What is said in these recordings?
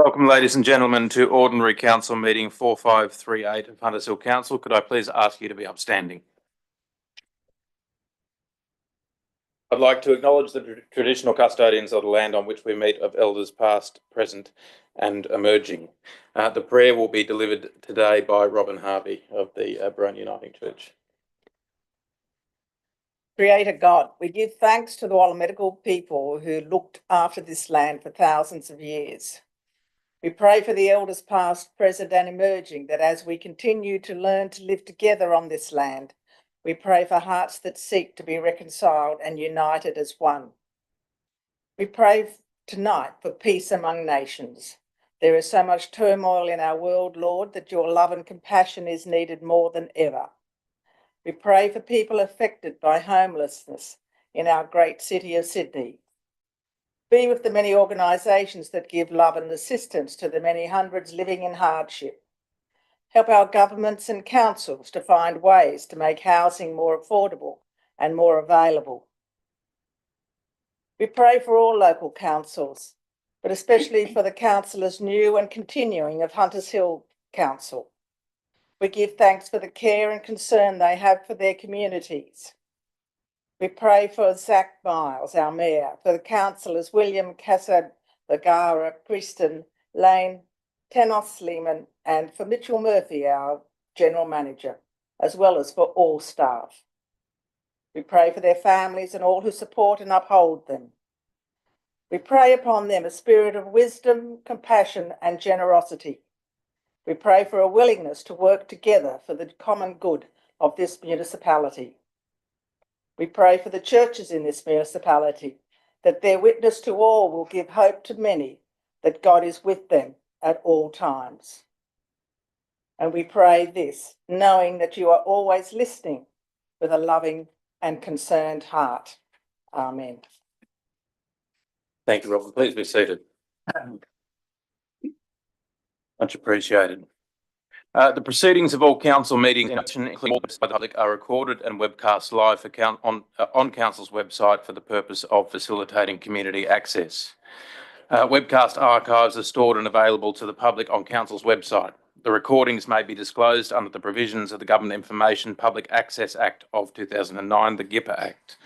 Welcome, ladies and gentlemen, to Ordinary Council Meeting 4538 of Hunters Hill Council. Could I please ask you to be upstanding? I'd like to acknowledge the traditional custodians of the land on which we meet, of elders past, present and emerging. The prayer will be delivered today by Robin Harvey of the Brown Uniting Church. Creator God, we give thanks to the Wallamedical people who looked after this land for thousands of years. We pray for the elders past, present and emerging, that as we continue to learn to live together on this land, we pray for hearts that seek to be reconciled and united as one. We pray tonight for peace among nations. There is so much turmoil in our world, Lord, that your love and compassion is needed more than ever. We pray for people affected by homelessness in our great city of Sydney. Be with the many organisations that give love and assistance to the many hundreds living in hardship. Help our governments and councils to find ways to make housing more affordable and more available. We pray for all local councils, but especially for the councillors new and continuing of Hunters Hill Council. We give thanks for the care and concern they have for their communities. We pray for Zach Miles, our Mayor, for the councillors William Casab, Bagara, Kristen, Lane, Tanos Lehman, and for Mitchell Murphy, our General Manager, as well as for all staff. We pray for their families and all who support and uphold them. We pray upon them a spirit of wisdom, compassion, and generosity. We pray for a willingness to work together for the common good of this municipality. We pray for the churches in this municipality, that their witness to all will give hope to many, that God is with them at all times. And we pray this, knowing that you are always listening with a loving and concerned heart. Amen. Thank you, Robin. Please be seated. Much appreciated. The proceedings of all council meetings, including by the public, are recorded and webcast live on council's website for the purpose of facilitating community access. Webcast archives are stored and available to the public on council's website. The recordings may be disclosed under the provisions of the Government Information Public Access Act of 2009, the GIPA Act.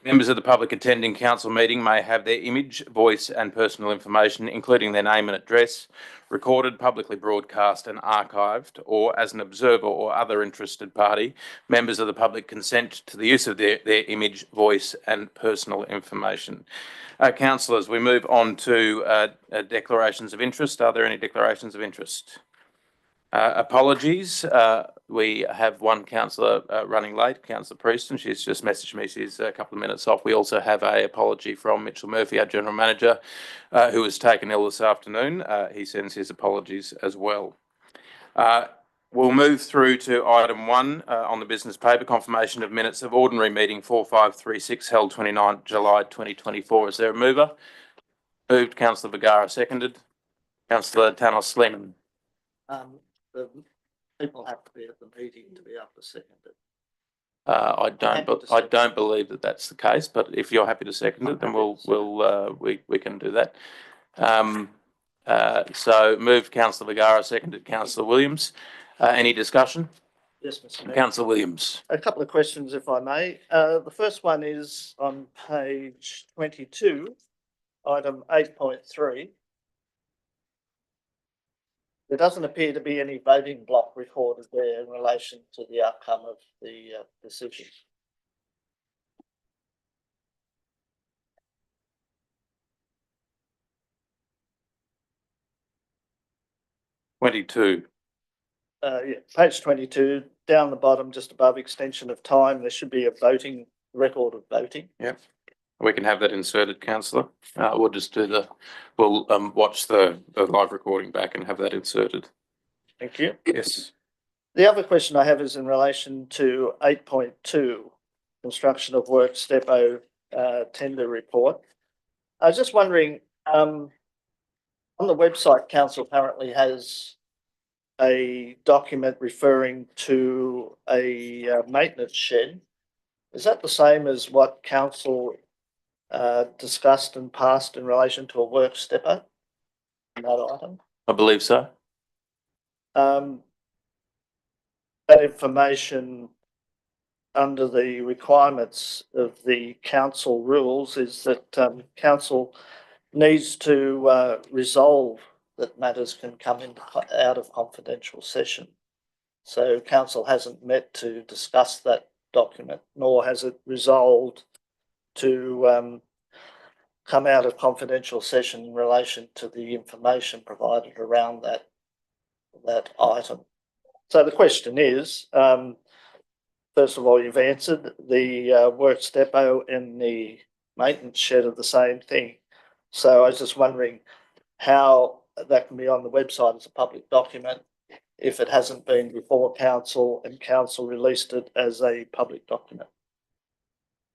Members of the public attending council meeting may have their image, voice and personal information, including their name and address, recorded, publicly broadcast and archived, or as an observer or other interested party, members of the public consent to the use of their image, voice and personal information. Councillors, we move on to declarations of interest. Are there any declarations of interest? Apologies. We have one councillor running late, Councillor Prieston. She's just messaged me she's a couple of minutes off. We also have an apology from Mitchell Murphy, our General Manager, who was taken ill this afternoon. He sends his apologies as well. We'll move through to item 1 on the business paper, confirmation of minutes of ordinary meeting 4536 held 29 July 2024. Is there a mover? Moved, Councillor Vergara, seconded. Councillor Tanos Lehman. The people have to be at the meeting to be able to second it. I don't believe that that's the case, but if you're happy to second it, then we can do that. So moved Councillor Vergara, seconded Councillor Williams. Any discussion? Yes, Mr. Mayor. Councillor Williams. A couple of questions, if I may. The first one is on page 22, item 8.3. There doesn't appear to be any voting block recorded there in relation to the outcome of the decision. Yeah, page 22, down the bottom, just above extension of time, there should be a voting record of voting. Yep. We can have that inserted, Councillor. We'll just do we'll watch the live recording back and have that inserted. Thank you. Yes. The other question I have is in relation to 8.2, construction of works depot tender report. I was just wondering, on the website, council apparently has a document referring to a maintenance shed. Is that the same as what council discussed and passed in relation to a works depot? on that item. I believe so. That information under the requirements of the council rules is that council needs to resolve that matters can come out of confidential session. So council hasn't met to discuss that document, nor has it resolved to come out of confidential session in relation to the information provided around that item. So the question is, first of all, you've answered the works depot and the maintenance shed are the same thing. So I was just wondering how that can be on the website as a public document if it hasn't been before council and council released it as a public document.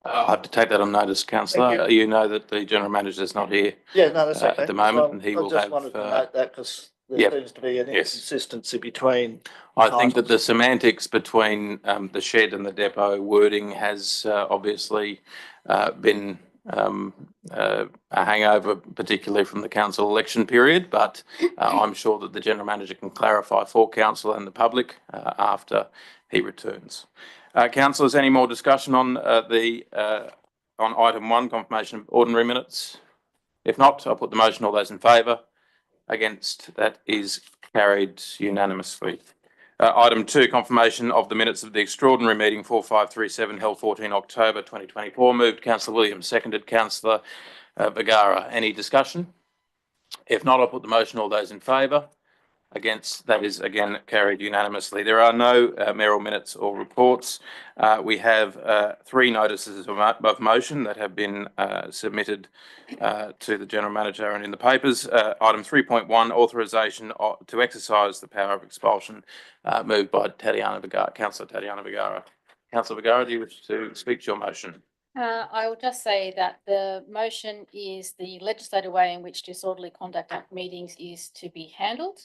I have to take that on notice, councillor. You know that the general manager is not here. Yeah, no, that's okay. At the moment, Well, and he I will just have. wanted to note that because there Yep. seems to be an Yes. inconsistency between. I think that the titles. semantics between the shed and the depot wording has obviously been a hangover, particularly from the council election period, but I'm sure that the general manager can clarify for council and the public after he returns. Councillors, any more discussion on on item 1, confirmation of ordinary minutes? If not, I'll put the motion. All those in favour? Against? That is carried unanimously. Item 2, confirmation of the minutes of the extraordinary meeting 4537 held 14 October 2024. Moved Councillor Williams, seconded Councillor Vergara. Any discussion? If not, I'll put the motion. All those in favour? Against? That is again carried unanimously. There are no mayoral minutes or reports. We have 3 notices of motion that have been submitted to the general manager and in the papers. Item 3.1, authorisation to exercise the power of expulsion, moved by Tatiana Vergara. Councillor Tatiana Vergara. Councillor Vergara, do you wish to speak to your motion? I will just say that the motion is the legislative way in which disorderly conduct at meetings is to be handled.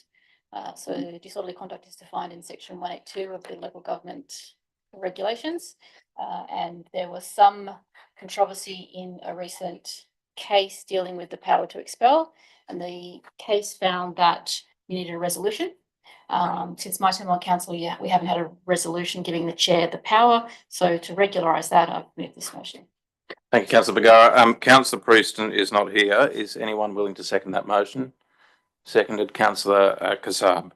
So disorderly conduct is defined in section 182 of the local government regulations. And there was some controversy in a recent case dealing with the power to expel. And the case found that you needed a resolution. Since my time on council, we haven't had a resolution giving the chair the power. So to regularise that, I've moved this motion. Thank you, Councillor Vergara. Councillor Prieston is not here. Is anyone willing to second that motion? Seconded, Councillor Kassab.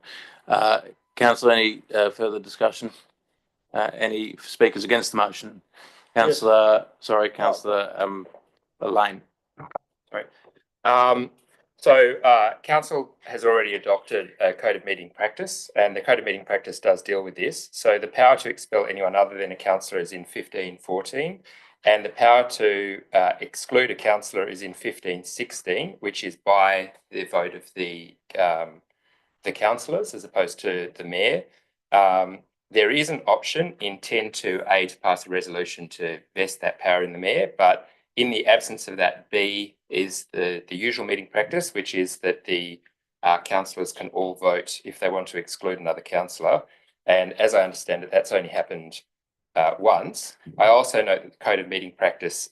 Councillor, any further discussion? Any speakers against the motion? Councillor, sorry, Councillor Lane. Sorry. Council has already adopted a code of meeting practice, and the code of meeting practice does deal with this. So the power to expel anyone other than a councillor is in 1514, and the power to exclude a councillor is in 1516, which is by the vote of the councillors as opposed to the mayor. There is an option in 10.2a to pass a resolution to vest that power in the mayor, but in the absence of that, B is the usual meeting practice, which is that the councillors can all vote if they want to exclude another councillor. And as I understand it, that's only happened once. I also note that the code of meeting practice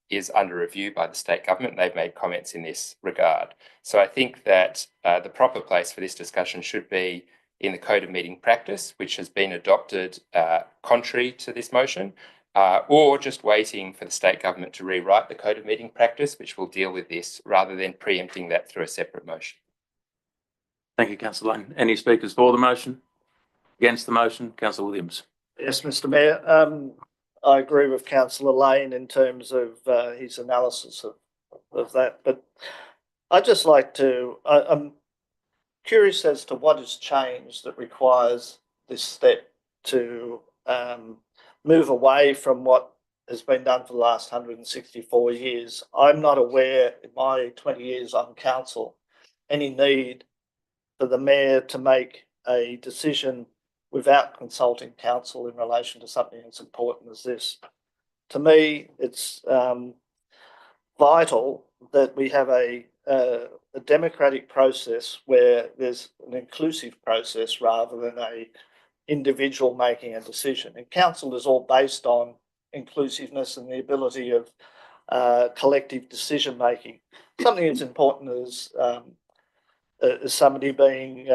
is under review by the state government. They've made comments in this regard. So I think that the proper place for this discussion should be in the code of meeting practice, which has been adopted contrary to this motion, or just waiting for the state government to rewrite the code of meeting practice, which will deal with this, rather than preempting that through a separate motion. Thank you, Councillor Lane. Any speakers for the motion? Against the motion? Councillor Williams. Yes, Mr. Mayor. I agree with Councillor Lane in terms of his analysis of that, but I'd just like to, I'm curious as to what has changed that requires this step to move away from what has been done for the last 164 years. I'm not aware in my 20 years on council any need for the mayor to make a decision without consulting council in relation to something as important as this. To me, it's vital that we have a democratic process where there's an inclusive process rather than a individual making a decision. And council is all based on inclusiveness and the ability of collective decision making. Something as important as is somebody being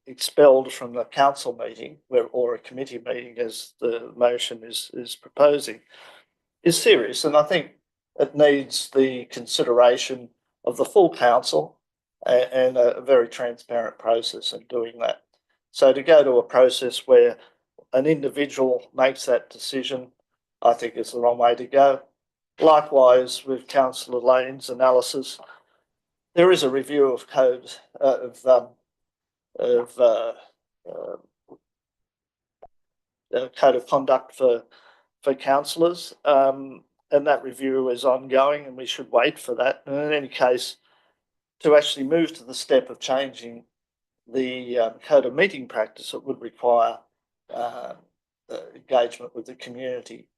expelled from the council meeting or a committee meeting, as the motion is proposing, is serious. And I think it needs the consideration of the full council and a very transparent process in doing that. So to go to a process where an individual makes that decision, I think is the wrong way to go. Likewise, with Councillor Lane's analysis, there is a review of code code of conduct for councillors, and that review is ongoing, and we should wait for that. And in any case, to actually move to the step of changing the code of meeting practice, it would require engagement with the community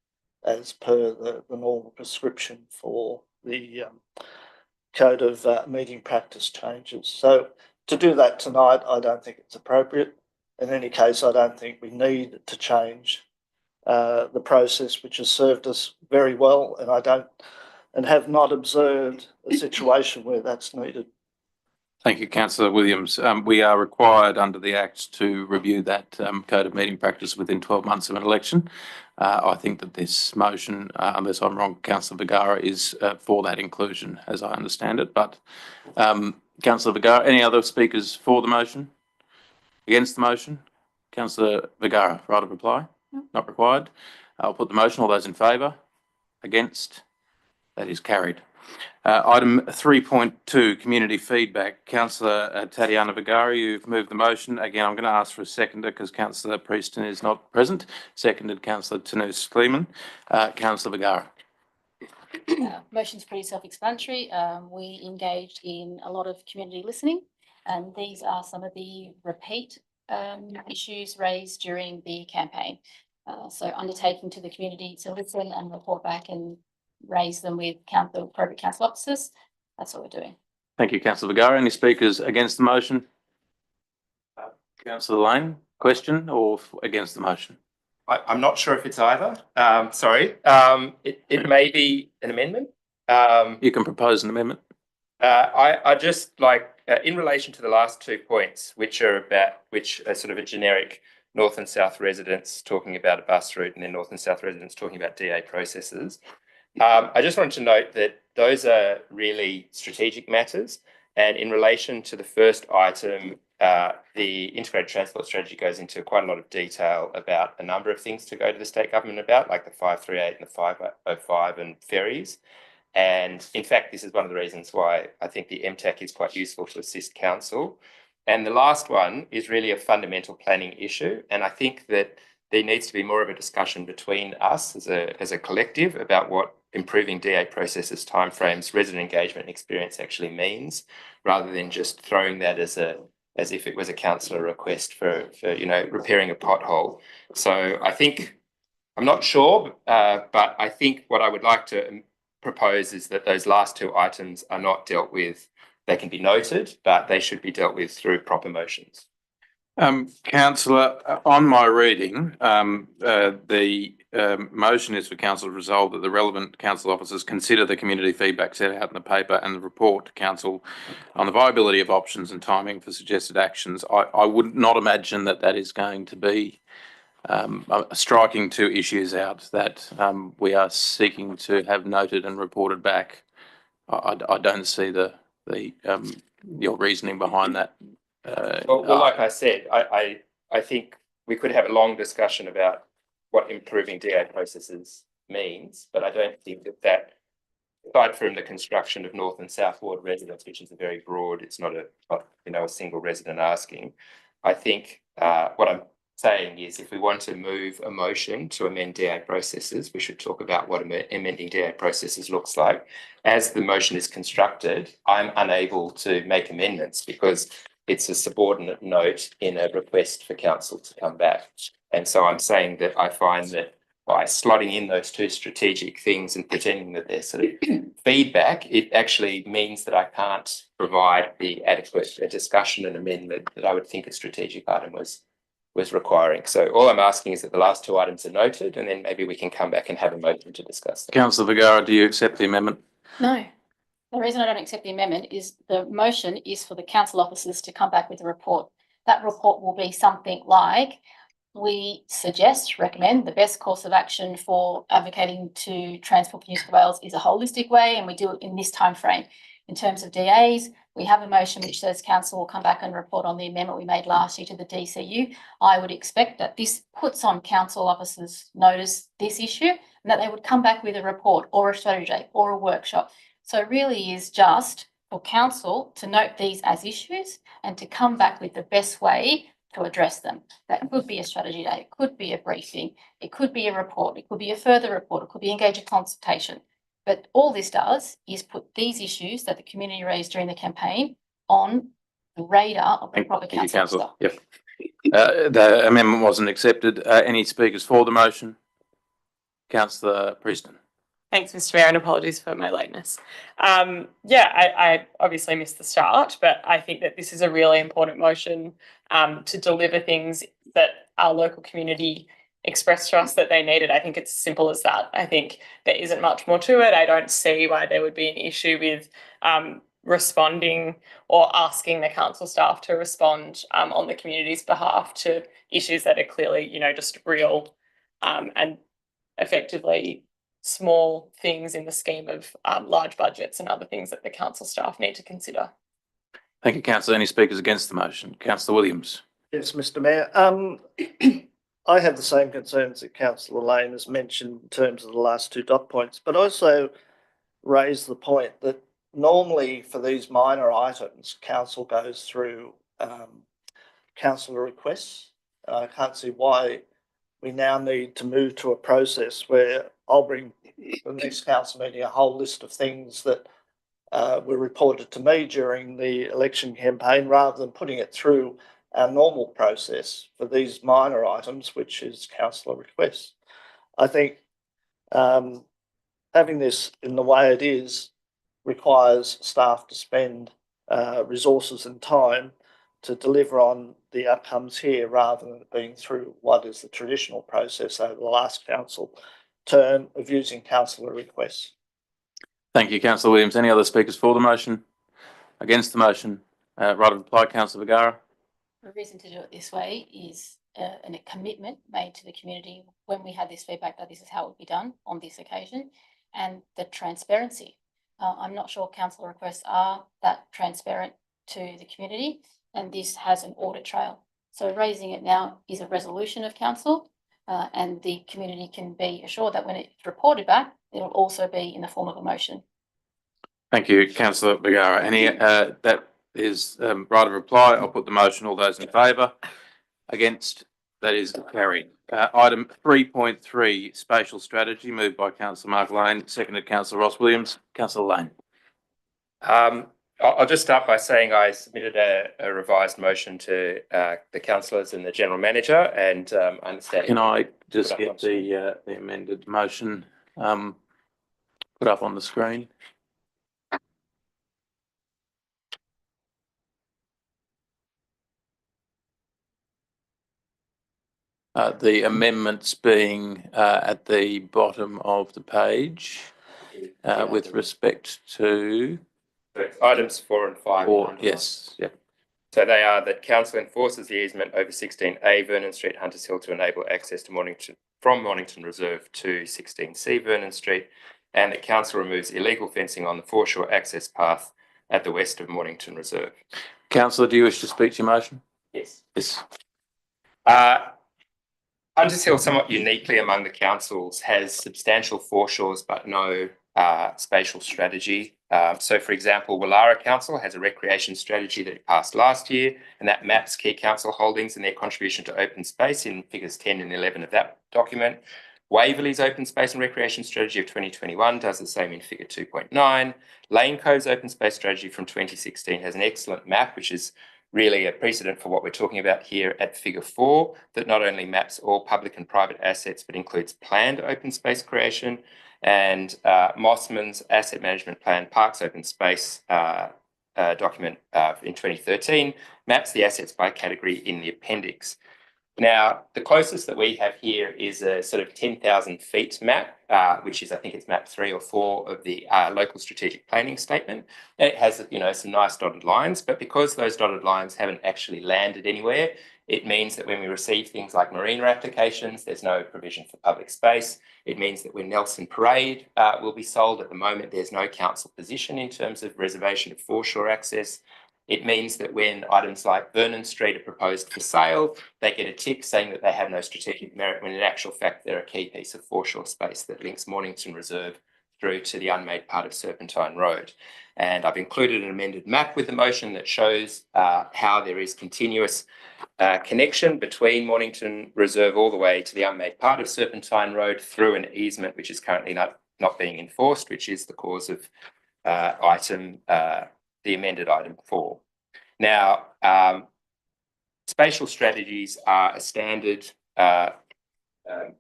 as per the normal prescription for the code of meeting practice changes. So to do that tonight, I don't think it's appropriate. In any case, I don't think we need to change the process, which has served us very well, and have not observed a situation where that's needed. Thank you, Councillor Williams. We are required under the Act to review that code of meeting practice within 12 months of an election. I think that this motion, unless I'm wrong, Councillor Vergara, is for that inclusion, as I understand it. But Councillor Vergara, any other speakers for the motion? Against the motion? Councillor Vergara, right of reply? No. Not required. I'll put the motion. All those in favour? Against? That is carried. Item 3.2, community feedback. Councillor Tatiana Vergara, you've moved the motion. Again, I'm going to ask for a seconder because Councillor Prieston is not present. Seconded, Councillor Tanus Kleeman. Councillor Vergara. Motion's pretty self-explanatory. We engaged in a lot of community listening, and these are some of the repeat issues raised during the campaign. So undertaking to the community to listen and report back and raise them with the appropriate council officers. That's what we're doing. Thank you, Councillor Vergara. Any speakers against the motion? Councillor Lane, question or against the motion? I'm not sure if it's either. Sorry. It may be an amendment. You can propose an amendment. I just like, in relation to the last 2 points, which are sort of a generic North and South residents talking about a bus route and then North and South residents talking about DA processes. I just wanted to note that those are really strategic matters. And in relation to the first item, the integrated transport strategy goes into quite a lot of detail about a number of things to go to the state government about, like the 538 and the 505 and ferries. And in fact, this is one of the reasons why I think the MTAC is quite useful to assist council. And the last one is really a fundamental planning issue. And I think that there needs to be more of a discussion between us as a collective about what improving DA processes, timeframes, resident engagement and experience actually means, rather than just throwing that as if it was a councillor request for repairing a pothole. So I think, I'm not sure, but I think what I would like to propose is that those last 2 items are not dealt with. They can be noted, but they should be dealt with through proper motions. Councillor, on my reading, the motion is for council to resolve that the relevant council officers consider the community feedback set out in the paper and the report to council on the viability of options and timing for suggested actions. I would not imagine that that is going to be striking 2 issues out that we are seeking to have noted and reported back. I don't see your reasoning behind that. Well, like I said, I think we could have a long discussion about what improving DA processes means, but I don't think that aside from the construction of North and South Ward residents, which is a very broad, it's not a single resident asking. I think what I'm saying is if we want to move a motion to amend DA processes, we should talk about what amending DA processes looks like. As the motion is constructed, I'm unable to make amendments because it's a subordinate note in a request for council to come back. And so I'm saying that I find that by slotting in those 2 strategic things and pretending that they're sort of feedback, it actually means that I can't provide the adequate discussion and amendment that I would think a strategic item was requiring. So all I'm asking is that the last 2 items are noted, and then maybe we can come back and have a motion to discuss them. Councillor Vergara, do you accept the amendment? No. The reason I don't accept the amendment is the motion is for the council officers to come back with a report. That report will be something like, we suggest, recommend the best course of action for advocating to transport for New South Wales is a holistic way, and we do it in this time frame. In terms of DAs, we have a motion which says council will come back and report on the amendment we made last year to the DCU. I would expect that this puts on council officers notice this issue and that they would come back with a report or a strategy day or a workshop. So it really is just for council to note these as issues and to come back with the best way to address them. That could be a strategy day, it could be a briefing, it could be a report, it could be a further report, it could be engage a consultation. But all this does is put these issues that the community raised during the campaign on the radar of the proper Thank you, council. Yep. The amendment wasn't accepted. Any speakers for the motion? Councillor Preston. Thanks, Mr. Mayor, and apologies for my lateness. I obviously missed the start, but I think that this is a really important motion to deliver things that our local community expressed to us that they needed. I think it's as simple as that. I think there isn't much more to it. I don't see why there would be an issue with responding or asking the council staff to respond on the community's behalf to issues that are clearly, just real and effectively small things in the scheme of large budgets and other things that the council staff need to consider. Thank you, Councillor. Any speakers against the motion? Councillor Williams. Yes, Mr. Mayor. I have the same concerns that Councillor Lane has mentioned in terms of the last two dot points, but also raise the point that normally for these minor items, council goes through councillor requests. I can't see why we now need to move to a process where I'll bring the next council meeting a whole list of things that were reported to me during the election campaign, rather than putting it through our normal process for these minor items, which is councillor requests. I think having this in the way it is requires staff to spend resources and time to deliver on the outcomes here, rather than being through what is the traditional process over the last council term of using councillor requests. Thank you, Councillor Williams. Any other speakers for the motion? Against the motion? Right of reply, Councillor Vergara. The reason to do it this way is a commitment made to the community when we had this feedback that this is how it would be done on this occasion, and the transparency. I'm not sure council requests are that transparent to the community, and this has an audit trail. So raising it now is a resolution of council, and the community can be assured that when it's reported back, it'll also be in the form of a motion. Thank you, Councillor Vergara. Any that is right of reply. I'll put the motion. All those in favour? Against? That is carried. Item 3.3, spatial strategy, moved by Councillor Mark Lane, seconded Councillor Ross Williams. Councillor Lane. I'll just start by saying I submitted a revised motion to the councillors and the general manager, and understand. Can I just get the amended motion put up on the screen? The amendments being at the bottom of the page with respect to items 4 and 5. Yes, yeah. So they are that council enforces the easement over 16A Vernon Street, Hunters Hill, to enable access to from Mornington Reserve to 16C Vernon Street, and that council removes illegal fencing on the foreshore access path at the west of Mornington Reserve. Councillor, do you wish to speak to your motion? Yes. Yes. Hunters Hill, somewhat uniquely among the councils, has substantial foreshores but no spatial strategy. So, for example, Willara Council has a recreation strategy that it passed last year, and that maps key council holdings and their contribution to open space in figures 10 and 11 of that document. Waverley's open space and recreation strategy of 2021 does the same in figure 2.9. Lane Cove's open space strategy from 2016 has an excellent map, which is really a precedent for what we're talking about here at figure 4, that not only maps all public and private assets, but includes planned open space creation. And Mossman's asset management plan, Parks Open Space document in 2013, maps the assets by category in the appendix. Now, the closest that we have here is a sort of 10,000 feet map, which is, I think it's map 3 or 4 of the local strategic planning statement. And it has, some nice dotted lines, but because those dotted lines haven't actually landed anywhere, it means that when we receive things like marina applications, there's no provision for public space. It means that when Nelson Parade will be sold, at the moment, there's no council position in terms of reservation of foreshore access. It means that when items like Vernon Street are proposed for sale, they get a tick saying that they have no strategic merit, when in actual fact they're a key piece of foreshore space that links Mornington Reserve through to the unmade part of Serpentine Road. And I've included an amended map with the motion that shows how there is continuous connection between Mornington Reserve all the way to the unmade part of Serpentine Road through an easement which is currently not being enforced, which is the cause of the amended item 4. Now, spatial strategies are a standard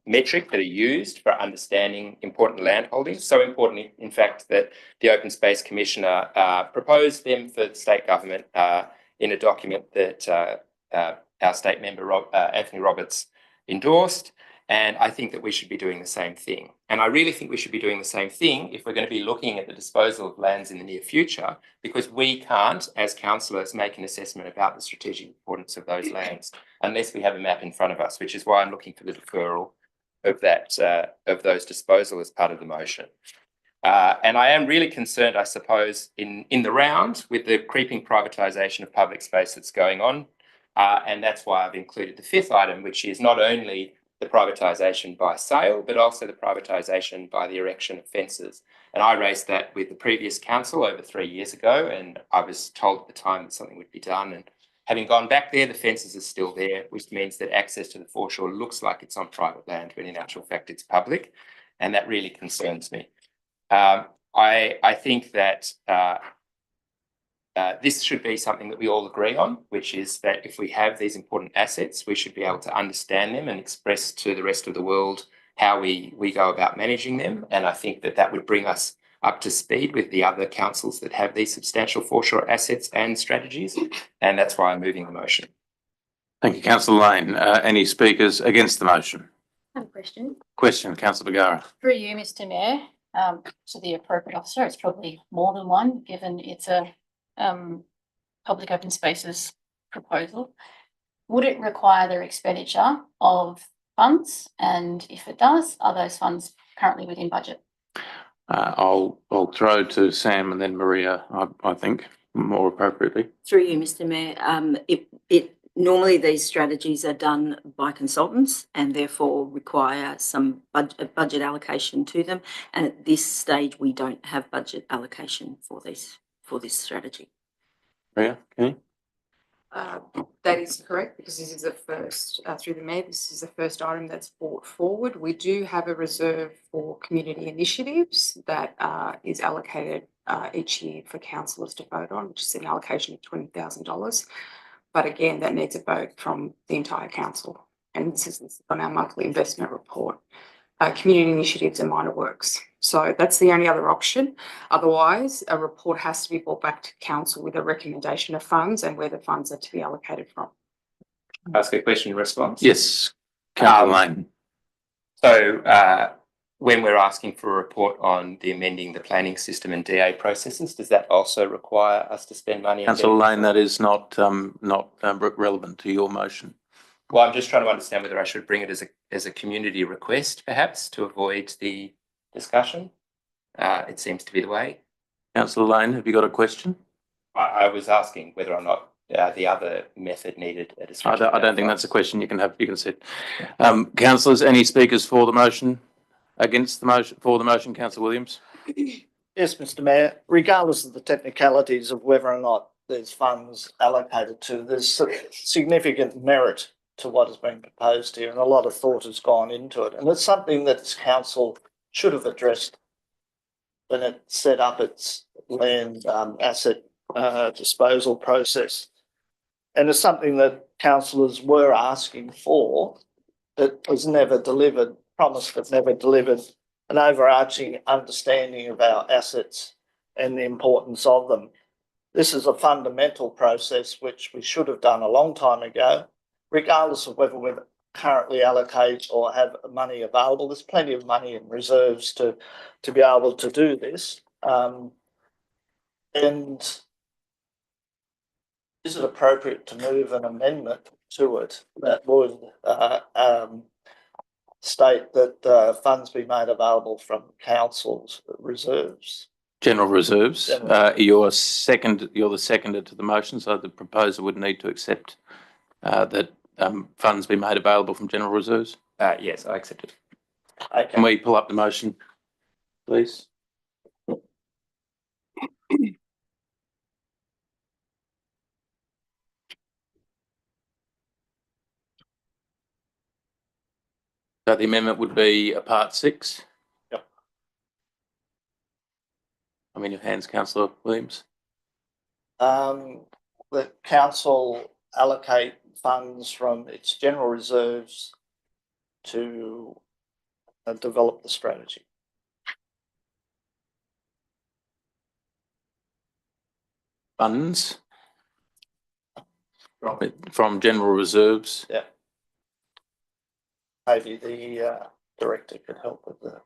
metric that are used for understanding important land holdings. So important, in fact, that the Open Space Commissioner proposed them for the state government in a document that our state member, Anthony Roberts, endorsed. And I think that we should be doing the same thing. And I really think we should be doing the same thing if we're going to be looking at the disposal of lands in the near future, because we can't, as councillors, make an assessment about the strategic importance of those lands unless we have a map in front of us, which is why I'm looking for the deferral of that of those disposal as part of the motion. And I am really concerned, I suppose, in the round with the creeping privatisation of public space that's going on. And that's why I've included the 5th item, which is not only the privatisation by sale, but also the privatisation by the erection of fences. And I raised that with the previous council over 3 years ago, and I was told at the time that something would be done. And having gone back there, the fences are still there, which means that access to the foreshore looks like it's on private land, when in actual fact it's public. And that really concerns me. I think that this should be something that we all agree on, which is that if we have these important assets, we should be able to understand them and express to the rest of the world how we go about managing them. And I think that that would bring us up to speed with the other councils that have these substantial foreshore assets and strategies. And that's why I'm moving the motion. Thank you, Councillor Lane. Any speakers against the motion? I have a question. Question, Councillor Bagara. Through you, Mr. Mayor, to the appropriate officer. It's probably more than one, given it's a public open spaces proposal. Would it require the expenditure of funds? And if it does, are those funds currently within budget? I'll throw to Sam and then Maria, I think, more appropriately. Through you, Mr. Mayor, normally these strategies are done by consultants and therefore require some budget allocation to them. And at this stage, we don't have budget allocation for this strategy. Maria, okay. That is correct, because this is the first, through the Mayor, this is the first item that's brought forward. We do have a reserve for community initiatives that is allocated each year for councillors to vote on, which is an allocation of $20,000. But again, that needs a vote from the entire council. And this is on our monthly investment report. Community initiatives and minor works. So that's the only other option. Otherwise, a report has to be brought back to council with a recommendation of funds and where the funds are to be allocated from. Ask a question in response? Yes, Councillor Lane. So when we're asking for a report on the amending the planning system and DA processes, does that also require us to spend money? Councillor Lane, that is not relevant to your motion. Well, I'm just trying to understand whether I should bring it as a community request, perhaps, to avoid the discussion. It seems to be the way. Councillor Lane, have you got a question? I was asking whether or not the other method needed a discussion. I don't think that's a question. You can sit. Councillors, any speakers for the motion? Against the motion? For the motion, Councillor Williams. Yes, Mr. Mayor, regardless of the technicalities of whether or not there's funds allocated to, there's significant merit to what has been proposed here, and a lot of thought has gone into it. And it's something that this council should have addressed when it set up its land asset disposal process. And it's something that councillors were asking for that was never delivered, promised but never delivered, an overarching understanding of our assets and the importance of them. This is a fundamental process which we should have done a long time ago. regardless of whether we currently allocate or have money available, there's plenty of money in reserves to be able to do this. And is it appropriate to move an amendment to it that would state that funds be made available from council's reserves? General reserves. General. You're the seconder to the motion, so the proposer would need to accept that funds be made available from general reserves. Yes, I accept it. Okay. Can we pull up the motion, please? So the amendment would be a part 6. Yep. I'm in your hands, Councillor Williams. The council allocate funds from its general reserves to develop the strategy. Funds from general reserves. Yeah. Maybe the director could help with the.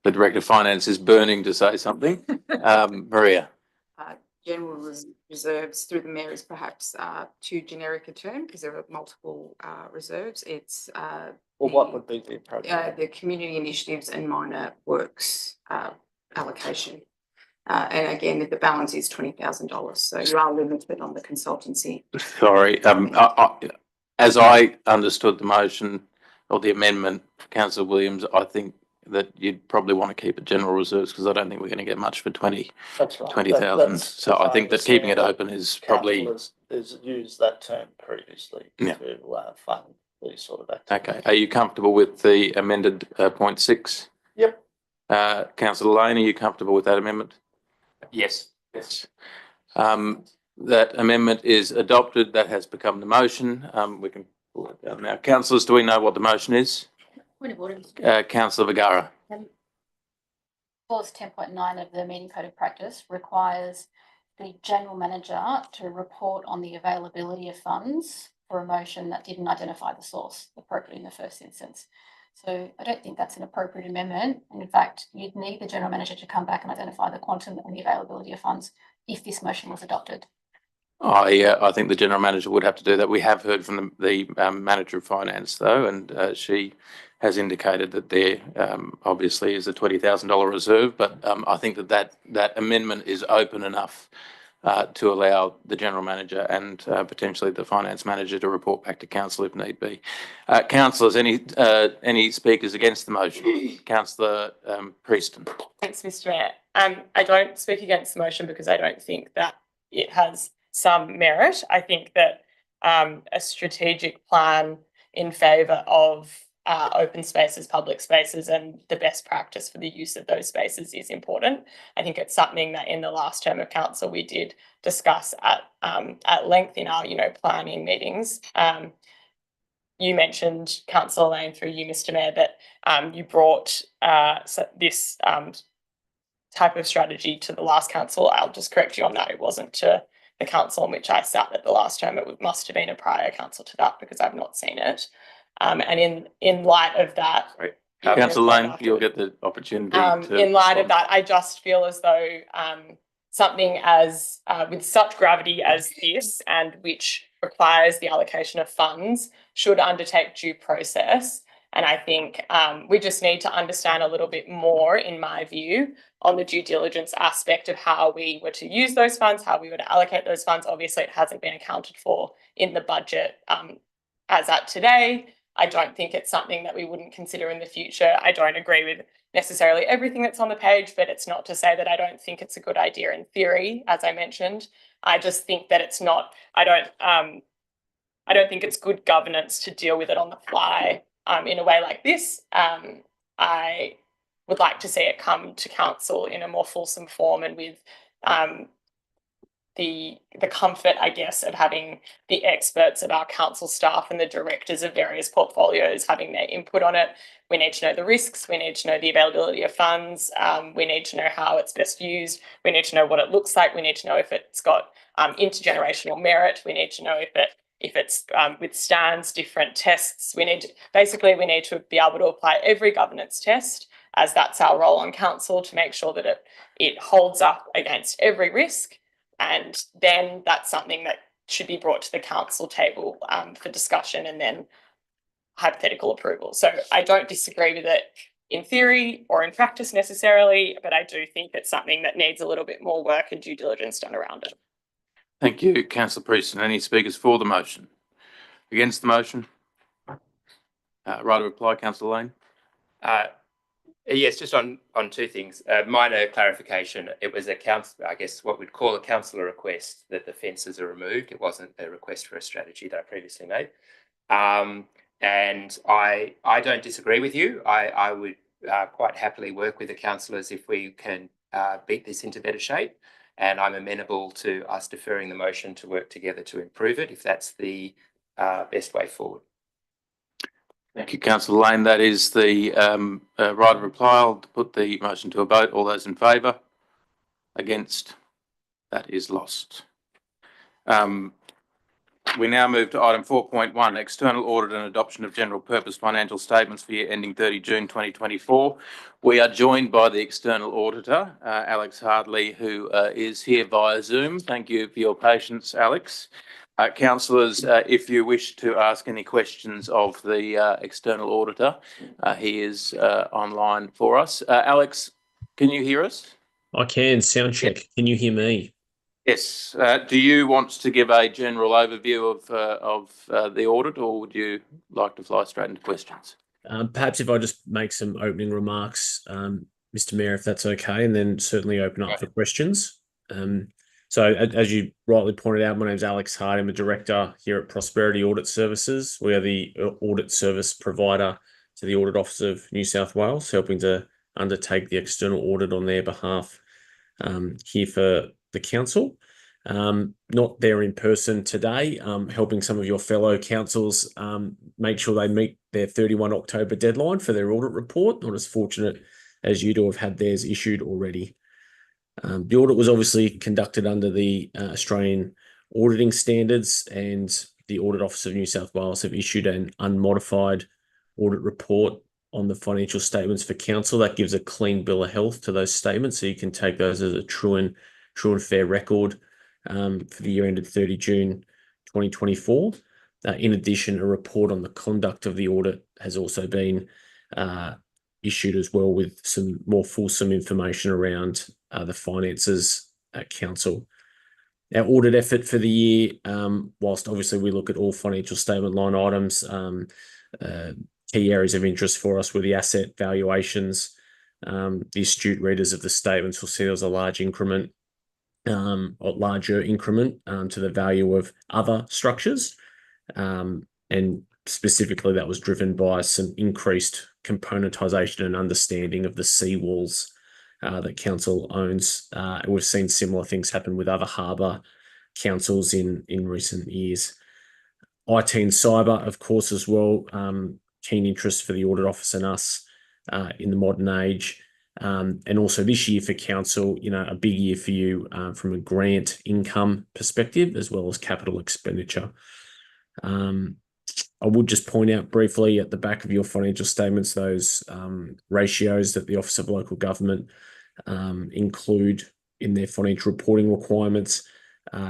The Director of Finance is burning to say something. Maria. General reserves through the mayor is perhaps too generic a term because there are multiple reserves. It's Well, what would be the appropriate? the community initiatives and minor works allocation. And again, the balance is $20,000. So you are limited on the consultancy. Sorry, as I understood the motion or the amendment, Councillor Williams, I think that you'd probably want to keep it general reserves because I don't think we're going to get much for That's right. 20,000. So I think that keeping it open is probably. Is used that term previously Yeah. to fund these sort of activities. Okay. Are you comfortable with the amended point 6? Yep. Councillor Lane, are you comfortable with that amendment? Yes. Yes. That amendment is adopted. That has become the motion. We can pull it down now. Councillors, do we know what the motion is? Point of order. Councillor Vergara. Clause 10.9 of the meeting code of practice requires the general manager to report on the availability of funds for a motion that didn't identify the source appropriately in the first instance. So I don't think that's an appropriate amendment. And in fact, you'd need the general manager to come back and identify the quantum and the availability of funds if this motion was adopted. I think the general manager would have to do that. We have heard from the manager of finance though, and she has indicated that there obviously is a $20,000 reserve, but I think that amendment is open enough to allow the general manager and potentially the finance manager to report back to council if need be. Councillors, any speakers against the motion? Councillor Preston. Thanks, Mr. Mayor. I don't speak against the motion because I don't think that it has some merit. I think that a strategic plan in favour of open spaces, public spaces, and the best practice for the use of those spaces is important. I think it's something that in the last term of council we did discuss at length in our planning meetings. You mentioned, Councillor Lane, through you, Mr. Mayor, that you brought this type of strategy to the last council. I'll just correct you on that. It wasn't to the council in which I sat at the last term. It must have been a prior council to that because I've not seen it. And in light of that, Councillor Lane, you'll get the opportunity to in light respond. of that, I just feel as though something as with such gravity as this, and which requires the allocation of funds, should undertake due process. And I think we just need to understand a little bit more, in my view, on the due diligence aspect of how we were to use those funds, how we were to allocate those funds. Obviously, it hasn't been accounted for in the budget as at today. I don't think it's something that we wouldn't consider in the future. I don't agree with necessarily everything that's on the page, but it's not to say that I don't think it's a good idea in theory, as I mentioned. I just think that it's not, I don't think it's good governance to deal with it on the fly in a way like this. I would like to see it come to council in a more fulsome form and with the comfort, I guess, of having the experts of our council staff and the directors of various portfolios having their input on it. We need to know the risks. We need to know the availability of funds. We need to know how it's best used. We need to know what it looks like. We need to know if it's got intergenerational merit. We need to know if it if it's withstands different tests. We need to be able to apply every governance test, as that's our role on council, to make sure that it holds up against every risk. And then that's something that should be brought to the council table for discussion and then hypothetical approval. So I don't disagree with it in theory or in practice necessarily, but I do think it's something that needs a little bit more work and due diligence done around it. Thank you, councillor Prieston. Any speakers for the motion? Against the motion? Right of reply, councillor Lane. Yes, just on two things. Minor clarification. It was I guess what we'd call a councillor request that the fences are removed. It wasn't a request for a strategy that I previously made. And I don't disagree with you. I would quite happily work with the councillors if we can beat this into better shape. And I'm amenable to us deferring the motion to work together to improve it, if that's the best way forward. Thank you, councillor Lane. That is the right of reply. I'll put the motion to a vote. All those in favour? Against? That is lost. We now move to item 4.1, external audit and adoption of general purpose financial statements for year ending 30 June 2024. We are joined by the external auditor, Alex Hardley, who is here via Zoom. Thank you for your patience, Alex. Councillors, if you wish to ask any questions of the external auditor, he is online for us. Alex, can you hear us? I can. Sound check. Can you hear me? Yes. Do you want to give a general overview of the audit, or would you like to fly straight into questions? Perhaps if I just make some opening remarks, Mr. Mayor, if that's okay, and then certainly open up for questions. So as you rightly pointed out, my name is Alex Hardley. I'm a director here at Prosperity Audit Services. We are the audit service provider to the Audit Office of New South Wales, helping to undertake the external audit on their behalf here for the council. Not there in person today, helping some of your fellow councils make sure they meet their 31 October deadline for their audit report. Not as fortunate as you to have had theirs issued already. The audit was obviously conducted under the Australian auditing standards, and the Audit Office of New South Wales have issued an unmodified audit report on the financial statements for council. That gives a clean bill of health to those statements, so you can take those as a true and fair record for the year ended 30 June 2024. In addition, a report on the conduct of the audit has also been issued as well, with some more fulsome information around the finances at council. Our audit effort for the year, whilst obviously we look at all financial statement line items, key areas of interest for us were the asset valuations. The astute readers of the statements will see there was a larger increment to the value of other structures. And specifically that was driven by some increased componentisation and understanding of the seawalls that council owns. We've seen similar things happen with other harbour councils in recent years. IT and cyber, of course, as well, keen interest for the Audit Office and us in the modern age. And also this year for council, a big year for you from a grant income perspective, as well as capital expenditure. I would just point out briefly at the back of your financial statements, those ratios that the Office of Local Government include in their financial reporting requirements.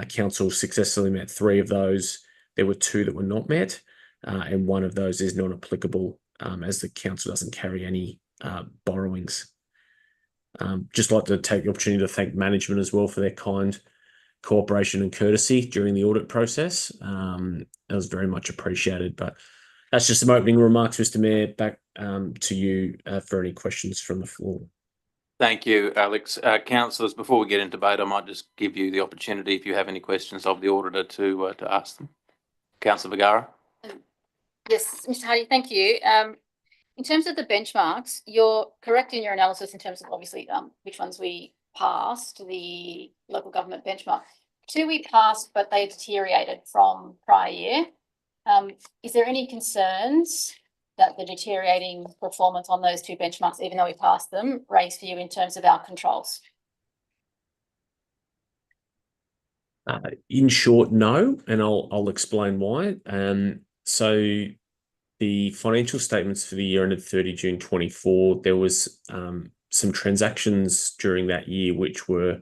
Council successfully met 3 of those. There were 2 that were not met, and 1 of those is non-applicable as the council doesn't carry any borrowings. Just like to take the opportunity to thank management as well for their kind cooperation and courtesy during the audit process. That was very much appreciated. But that's just some opening remarks, Mr. Mayor. Back to you for any questions from the floor. Thank you, Alex. Councillors, before we get into debate, I might just give you the opportunity, if you have any questions of the auditor, to ask them. Councillor Vergara. Yes, Mr. Hardley, thank you. In terms of the benchmarks, you're correct in your analysis in terms of obviously which ones we passed, the local government benchmark. 2 we passed, but they deteriorated from prior year. Is there any concerns that the deteriorating performance on those 2 benchmarks, even though we passed them, raised for you in terms of our controls? In short, no, and I'll explain why. So the financial statements for the year ended 30 June 24, there was some transactions during that year which were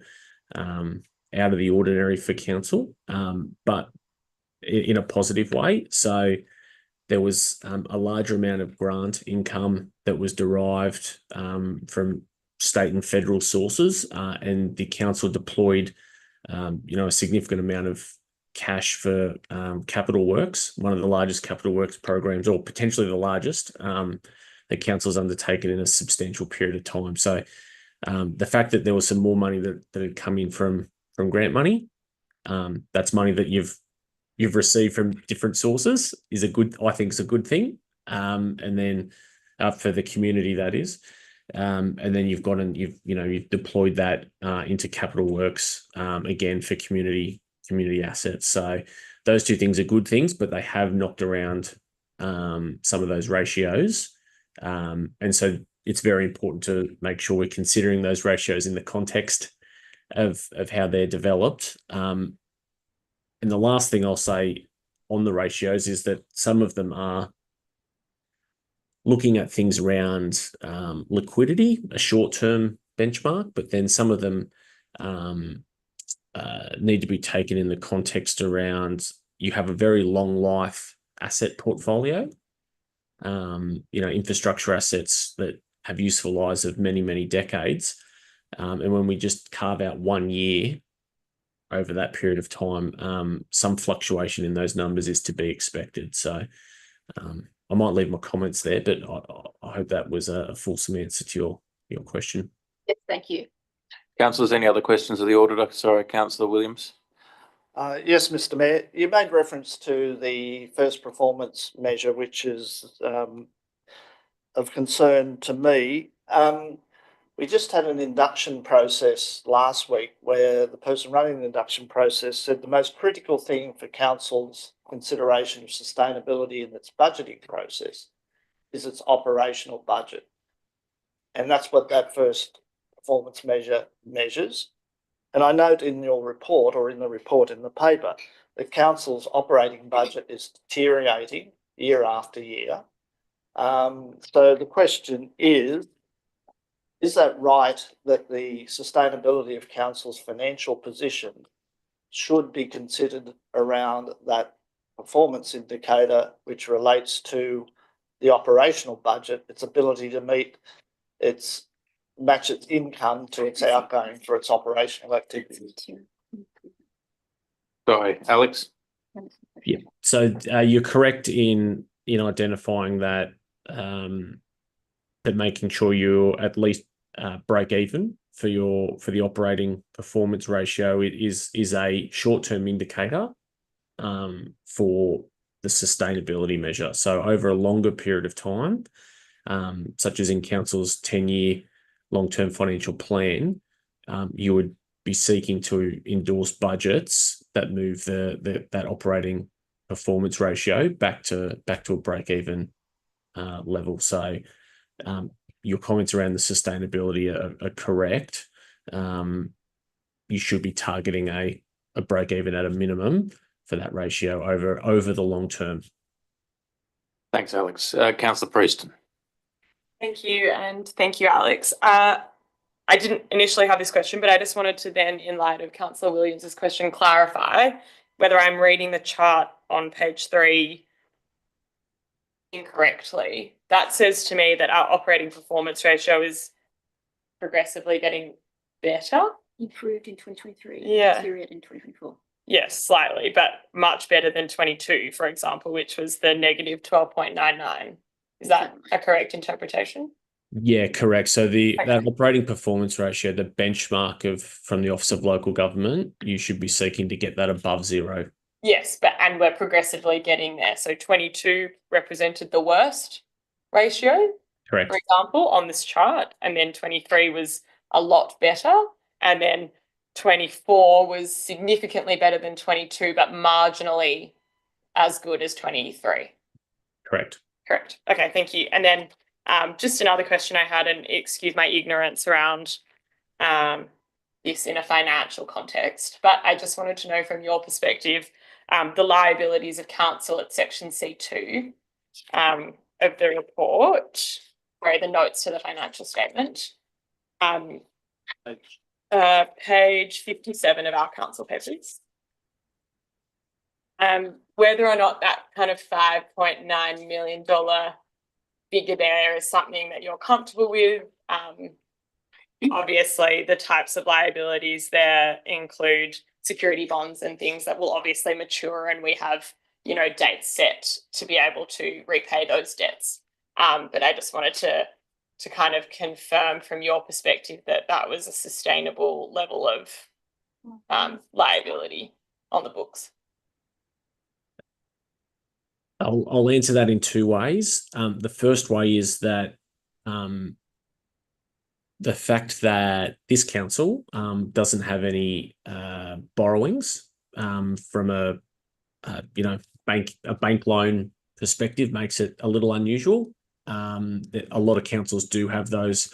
out of the ordinary for council, but in a positive way. So there was a larger amount of grant income that was derived from state and federal sources, and the council deployed a significant amount of cash for capital works, one of the largest capital works programs, or potentially the largest, that council's undertaken in a substantial period of time. So the fact that there was some more money that had come in from grant money, that's money that you've received from different sources, I think is a good thing. And then for the community, that is. And then you've deployed that into capital works again for community assets. So those two things are good things, but they have knocked around some of those ratios. And so it's very important to make sure we're considering those ratios in the context of how they're developed. And the last thing I'll say on the ratios is that some of them are looking at things around liquidity, a short-term benchmark, but then some of them need to be taken in the context around you have a very long life asset portfolio, infrastructure assets that have useful lives of many, many decades. And when we just carve out 1 year over that period of time, some fluctuation in those numbers is to be expected. So I might leave my comments there, but I hope that was a fulsome answer to your question. Yes, thank you. Councillors, any other questions of the auditor? Sorry, Councillor Williams. Yes, Mr. Mayor, you made reference to the first performance measure, which is of concern to me. We just had an induction process last week where the person running the induction process said the most critical thing for council's consideration of sustainability in its budgeting process is its operational budget. And that's what that first performance measure measures. And I note in your report, or in the report in the paper, that council's operating budget is deteriorating year after year. So the question is that right that the sustainability of council's financial position should be considered around that performance indicator, which relates to the operational budget, its ability to match its income to its outgoing for its operational activities? Sorry, Alex. Yeah. So you're correct in identifying that making sure you're at least break even for the operating performance ratio is a short-term indicator for the sustainability measure. So over a longer period of time, such as in council's 10-year long-term financial plan, you would be seeking to endorse budgets that move that operating performance ratio back to a break-even level. So your comments around the sustainability are correct. You should be targeting a break-even at a minimum for that ratio over the long term. Thanks, Alex. Councillor Priest. Thank you, and thank you, Alex. I didn't initially have this question, but I just wanted to then, in light of Councillor Williams's question, clarify whether I'm reading the chart on page 3 incorrectly. That says to me that our operating performance ratio is progressively getting better. Improved in 2023. Yeah. Period in 2024. Yes, slightly, but much better than 22, for example, which was the negative 12.99. Is that a correct interpretation? Yeah, correct. So that operating performance ratio, the benchmark from the Office of Local Government, you should be seeking to get that above 0. Yes, and we're progressively getting there. So 22 represented the worst ratio, correct, for example, on this chart, and then 23 was a lot better, and then 24 was significantly better than 22, but marginally as good as 23. Correct. Okay, thank you. And then just another question I had, and excuse my ignorance around the this in a financial context, but I just wanted to know from your perspective, the liabilities of council at section C2 of the report, sorry, the notes to the financial statement. Page 57 of our council papers. Whether or not that kind of $5.9 million figure there is something that you're comfortable with. Obviously, the types of liabilities there include security bonds and things that will obviously mature, and we have, you know, dates set to be able to repay those debts. But I just wanted to kind of confirm from your perspective that that was a sustainable level of liability on the books. I'll answer that in two ways. The first way is that the fact that this council doesn't have any borrowings from a bank loan perspective makes it a little unusual. A lot of councils do have those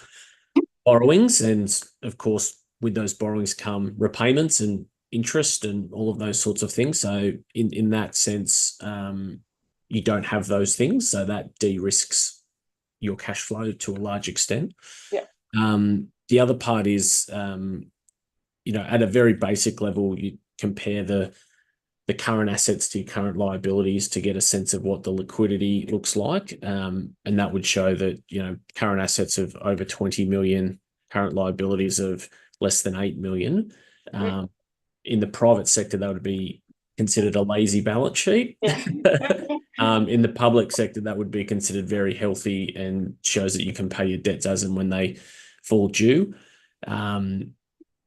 borrowings, and of course, with those borrowings come repayments and interest and all of those sorts of things. So, in that sense, you don't have those things, so that de-risks your cash flow to a large extent. Yeah. The other part is, at a very basic level, you compare the current assets to your current liabilities to get a sense of what the liquidity looks like. And that would show that, current assets of over 20 million, current liabilities of less than 8 million. In the private sector, that would be considered a lazy balance sheet. Yeah. In the public sector, that would be considered very healthy and shows that you can pay your debts as and when they fall due. So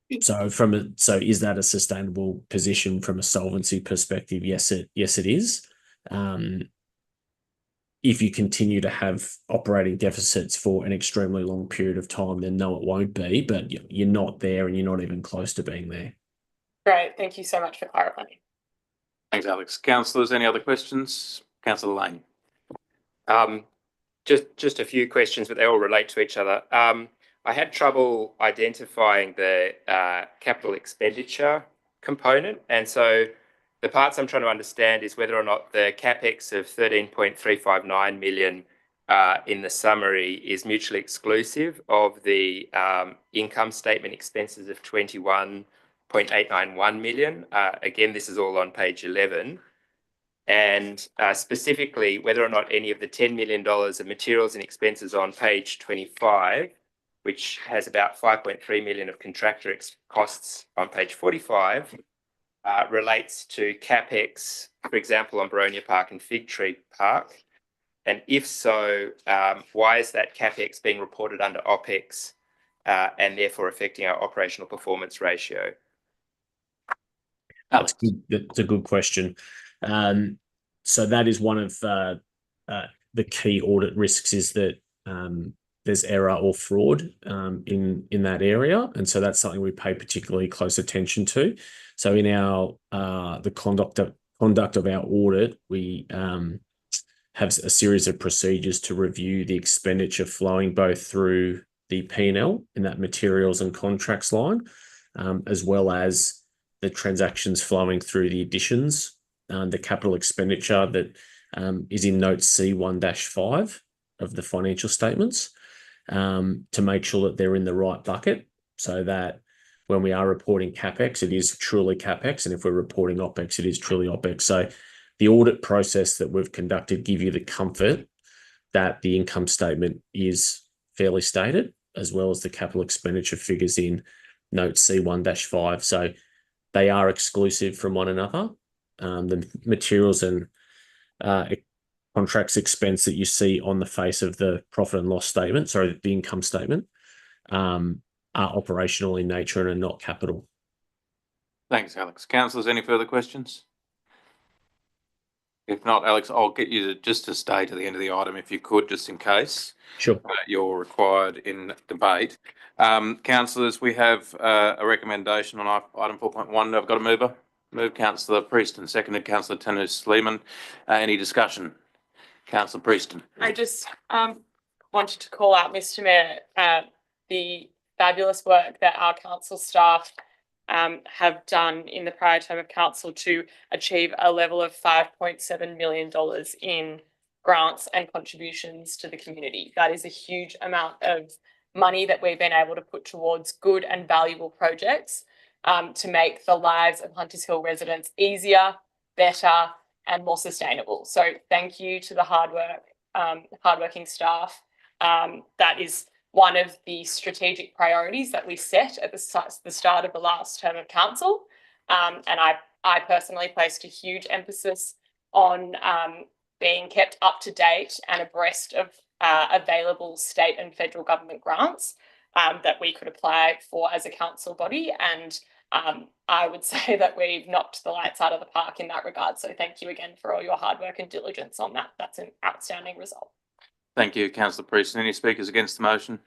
is that a sustainable position from a solvency perspective? Yes, it is. If you continue to have operating deficits for an extremely long period of time, then no, it won't be. But you're not there, and you're not even close to being there. Great, thank you so much for clarifying. Thanks, Alex. Councillors, any other questions? Councillor Lane. Just a few questions, but they all relate to each other. I had trouble identifying the capital expenditure component, and so the parts I'm trying to understand is whether or not the capex of 13.359 million in the summary is mutually exclusive of the income statement expenses of 21.891 million. Again, this is all on page 11. And specifically, whether or not any of the $10 million of materials and expenses on page 25, which has about 5.3 million of contractor costs on page 45, relates to CapEx, for example, on Baronia Park and Fig Tree Park. And if so, why is that CapEx being reported under OpEx and therefore affecting our operational performance ratio? That's a good question. So that is one of the key audit risks, is that there's error or fraud in that area, and so that's something we pay particularly close attention to. So in our the conduct of our audit, we have a series of procedures to review the expenditure flowing both through the P&L in that materials and contracts line, as well as the transactions flowing through the additions, the capital expenditure that is in note C1-5 of the financial statements, to make sure that they're in the right bucket, so that when we are reporting CapEx, it is truly CapEx, and if we're reporting OpEx, it is truly OpEx. So the audit process that we've conducted give you the comfort that the income statement is fairly stated, as well as the capital expenditure figures in note C1-5. So they are exclusive from one another. The materials and contracts expense that you see on the face of the profit and loss statement, sorry, the income statement, are operational in nature and are not capital. Thanks, Alex. Councillors, any further questions? If not, Alex, I'll get you to stay to the end of the item if you could, just in case. Sure. You're required in debate. Councillors, we have a recommendation on item 4.1. I've got a mover. Move Councillor Prieston, seconded Councillor Tanners-Sleeman. Any discussion? Councillor Prieston. I just wanted to call out, Mr. Mayor, the fabulous work that our council staff have done in the prior term of council to achieve a level of $5.7 million in grants and contributions to the community. That is a huge amount of money that we've been able to put towards good and valuable projects to make the lives of Hunters Hill residents easier, better, and more sustainable. So thank you to the hardworking staff. That is one of the strategic priorities that we set at the start of the last term of council. And I personally placed a huge emphasis on being kept up to date and abreast of available state and federal government grants that we could apply for as a council body. And I would say that we've knocked the lights out of the park in that regard. So thank you again for all your hard work and diligence on that. That's an outstanding result. Thank you, Councillor Priest. Any speakers against the motion?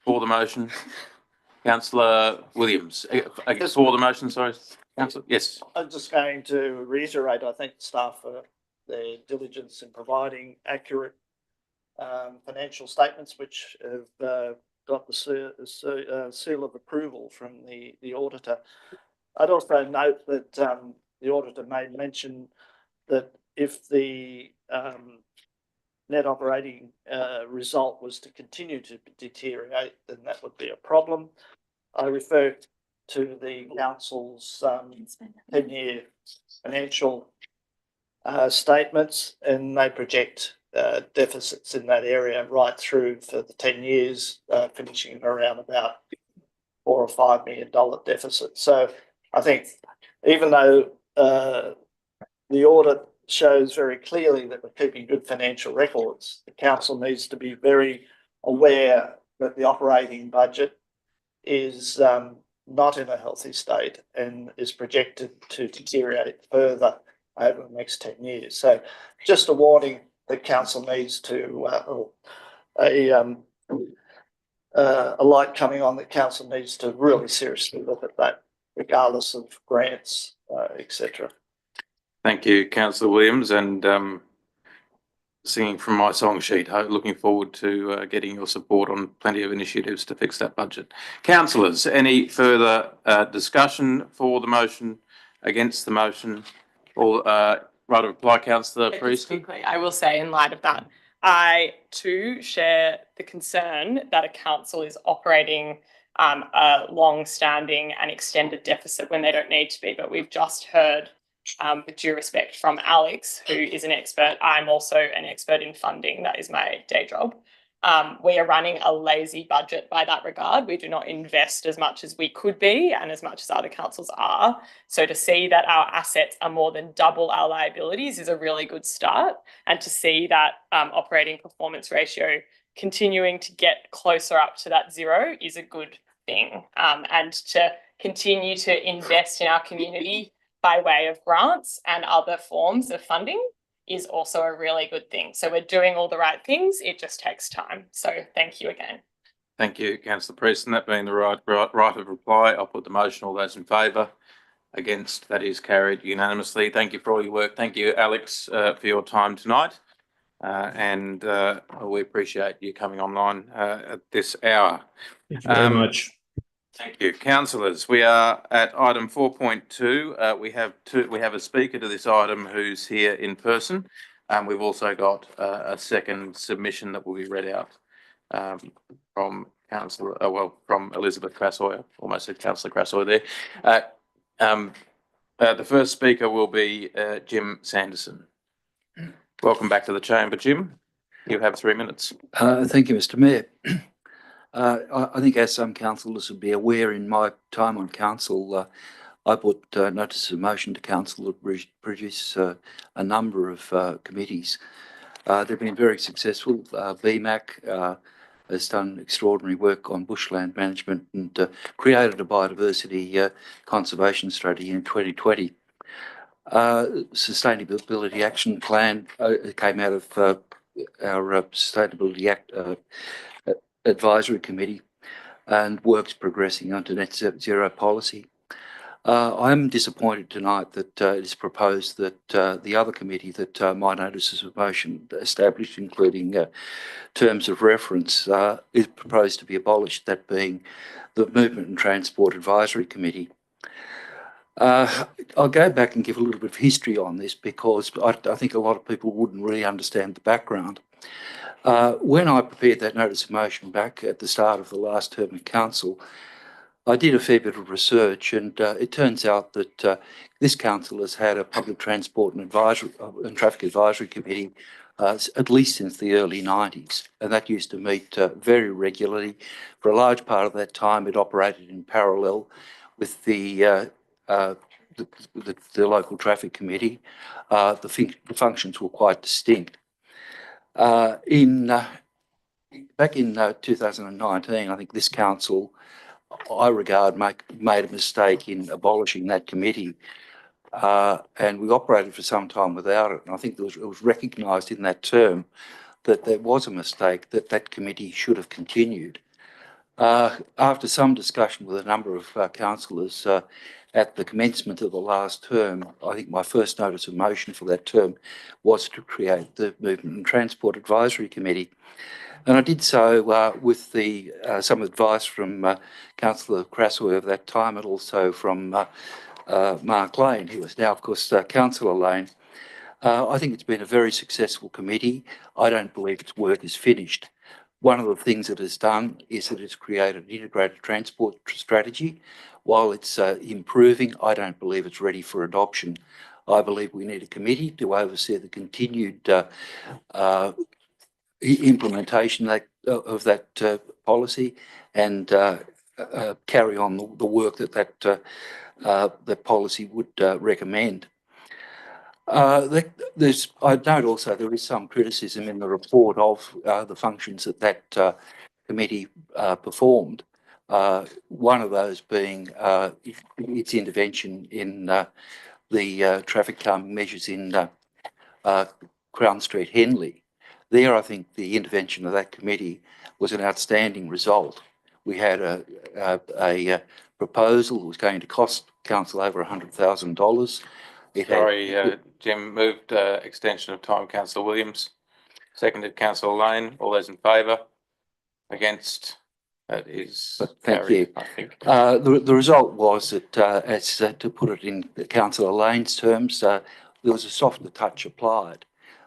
For the motion? Councillor Williams, for the motion, sorry. Councillor, yes. I'm just going to reiterate, I thank the staff for their diligence in providing accurate financial statements, which have got the seal of approval from the auditor. I'd also note that the auditor made mention that if the net operating result was to continue to deteriorate, then that would be a problem. I refer to the council's 10-year financial statements, and they project deficits in that area right through for the 10 years, finishing around about $4 or $5 million deficit. So I think even though the audit shows very clearly that we're keeping good financial records, the council needs to be very aware that the operating budget is not in a healthy state and is projected to deteriorate further over the next 10 years. So just a warning that council needs to, a light coming on, that council needs to really seriously look at that, regardless of grants, etc. Thank you, Councillor Williams, and singing from my song sheet, looking forward to getting your support on plenty of initiatives to fix that budget. Councillors, any further discussion for the motion, against the motion, or right of reply, Councillor Priest? I will say, in light of that, I too share the concern that a council is operating a long-standing and extended deficit when they don't need to be. But we've just heard, with due respect, from Alex, who is an expert. I'm also an expert in funding. That is my day job. We are running a lazy budget by that regard. We do not invest as much as we could be and as much as other councils are. So to see that our assets are more than double our liabilities is a really good start. And to see that operating performance ratio continuing to get closer up to that zero is a good thing. And to continue to invest in our community by way of grants and other forms of funding is also a really good thing. So we're doing all the right things. It just takes time. So thank you again. Thank you, Councillor Priest. And that being the right of reply, I'll put the motion. All those in favour? Against? That is carried unanimously. Thank you for all your work. Thank you, Alex, for your time tonight. And we appreciate you coming online at this hour. Thank you very much. Thank you, councillors. We are at item 4.2. We have a speaker to this item who's here in person. We've also got a second submission that will be read out from from Elizabeth Crassoyer. Almost said Councillor Crassoyer there. The first speaker will be Jim Sanderson. Welcome back to the chamber, Jim. You have 3 minutes. Thank you, Mr. Mayor. I think, as some councillors will be aware, in my time on council, I put notice of motion to council to produce a number of committees. They've been very successful. BMAC has done extraordinary work on bushland management and created a biodiversity conservation strategy in 2020. Sustainability Action Plan came out of our Sustainability Advisory Committee, and work's progressing onto net zero policy. I am disappointed tonight that it is proposed that the other committee that my notices of motion established, including terms of reference, is proposed to be abolished, that being the Movement and Transport Advisory Committee. I'll go back and give a little bit of history on this because I think a lot of people wouldn't really understand the background. When I prepared that notice of motion back at the start of the last term of council, I did a fair bit of research, and it turns out that this council has had a public transport and traffic advisory committee at least since the early 90s, and that used to meet very regularly. For a large part of that time, it operated in parallel with the local traffic committee. The functions were quite distinct. Back in 2019, I think this council, I regard, made a mistake in abolishing that committee, and we operated for some time without it. And I think it was recognised in that term that there was a mistake, that that committee should have continued. After some discussion with a number of councillors at the commencement of the last term, I think my first notice of motion for that term was to create the Movement and Transport Advisory Committee. And I did so with some advice from Councillor Crassoy of that time, and also from Mark Lane, who is now, of course, Councillor Lane. I think it's been a very successful committee. I don't believe its work is finished. One of the things it has done is that it's created an integrated transport strategy. While it's improving, I don't believe it's ready for adoption. I believe we need a committee to oversee the continued implementation of that policy and carry on the work that policy would recommend. I note also there is some criticism in the report of the functions that committee performed. One of those being its intervention in the traffic calming measures in Crown Street, Henley. There, I think the intervention of that committee was an outstanding result. We had a proposal that was going to cost council over $100,000. Sorry, Jim, moved extension of time, Councillor Williams. Seconded, Councillor Lane. All those in favour? Against? That is carried, I think. The result was that, as to put it in Councillor Lane's terms, there was a softer touch applied.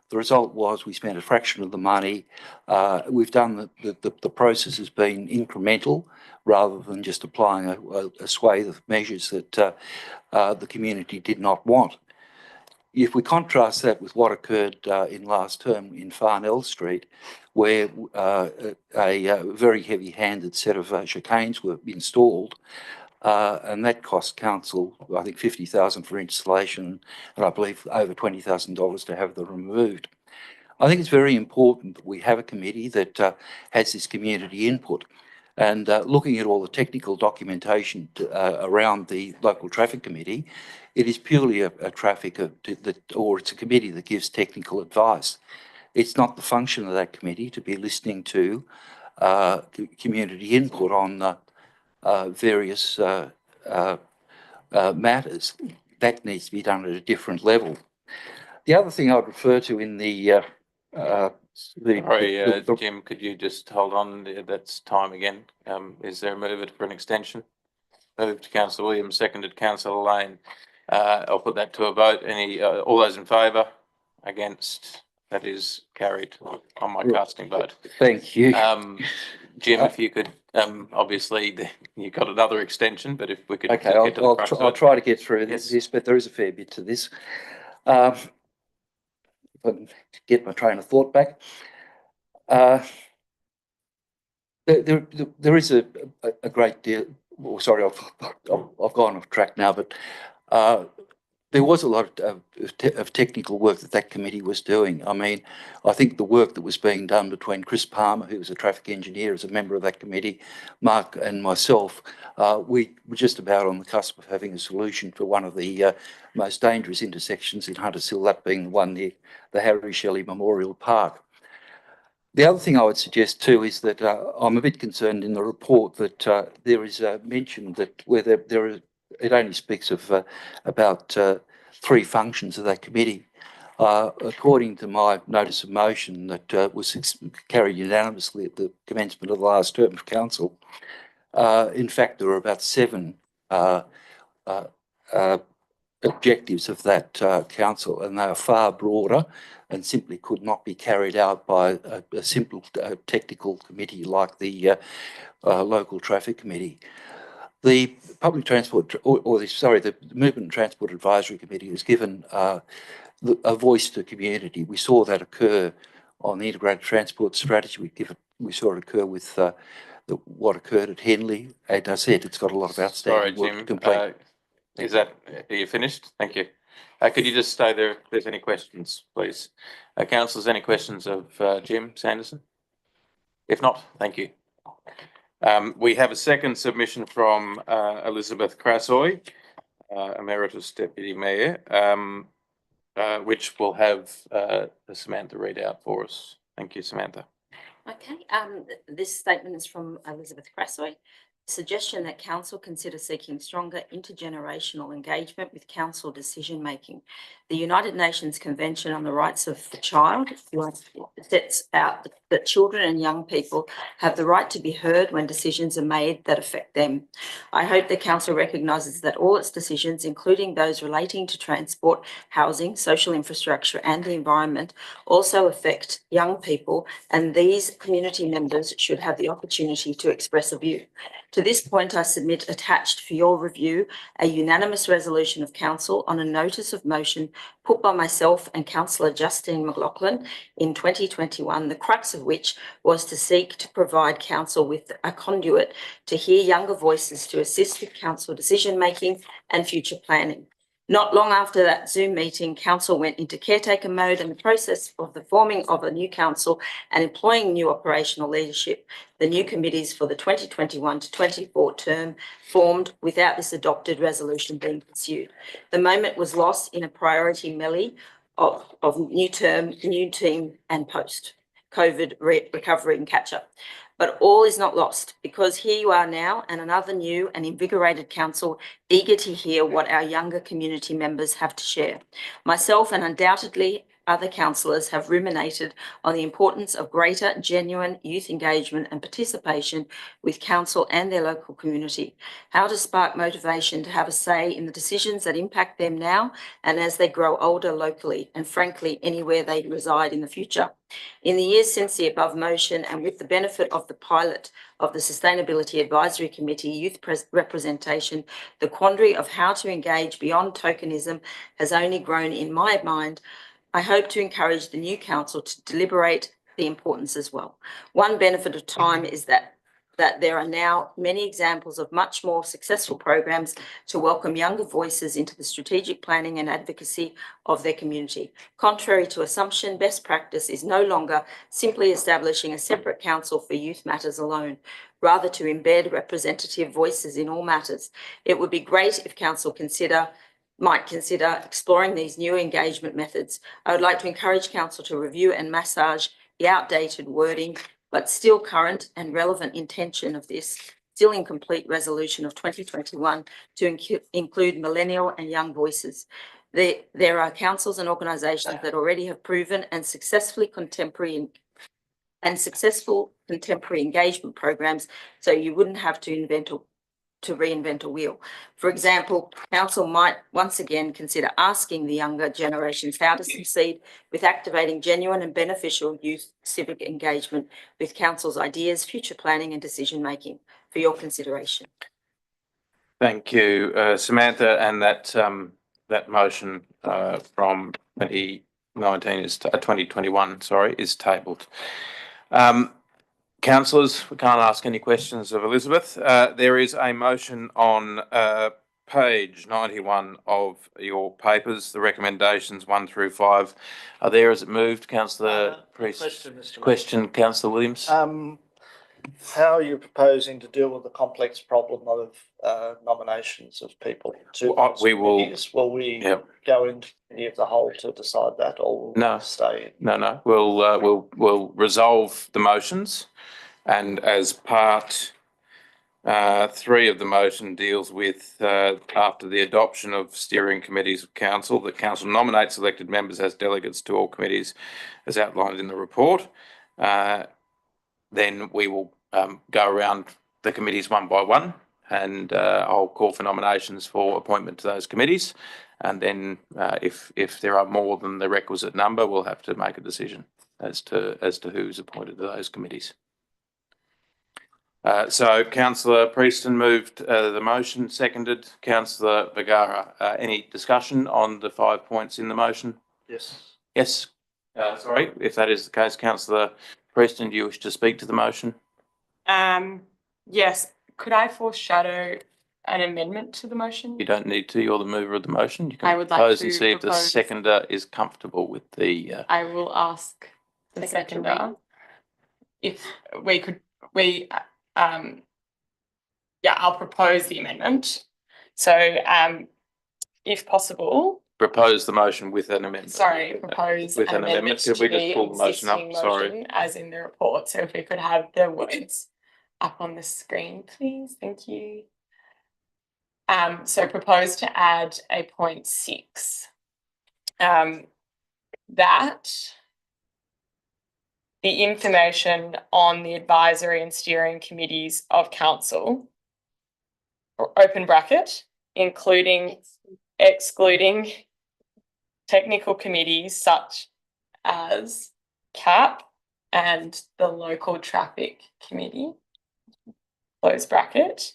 The result was we spent a fraction of the money. We've done the process has been incremental rather than just applying a swathe of measures that the community did not want. If we contrast that with what occurred in last term in Farnell Street, where a very heavy-handed set of chicanes were installed, and that cost council, I think, $50,000 for installation, and I believe over $20,000 to have them removed. I think it's very important that we have a committee that has this community input. And looking at all the technical documentation around the local traffic committee, it is purely a it's a committee that gives technical advice. It's not the function of that committee to be listening to community input on various matters. That needs to be done at a different level. The other thing I would refer to in Sorry, Jim, could you just hold on? That's time again. Is there a move for an extension? Moved, Councillor Williams, seconded, Councillor Lane. I'll put that to a vote. All those in favour? Against? That is carried on my casting vote. Thank you. Jim, if you could, obviously you got another extension, but if we could. Okay, I'll try to get through this, but there is a fair bit to this. Get my train of thought back. There is a great deal. Oh, sorry, I've gone off track now, but there was a lot of technical work that committee was doing. I mean, I think the work that was being done between Chris Palmer, who was a traffic engineer, as a member of that committee, Mark and myself, we were just about on the cusp of having a solution for one of the most dangerous intersections in Hunters Hill, that being the one near the Harry Shelley Memorial Park. The other thing I would suggest too is that I'm a bit concerned in the report that there is a mention that where there it only speaks of about 3 functions of that committee. According to my notice of motion that was carried unanimously at the commencement of the last term of council, in fact, there were about 7 objectives of that council, and they are far broader and simply could not be carried out by a simple technical committee like the local traffic committee. The public transport, the Movement and Transport Advisory Committee has given a voice to community. We saw that occur on the integrated transport strategy. We saw it occur with what occurred at Henley. As I said, it's got a lot of outstanding work to complete. Are you finished? Thank you. Could you just stay there if there's any questions, please? Councillors, any questions of Jim Sanderson? If not, thank you. We have a second submission from Elizabeth Crasoy, Emeritus Deputy Mayor, which we'll have Samantha read out for us. Thank you, Samantha. Okay, this statement is from Elizabeth Crasoy. Suggestion that council consider seeking stronger intergenerational engagement with council decision making. The United Nations Convention on the Rights of the Child sets out that children and young people have the right to be heard when decisions are made that affect them. I hope the council recognises that all its decisions, including those relating to transport, housing, social infrastructure and the environment, also affect young people, and these community members should have the opportunity to express a view. To this point, I submit attached for your review a unanimous resolution of council on a notice of motion put by myself and Councillor Justine McLaughlin in 2021, the crux of which was to seek to provide council with a conduit to hear younger voices to assist with council decision making and future planning. Not long after that Zoom meeting, council went into caretaker mode, and the process of the forming of a new council and employing new operational leadership, the new committees for the 2021 to 24 term formed without this adopted resolution being pursued. The moment was lost in a priority melee of new term, new team and post-COVID recovery and catch-up. But all is not lost, because here you are now, and another new and invigorated council eager to hear what our younger community members have to share. Myself and undoubtedly other councillors have ruminated on the importance of greater genuine youth engagement and participation with council and their local community, how to spark motivation to have a say in the decisions that impact them now and as they grow older locally, and frankly anywhere they reside in the future. In the years since the above motion, and with the benefit of the pilot of the Sustainability Advisory Committee youth representation, the quandary of how to engage beyond tokenism has only grown in my mind. I hope to encourage the new council to deliberate the importance as well. One benefit of time is that there are now many examples of much more successful programs to welcome younger voices into the strategic planning and advocacy of their community. Contrary to assumption, best practice is no longer simply establishing a separate council for youth matters alone, rather to embed representative voices in all matters. It would be great if council might consider exploring these new engagement methods. I would like to encourage council to review and massage the outdated wording, but still current and relevant intention of this still incomplete resolution of 2021 to include millennial and young voices. There are councils and organisations that already have proven and successful contemporary engagement programs, so you wouldn't have to reinvent a wheel. For example, council might once again consider asking the younger generations how to succeed with activating genuine and beneficial youth civic engagement with council's ideas, future planning and decision making for your consideration. Thank you, Samantha, and that motion from 2021, is tabled. Councillors, we can't ask any questions of Elizabeth. There is a motion on page 91 of your papers. The recommendations 1 through 5 are there. Is it moved, Councillor Priest? Question, Mr. Question, Councillor Williams. How are you proposing to deal with the complex problem of nominations of people to we will. committees? Will we go into committee of the whole to decide that, or will we stay? No. We'll resolve the motions, and as part 3 of the motion deals with, after the adoption of steering committees of council, the council nominates elected members as delegates to all committees as outlined in the report. Then we will go around the committees one by one, and I'll call for nominations for appointment to those committees. And then if there are more than the requisite number, we'll have to make a decision as to who's appointed to those committees. So Councillor Prieston moved the motion, seconded Councillor Vergara. Any discussion on the 5 points in the motion? Yes. Yes. Sorry, if that is the case, Councillor Prieston, do you wish to speak to the motion? Yes. Could I foreshadow an amendment to the motion? You don't need to. You're the mover of the motion. You can I would like propose and to see if the propose- seconder is comfortable with the. I will ask the Seconder to seconder if we could, I'll propose the amendment. So, if possible, Propose the motion with an amendment. propose With an an amendment. amendment Could to we just the pull the motion up? existing Sorry. motion as in the report. So if we could have the words up on the screen, please. Thank you. So propose to add a point 6. That the information on the advisory and steering committees of council, or open bracket, including excluding technical committees such as CAP and the local traffic committee, close bracket,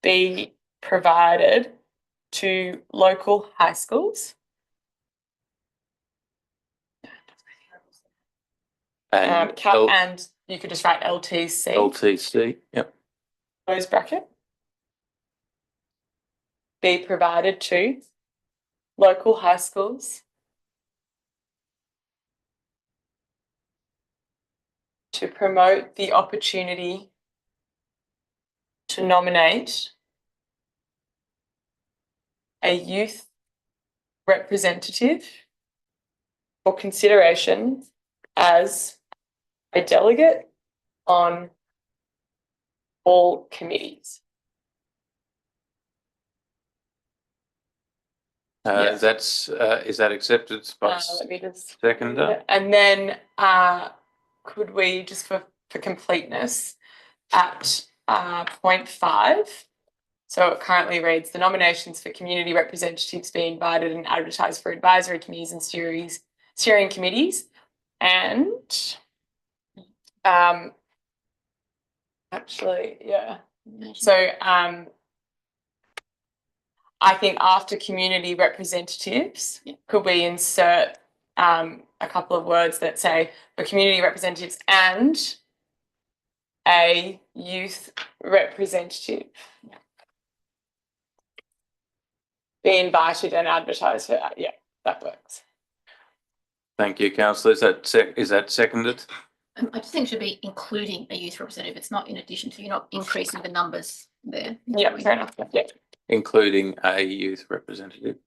be provided to local high schools. And CAP and you could just write LTC, LTC. Yep. close bracket, be provided to local high schools to promote the opportunity to nominate a youth representative for consideration as a delegate on all committees. Is that accepted by Let me just seconder? and then could we just for completeness at point 5, so it currently reads the nominations for community representatives be invited and advertised for advisory committees and steering committees, and actually so I think after community representatives, could we insert a couple of words that say for community representatives and a youth representative be invited and advertised for that? Yeah, that works. Thank you, councillor. Is that seconded? I just think it should be including a youth representative. It's not in addition to, you're not increasing the numbers there. Yeah, fair enough. Yeah. Including a youth representative.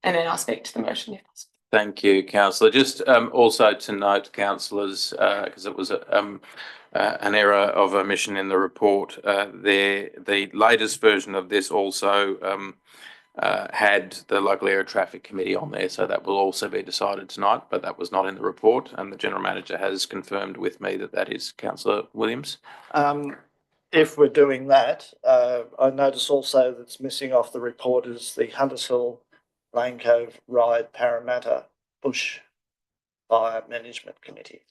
And then I'll speak to the motion if possible. Thank you, councillor. Just also to note, councillors, because it was an error of omission in the report, the latest version of this also had the local area traffic committee on there, so that will also be decided tonight, but that was not in the report, and the general manager has confirmed with me that that is Councillor Williams. If we're doing that, I notice also that's missing off the report is the Hunters Hill, Lane Cove, Ryde, Parramatta, Bush Fire Management Committee,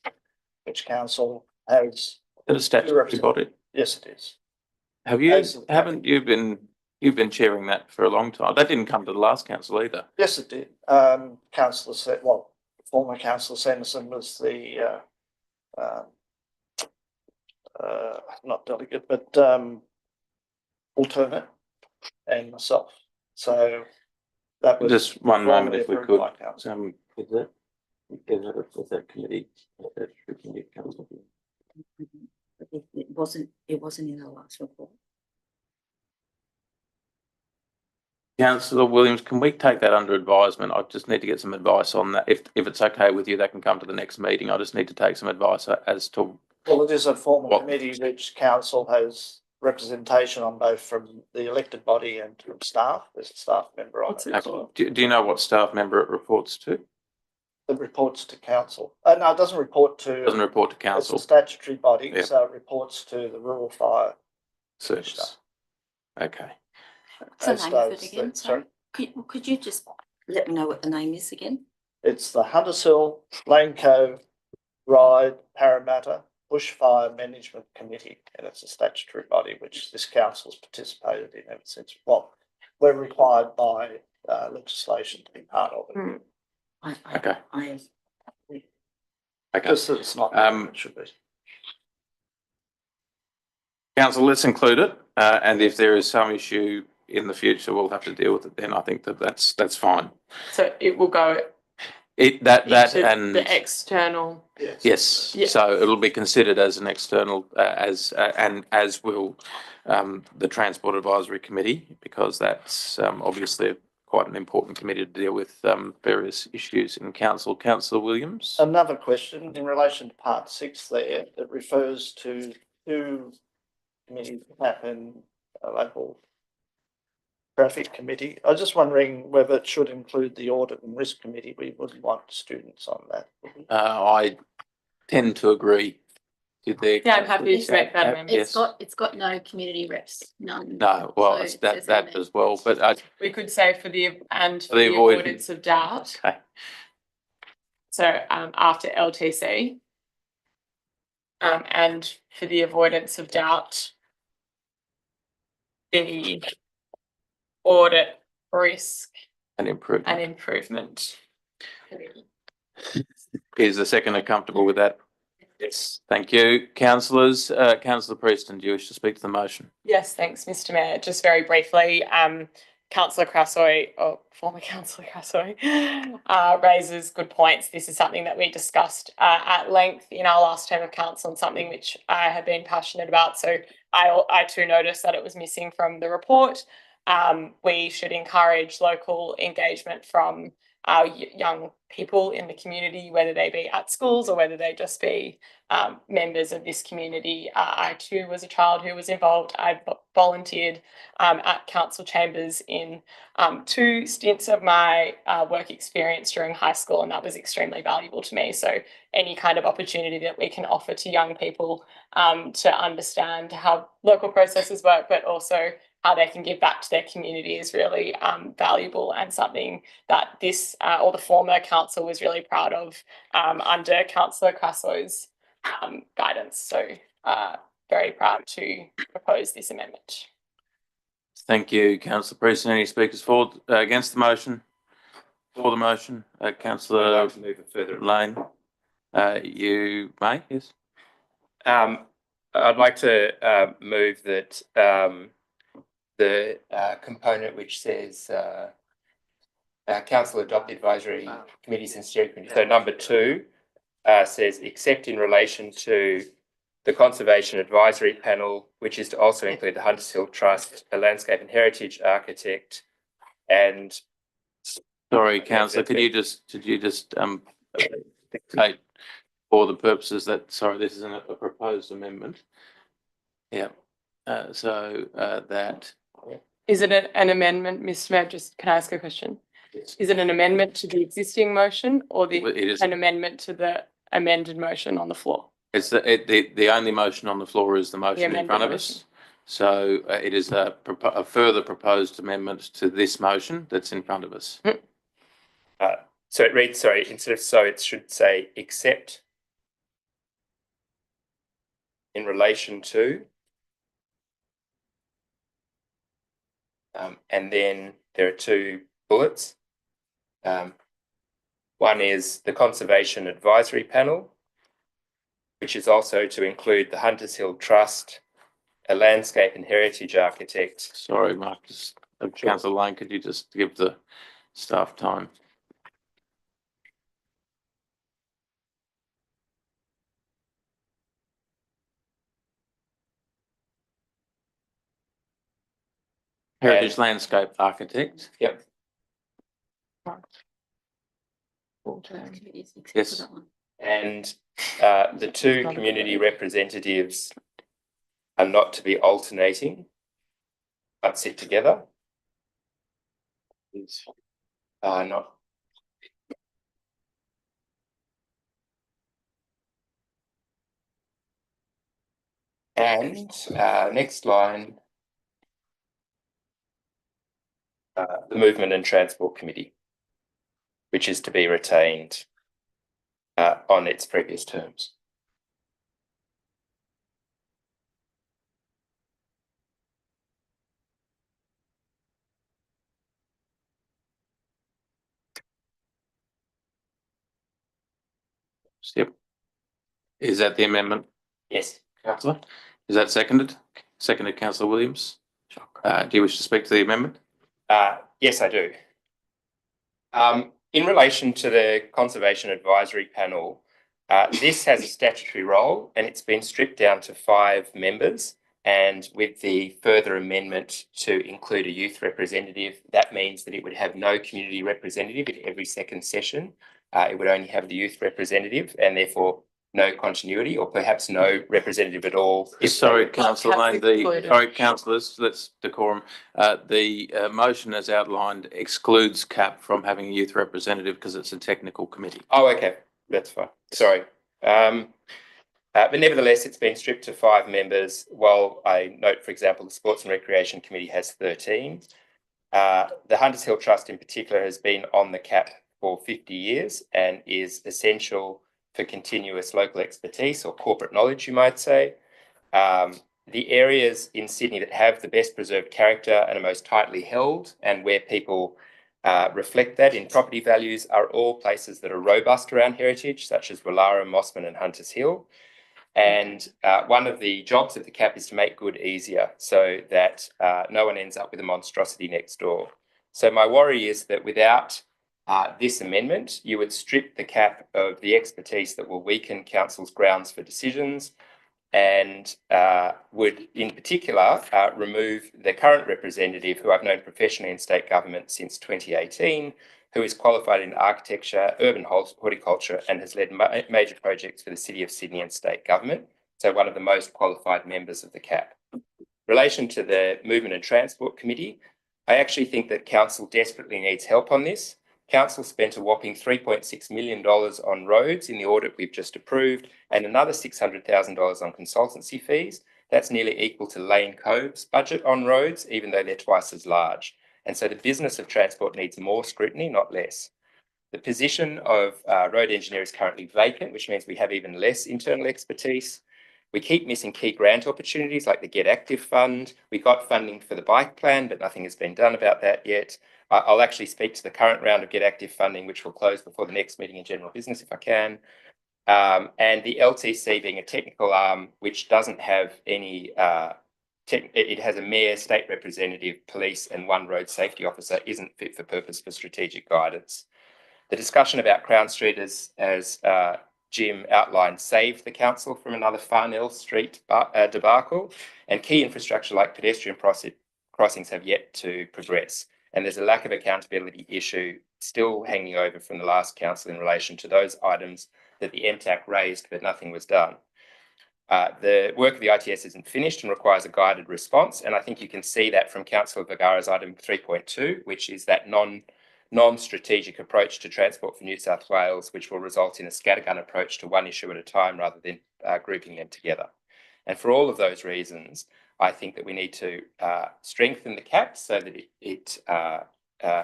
which council has. Is it a statutory body? Yes, it is. Haven't you been chairing that for a long time? That didn't come to the last council either. Yes, it did. Former Councillor Sanderson was the not delegate, but alternate, and myself. So that was Just one moment, if we formally could. approved by council. Is that committee? It wasn't in the last report. Councillor Williams, can we take that under advisement? I just need to get some advice on that. If it's okay with you, that can come to the next meeting. I just need to take some advice as to Well, it is a formal What? committee which council has representation on, both from the elected body and from staff. There's a staff member on What's it it as well. Do you know what staff member it reports to? It reports to council. No, it doesn't report to. Doesn't report to It's council a statutory body, Yep. so it reports to the rural fire. service. Okay. What's the as name of it does again? the- Sorry. Could you just let me know what the name is again? It's the Hunters Hill, Lane Cove, Ryde, Parramatta Bushfire Management Committee, and it's a statutory body which this council's participated in ever since. Well, we're required by legislation to be part of it. Okay. Okay. Just that it's not, Um, it should be. Council, let's include it, and if there is some issue in the future, we'll have to deal with it then. I think that's fine. So it will go That into and the external. yes, Yeah. so it'll be considered as an external, and as will the Transport Advisory Committee, because that's obviously quite an important committee to deal with various issues in council. Councillor Williams. Another question in relation to part 6 there, it refers to 2 committees, PAP and a local traffic committee. I was just wondering whether it should include the audit and risk committee. We wouldn't want students on that. I tend to agree with the. Yeah, I'm happy to make that amendment. Yes. It's got no community reps, none. No, well, So it's it that says that amendment. as well, but We could say for the the avoidance of doubt. okay. So after LTC. And for the avoidance of doubt, the audit, risk An improvement. and improvement. Is the seconder comfortable with that? Yes. Thank you. Councillors, Councillor Preston, do you wish to speak to the motion? Yes, thanks, Mr. Mayor. Just very briefly, Councillor Crasoy, or former Councillor Crasoy, raises good points. This is something that we discussed at length in our last term of council, and something which I have been passionate about. So I too noticed that it was missing from the report. We should encourage local engagement from our young people in the community, whether they be at schools or whether they just be members of this community. I too was a child who was involved. I volunteered at council chambers in 2 stints of my work experience during high school, and that was extremely valuable to me. So any kind of opportunity that we can offer to young people to understand how local processes work, but also how they can give back to their community is really valuable, and something that this or the former council was really proud of under Councillor Crasoy's guidance. So very proud to propose this amendment. Thank you, Councillor Preston. Any speakers for, against the motion? For the motion, Councillor Lane. You may, yes. I'd like to move that the component which says council adopt the advisory committees and steering committees. So number 2 says except in relation to the Conservation Advisory Panel, which is to also include the Hunters Hill Trust, a landscape and heritage architect, and Sorry, councillor, could you just dictate for the purposes that, sorry, this isn't a proposed amendment. Yeah, that. Is it an amendment, Mr. Mayor? Just can I ask a question? Yes. Is it an amendment to the existing motion, or It is. an amendment to the amended motion on the floor? It's the only motion on the floor is the motion in front of amended us. So it is a further proposed amendment to this motion that's in front of us. so it reads, sorry, instead of so it should say except in relation to, and then there are 2 bullets. One is the Conservation Advisory Panel, which is also to include the Hunters Hill Trust, a landscape and heritage architect. Sorry, Mark, Councillor Lane, could you just give the staff time? Heritage landscape architect. Yep. Committees except Yes. for that one. And the two community representatives are not to be alternating, but sit together. Not. And next line, the Movement and Transport Committee, which is to be retained on its previous terms. Yep. Is that the amendment, Yes. councillor? Is that seconded? Seconded, councillor Williams. Do you wish to speak to the amendment? Yes, I do. In relation to the Conservation Advisory Panel, this has a statutory role and it's been stripped down to 5 members. And with the further amendment to include a youth representative, that means that it would have no community representative in every second session. It would only have the youth representative and therefore no continuity, or perhaps no representative at all. Sorry, councillor Lane, sorry, councillors, let's decorum. The motion as outlined excludes CAP from having a youth representative because it's a technical committee. Oh, okay, that's fine. Sorry. But nevertheless, it's been stripped to 5 members, while I note, for example, the Sports and Recreation Committee has 13. The Hunters Hill Trust in particular has been on the CAP for 50 years and is essential for continuous local expertise or corporate knowledge, you might say. The areas in Sydney that have the best preserved character and are most tightly held, and where people reflect that in property values, are all places that are robust around heritage, such as Willara, Mossman and Hunters Hill. And one of the jobs of the CAP is to make good easier so that no one ends up with a monstrosity next door. So my worry is that without this amendment, you would strip the CAP of the expertise that will weaken council's grounds for decisions, and would in particular remove the current representative, who I've known professionally in state government since 2018, who is qualified in architecture, urban horticulture, and has led major projects for the City of Sydney and state government. So one of the most qualified members of the CAP. In relation to the Movement and Transport Committee, I actually think that council desperately needs help on this. Council spent a whopping $3.6 million on roads in the audit we've just approved, and another $600,000 on consultancy fees. That's nearly equal to Lane Cove's budget on roads, even though they're twice as large. And so the business of transport needs more scrutiny, not less. The position of road engineer is currently vacant, which means we have even less internal expertise. We keep missing key grant opportunities like the Get Active Fund. We got funding for the bike plan, but nothing has been done about that yet. I'll actually speak to the current round of Get Active funding, which will close before the next meeting in general business if I can. And the LTC being a technical arm, which doesn't have any, it has a mayor, state representative, police, and 1 road safety officer, isn't fit for purpose for strategic guidance. The discussion about Crown Street, as Jim outlined, saved the council from another Farnell Street debacle, and key infrastructure like pedestrian crossings have yet to progress. And there's a lack of accountability issue still hanging over from the last council in relation to those items that the MTAC raised, but nothing was done. The work of the ITS isn't finished and requires a guided response. And I think you can see that from Councillor Vergara's item 3.2, which is that non-strategic approach to transport for New South Wales, which will result in a scattergun approach to one issue at a time rather than grouping them together. And for all of those reasons, I think that we need to strengthen the CAP so that it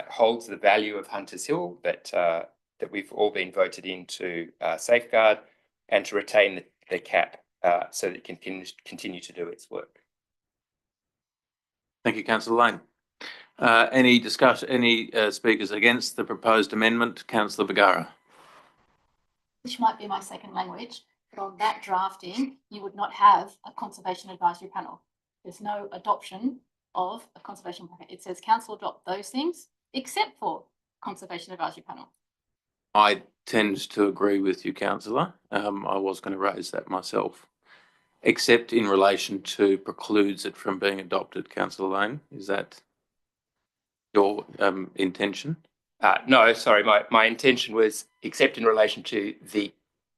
holds the value of Hunters Hill that we've all been voted in to safeguard, and to retain the CAP so that it can continue to do its work. Thank you, councillor Lane. Any discussion, any speakers against the proposed amendment? Councillor Vergara. Which might be my second language, but on that drafting, you would not have a conservation advisory panel. There's no adoption of a conservation packet. It says council adopt those things except for conservation advisory panel. I tend to agree with you, councillor. I was going to raise that myself, except in relation to precludes it from being adopted. Councillor Lane, is that your intention? No, sorry, my intention was except in relation to the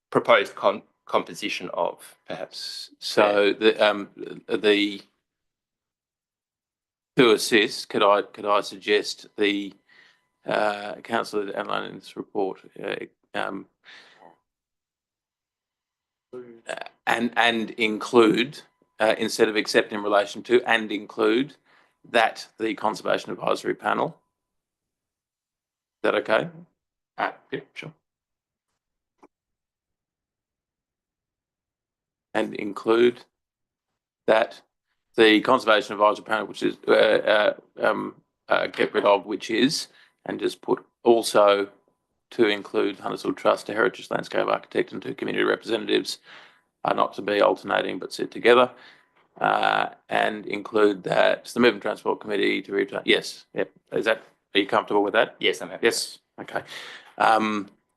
proposed composition of, perhaps. So the to assist, could I suggest the councillor outlined in this report and include instead of accept in relation to and include that the Conservation Advisory Panel. Is that okay? Yeah, sure. And include that the Conservation Advisory Panel, which is get rid of, which is, and just put also to include Hunters Hill Trust, a heritage landscape architect, and 2 community representatives are not to be alternating but sit together, and include that the Movement Transport Committee to return. Yes, yep. Are you comfortable with that? Yes, I'm happy. Yes. Okay.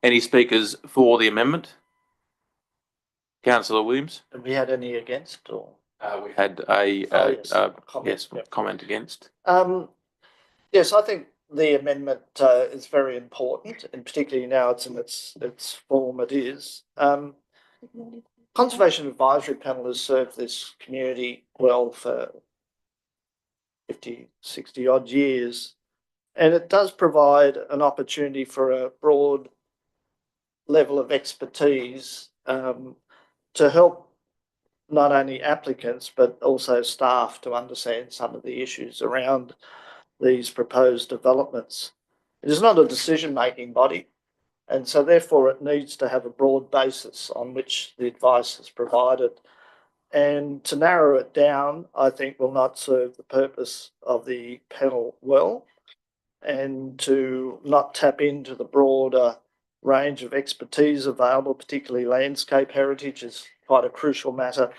Any speakers for the amendment? Councillor Williams. Have we had any against or? We had a comment against. Yes, I think the amendment is very important, and particularly now it's in its form it is. Conservation Advisory Panel has served this community well for 50, 60 odd years, and it does provide an opportunity for a broad level of expertise to help not only applicants but also staff to understand some of the issues around these proposed developments. It is not a decision-making body, and so therefore it needs to have a broad basis on which the advice is provided. And to narrow it down, I think will not serve the purpose of the panel well, and to not tap into the broader range of expertise available, particularly landscape heritage is quite a crucial matter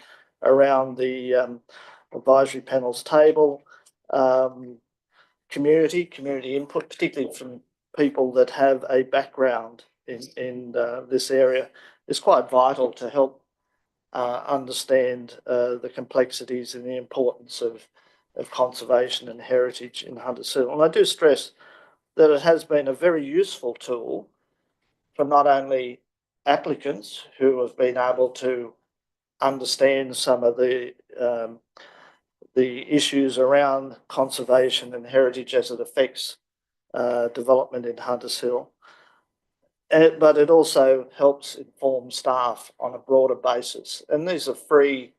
around the advisory panel's table. Community input, particularly from people that have a background in this area, is quite vital to help understand the complexities and the importance of conservation and heritage in Hunters Hill. And I do stress that it has been a very useful tool for not only applicants who have been able to understand some of the issues around conservation and heritage as it affects development in Hunters Hill, but it also helps inform staff on a broader basis. And these are free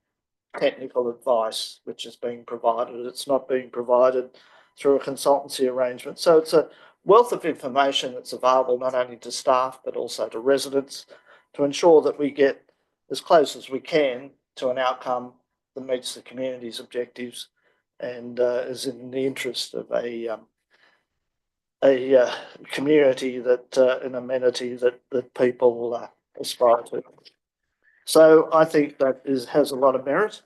technical advice which is being provided. It's not being provided through a consultancy arrangement. So it's a wealth of information that's available not only to staff but also to residents to ensure that we get as close as we can to an outcome that meets the community's objectives and is in the interest of a community that an amenity that people aspire to. So I think that has a lot of merit,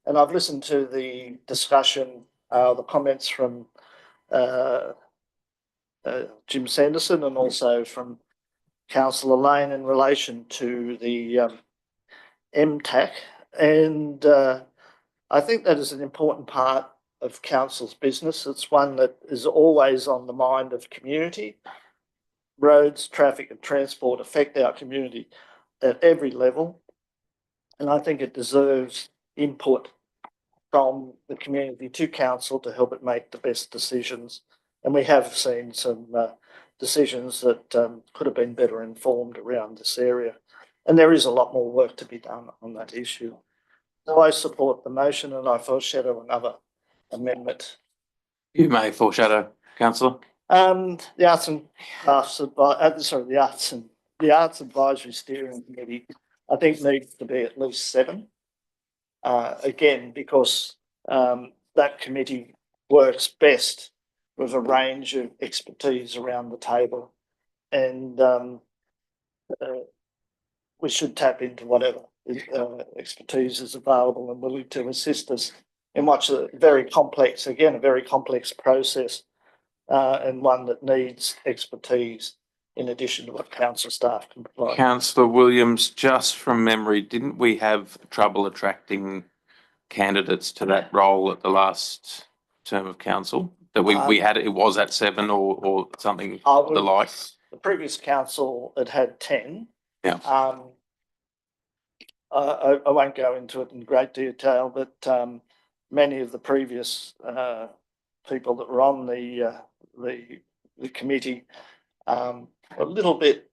and I've listened to the discussion, the comments from Jim Sanderson and also from Councillor Lane in relation to the MTAC, and I think that is an important part of council's business. It's one that is always on the mind of community. Roads, traffic and transport affect our community at every level, and I think it deserves input from the community to council to help it make the best decisions. And we have seen some decisions that could have been better informed around this area, and there is a lot more work to be done on that issue. So I support the motion, and I foreshadow another amendment. You may foreshadow, councillor. The Arts Advisory Steering Committee, I think, needs to be at least 7. Again, because that committee works best with a range of expertise around the table, and we should tap into whatever expertise is available and willing to assist us in what's a very complex process, and one that needs expertise in addition to what council staff can provide. Councillor Williams, just from memory, didn't we have trouble attracting candidates to that role at the last term of council? That we had, it was at 7 or something the like? The previous council had 10. Yeah. I won't go into it in great detail, but many of the previous people that were on the committee were a little bit,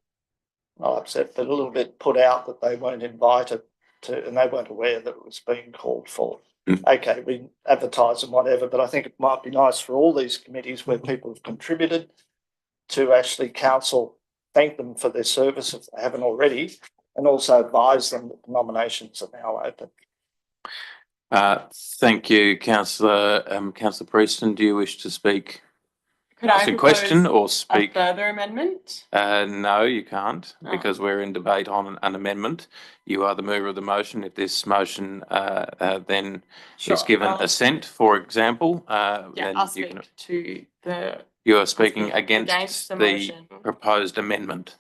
not upset, but a little bit put out that they weren't invited to, and they weren't aware that it was being called for. Okay, we advertise and whatever, but I think it might be nice for all these committees where people have contributed to actually council thank them for their service if they haven't already, and also advise them that the nominations are now open. Thank you, councillor. Councillor Preston, do you wish to speak? Could I Ask a question propose or a speak? further amendment? No, you can't, Oh. because we're in debate on an amendment. You are the mover of the motion. If this motion then Sure, is given I'll- assent, for example, Yeah, then I'll you can. speak to the. You are I'll speaking speak against the the motion. proposed amendment.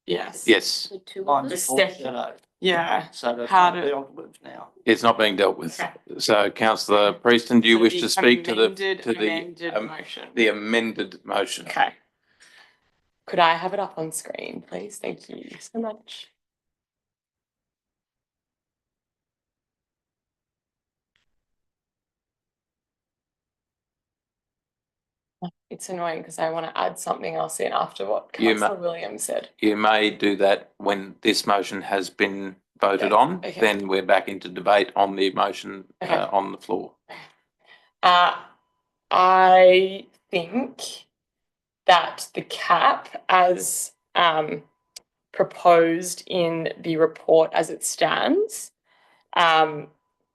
Yes. Yes, The two I'm of us. fortunate, Yeah. so that's How not to- dealt with now. it's not being dealt with. Okay. So, councillor Preston, do you So wish the to speak to the amended motion. the amended motion? Okay. Could I have it up on screen, please? Thank you so much. It's annoying because I want to add something else in after what You Councillor Williams said. You may do that when this motion has been voted Yeah, on, okay. then we're back into debate on the motion Okay. on the floor. I think that the cap as proposed in the report as it stands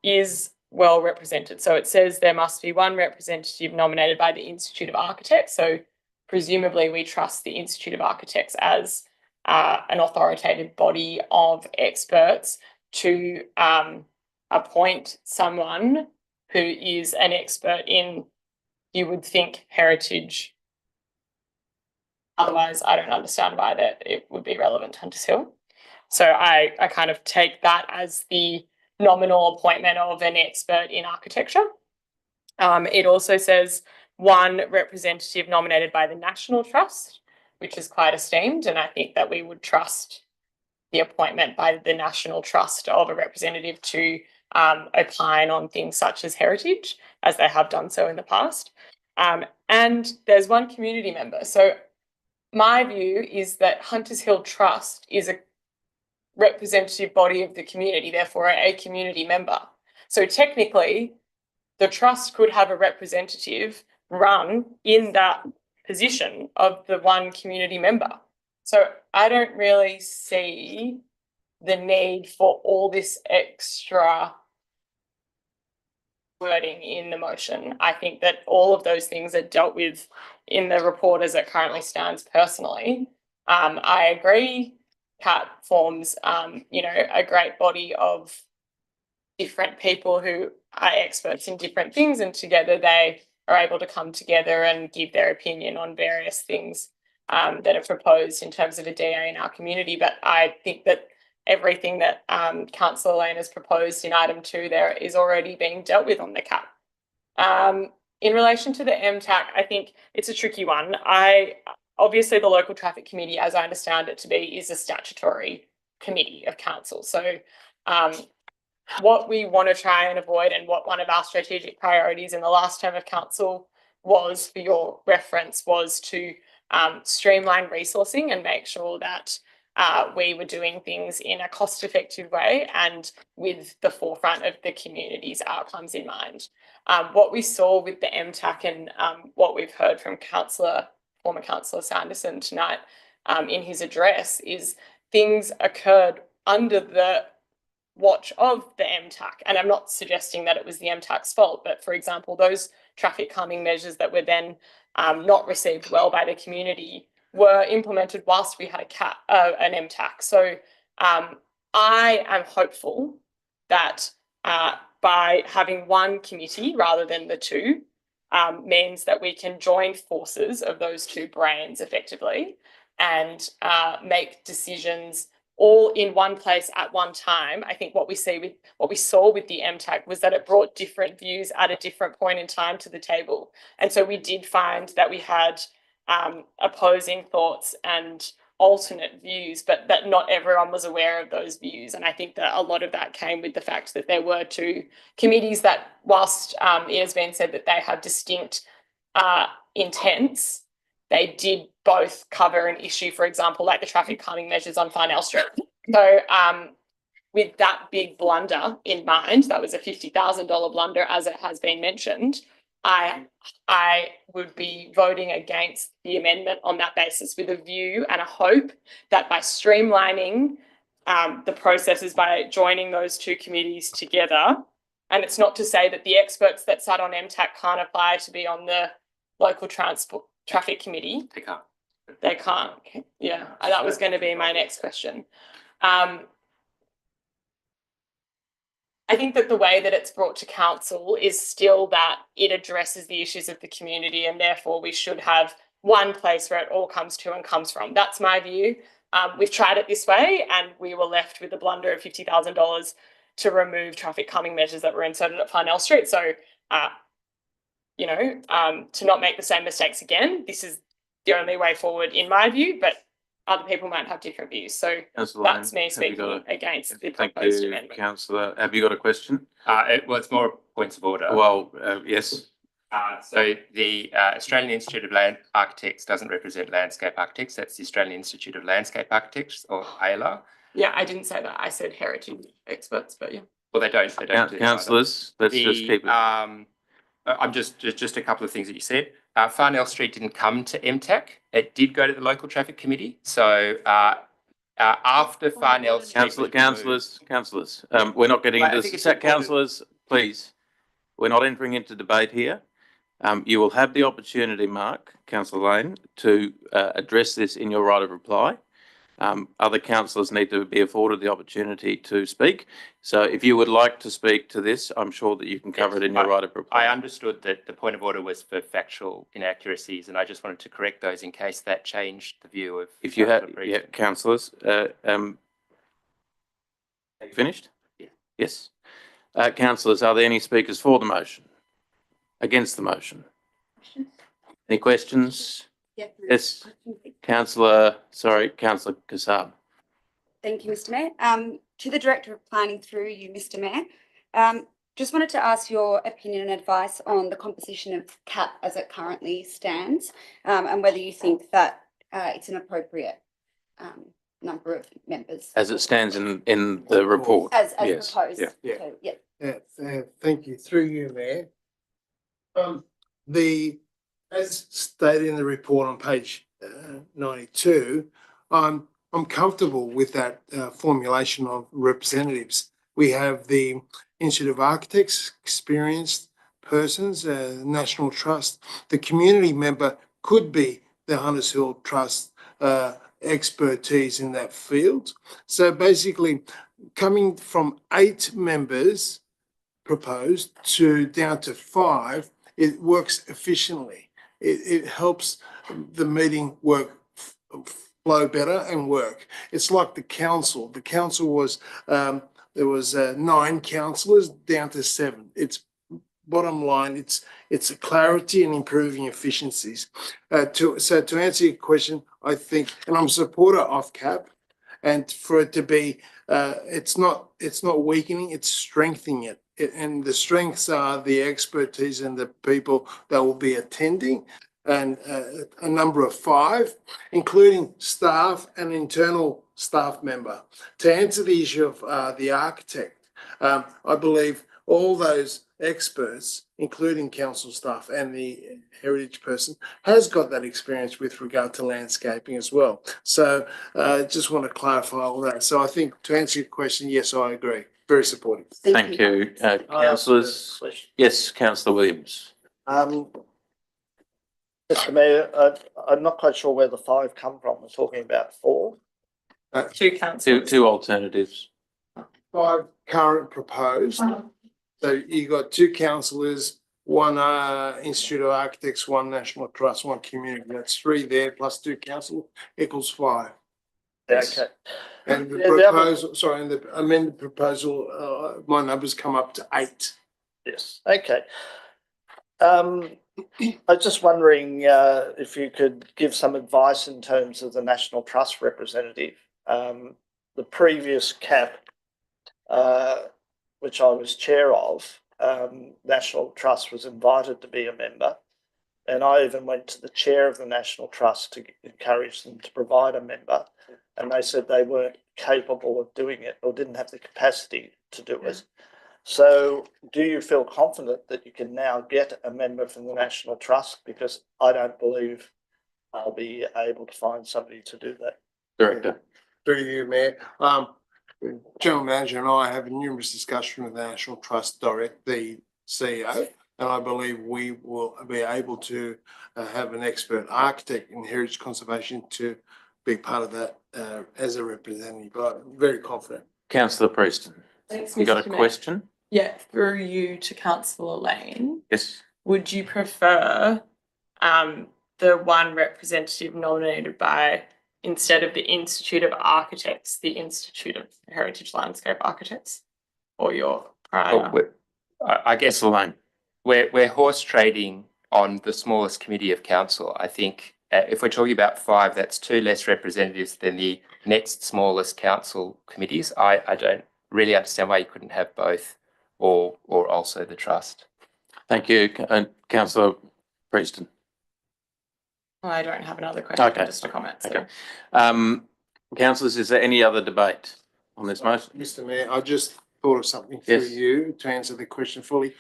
is well represented. So it says there must be one representative nominated by the Institute of Architects. So presumably we trust the Institute of Architects as an authoritative body of experts to appoint someone who is an expert in, you would think, heritage. Otherwise, I don't understand why that it would be relevant to Hunters Hill. So I kind of take that as the nominal appointment of an expert in architecture. It also says one representative nominated by the National Trust, which is quite esteemed, and I think that we would trust the appointment by the National Trust of a representative to opine on things such as heritage, as they have done so in the past. And there's one community member. So my view is that Hunters Hill Trust is a representative body of the community, therefore a community member. So technically, the trust could have a representative run in that position of the one community member. So I don't really see the need for all this extra wording in the motion. I think that all of those things are dealt with in the report as it currently stands personally. I agree, CAT forms, a great body of different people who are experts in different things, and together they are able to come together and give their opinion on various things that are proposed in terms of a DA in our community. But I think that everything that Councillor Lane has proposed in item 2 there is already being dealt with on the CAP. In relation to the MTAC, I think it's a tricky one. Obviously the local traffic committee, as I understand it to be, is a statutory committee of council. So what we want to try and avoid, and what one of our strategic priorities in the last term of council was, for your reference, was to streamline resourcing and make sure that we were doing things in a cost-effective way and with the forefront of the community's outcomes in mind. What we saw with the MTAC and what we've heard from former Councillor Sanderson tonight in his address is things occurred under the watch of the MTAC. And I'm not suggesting that it was the MTAC's fault, but for example, those traffic calming measures that were then not received well by the community were implemented whilst we had an MTAC. So I am hopeful that by having one committee rather than the two means that we can join forces of those two brains effectively and make decisions all in one place at one time. I think what we saw with the MTAC was that it brought different views at a different point in time to the table. And so we did find that we had opposing thoughts and alternate views, but that not everyone was aware of those views. And I think that a lot of that came with the fact that there were two committees that, whilst it has been said that they have distinct intents, they did both cover an issue, for example, like the traffic calming measures on Farnell Street. So with that big blunder in mind, that was a $50,000 blunder, as it has been mentioned, I would be voting against the amendment on that basis, with a view and a hope that by streamlining the processes, by joining those two committees together, and it's not to say that the experts that sat on MTAC can't apply to be on the local transport traffic committee. They can't. Yeah, that was going to be my next question. I think that the way that it's brought to council is still that it addresses the issues of the community, and therefore we should have one place where it all comes to and comes from. That's my view. We've tried it this way and we were left with a blunder of $50,000 to remove traffic calming measures that were inserted at Farnell Street. So, to not make the same mistakes again, this is the only way forward in my view, but other people might have different views. So that's me speaking against the proposed amendment. Councillor. Have you got a question? It's more points of order. Well, yes. So the Australian Institute of Land Architects doesn't represent landscape architects. That's the Australian Institute of Landscape Architects, or AILA. Yeah, I didn't say that. I said heritage experts, but yeah. Well, they don't do that. Councillors, let's just keep it. I'm just a couple of things that you said. Farnell Street didn't come to MTAC. It did go to the local traffic committee. So after Farnell Street, Councillors, we're not getting into this. Councillors, please, we're not entering into debate here. You will have the opportunity, Mark, Councillor Lane, to address this in your right of reply. Other councillors need to be afforded the opportunity to speak. So if you would like to speak to this, I'm sure that you can cover it in your right of reply. I understood that the point of order was for factual inaccuracies, and I just wanted to correct those in case that changed the view of. If you have, councillors, finished? Yeah. Yes. Councillors, are there any speakers for the motion? Against the motion? Any questions? Yes. Councillor Kassab. Thank you, Mr. Mayor. To the Director of Planning through you, Mr. Mayor, just wanted to ask your opinion and advice on the composition of CAP as it currently stands, and whether you think that it's an appropriate number of members. As it stands in the report. As yes. proposed. Yeah. So, yeah. Thank you. Through you, Mayor. As stated in the report on page 92, I'm comfortable with that formulation of representatives. We have the Institute of Architects, experienced persons, National Trust. The community member could be the Hunters Hill Trust expertise in that field. So basically, coming from 8 members proposed down to 5, it works efficiently. It helps the meeting flow better and work. It's like the council. The council was, there was 9 councillors down to 7. It's bottom line, it's a clarity and improving efficiencies. To answer your question, I think, and I'm a supporter of CAP, and for it to be, it's not weakening, it's strengthening it. And the strengths are the expertise and the people that will be attending, and a number of 5, including staff and internal staff member. To answer the issue of the architect, I believe all those experts, including council staff and the heritage person, has got that experience with regard to landscaping as well. So just want to clarify all that. So I think to answer your question, yes, I agree. Very supportive. Thank you. Councillors. Yes, Councillor Williams. Mr. Mayor, I'm not quite sure where the 5 come from. We're talking about 4. 2 councillors. 2 alternatives. 5 current proposed. So you got 2 councillors, 1 Institute of Architects, 1 National Trust, 1 community. That's 3 there, plus 2 council equals 5. Yes. Okay. And the proposal, sorry, and the amended proposal, my numbers come up to 8. Yes. Okay. I was just wondering if you could give some advice in terms of the National Trust representative. The previous CAP, which I was chair of, National Trust was invited to be a member. And I even went to the chair of the National Trust to encourage them to provide a member. And they said they weren't capable of doing it or didn't have the capacity to do it. So do you feel confident that you can now get a member from the National Trust? Because I don't believe I'll be able to find somebody to do that. Director. Through you, Mayor. General Manager and I have numerous discussions with the National Trust Direct, the CEO, and I believe we will be able to have an expert architect in heritage conservation to be part of that as a representative. But I'm very confident. Councillor Preston, Thanks, you got a Mr. Mayor. question? Yeah, through you to Councillor Lane. Yes. Would you prefer the one representative nominated by, instead of the Institute of Architects, the Institute of Heritage Landscape Architects, or your prior? I guess Lane. we're horse trading on the smallest committee of council. I think if we're talking about 5, that's 2 less representatives than the next smallest council committees. I don't really understand why you couldn't have both, or also the trust. Thank you, Councillor Preston. I don't have another question, Okay. just a comment. So. Okay. Councillors, is there any other debate on this motion? Mr. Mayor, I just thought of something for Yes. you to answer the question fully.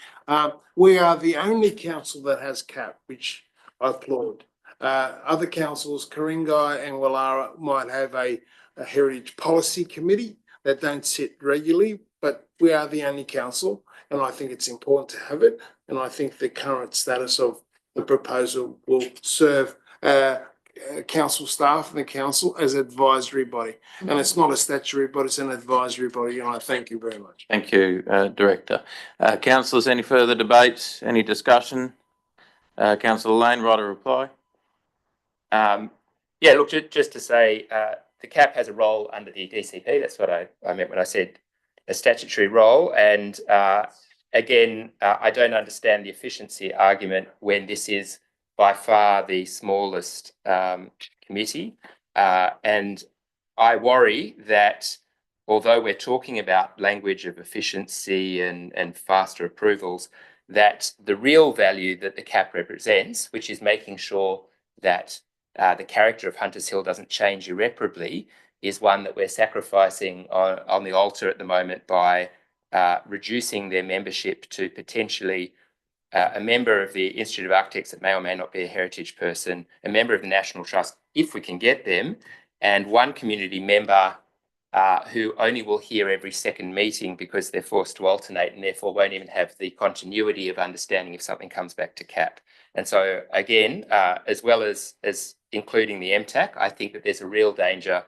We are the only council that has CAP, which I applaud. Other councils, Karingai and Wallara, might have a heritage policy committee that don't sit regularly, but we are the only council, and I think it's important to have it. And I think the current status of the proposal will serve council staff and the council as advisory body. And it's not a statutory body, it's an advisory body, and I thank you very much. Thank you, Director. Councillors, any further debates, any discussion? Councillor Lane, right of reply? Yeah, look, just to say, the CAP has a role under the DCP. That's what I meant when I said a statutory role. And again, I don't understand the efficiency argument when this is by far the smallest committee. And I worry that although we're talking about language of efficiency and faster approvals, that the real value that the CAP represents, which is making sure that the character of Hunters Hill doesn't change irreparably, is one that we're sacrificing on the altar at the moment by reducing their membership to potentially a member of the Institute of Architects that may or may not be a heritage person, a member of the National Trust, if we can get them, and one community member who only will hear every second meeting because they're forced to alternate and therefore won't even have the continuity of understanding if something comes back to CAP. And so again, as well as including the MTAC, I think that there's a real danger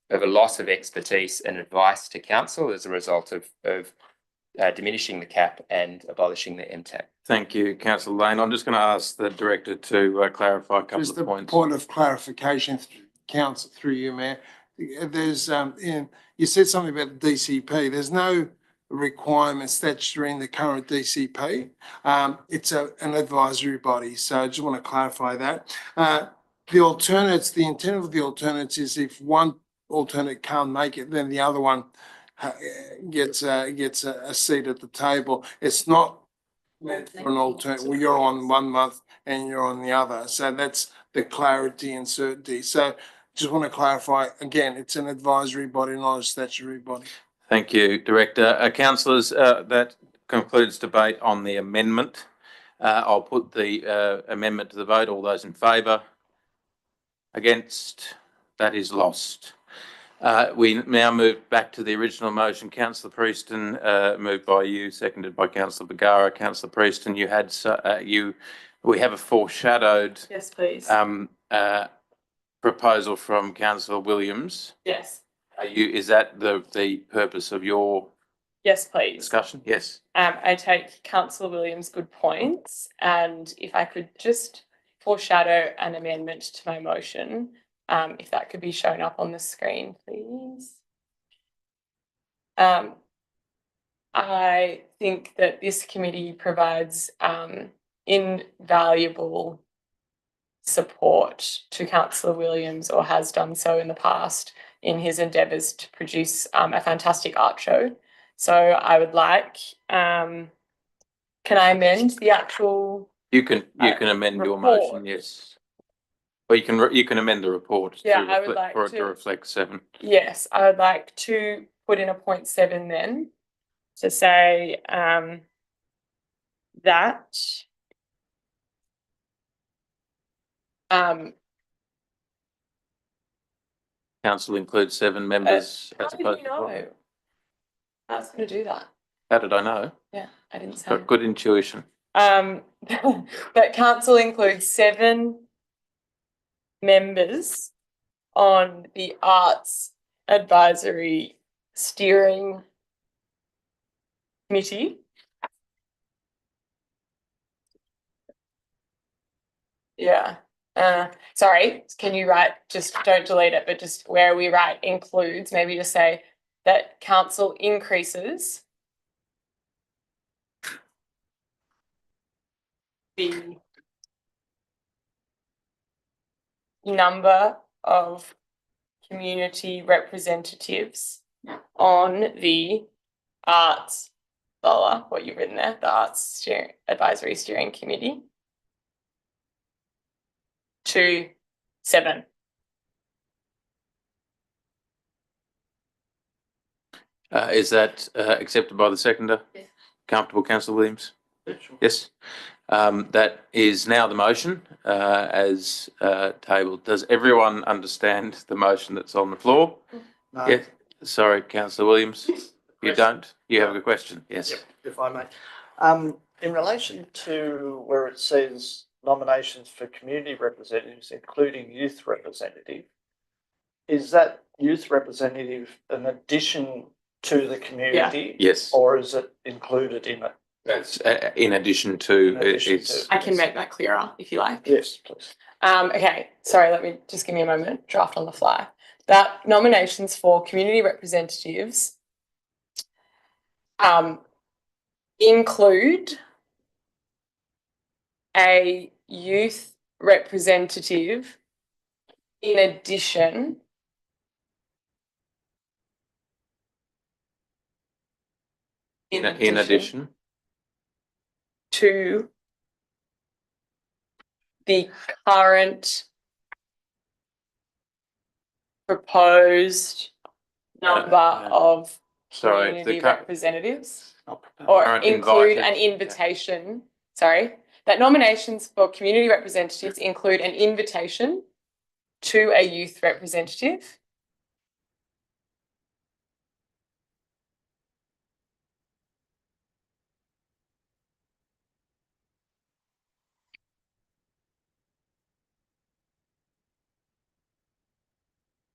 of a loss of expertise and advice to council as a result of diminishing the CAP and abolishing the MTAC. Thank you, Councillor Lane. I'm just going to ask the Director to clarify a couple Just of a points. point of clarification, Council, through you, Mayor. There's you said something about the DCP. There's no requirement statutory in the current DCP. It's an advisory body, so I just want to clarify that. The alternates, the intent of the alternates is if one alternate can't make it, then the other one gets a seat at the table. It's not meant for an alternate. Well, you're on 1 month and you're on the other, so that's the clarity and certainty. So just want to clarify again, it's an advisory body, not a statutory body. Thank you, Director. Councillors, that concludes debate on the amendment. I'll put the amendment to the vote. All those in favour? Against? That is lost. We now move back to the original motion. Councillor Preston, moved by you, seconded by Councillor Bergara. Councillor Preston, you had we have a foreshadowed Yes, please. proposal from Councillor Williams. Yes. Is that the purpose of your Yes, please. discussion? Yes. I take Councillor Williams' good points, and if I could just foreshadow an amendment to my motion, if that could be shown up on the screen, please. I think that this committee provides invaluable support to Councillor Williams, or has done so in the past, in his endeavours to produce a fantastic art show. So I would like, can I amend the actual? You can amend your report. motion, yes. Or you can amend the report Yeah, to I would reflect, like for it to to. reflect 7. Yes, I would like to put in a point 7 then, to say that Council includes 7 members how as did opposed you to 4. know? I was going to do that. How did I know? Yeah, I didn't say. Got good intuition. That council includes 7 members on the Arts Advisory Steering Committee. Yeah. Sorry, can you write, just don't delete it, but just where we write includes, maybe just say that council increases the number of community representatives on the Arts, Lola, what you've written there, the Arts Advisory Steering Committee to 7. Is that accepted by the seconder? Yes. Comfortable, Councillor Williams? Yes. That is now the motion as tabled. Does everyone understand the motion that's on the floor? No. Yes. Sorry, Councillor Williams. You don't? You have a question? Yes. Yep, if I may. In relation to where it says nominations for community representatives, including youth representative, is that youth representative an addition to the community? Yes. Or is it included in it? That's in addition to. In addition it's. to. I can make that clearer if you like. Yes, please. Okay, sorry, let me just give me a moment, draft on the fly. That nominations for community representatives include a youth representative in addition In addition to the current proposed number of sorry, community representatives, current or include invited- an invitation, sorry, that nominations for community representatives include an invitation to a youth representative.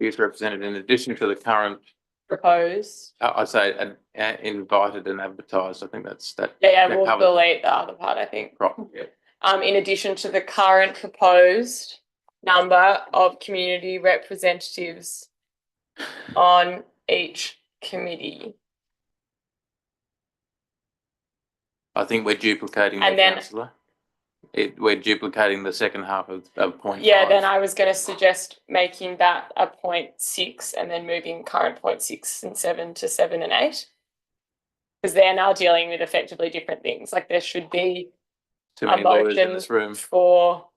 Youth represented in addition to the current. Proposed. I say invited and advertised. I think that's that. Yeah, that we'll covers- delete the other part, I think. Right. Yeah. In addition to the current proposed number of community representatives on each committee. I think we're duplicating And that, then- councillor. We're duplicating the second half of point Yeah, 5. then I was going to suggest making that a 0.6 and then moving current 0.6 and 7 to 7 and 8. Because they're now dealing with effectively different things. Like there should be Too a many lawyers in motion this room. for,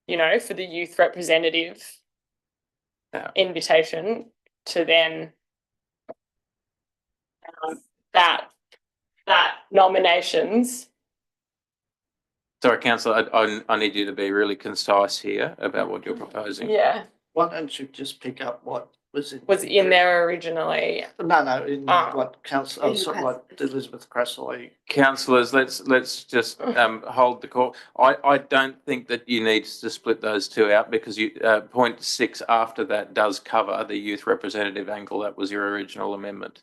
you know, for the youth representative invitation to then that nominations. Sorry, councillor, I need you to be really concise here about what you're proposing. Yeah, Why don't you just pick up what was in there originally. No, in Oh. what council, oh, sorry, what Elizabeth Crassley. Councillors, let's just hold the call. I don't think that you need to split those two out because you point 6 after that does cover the youth representative angle. That was your original amendment.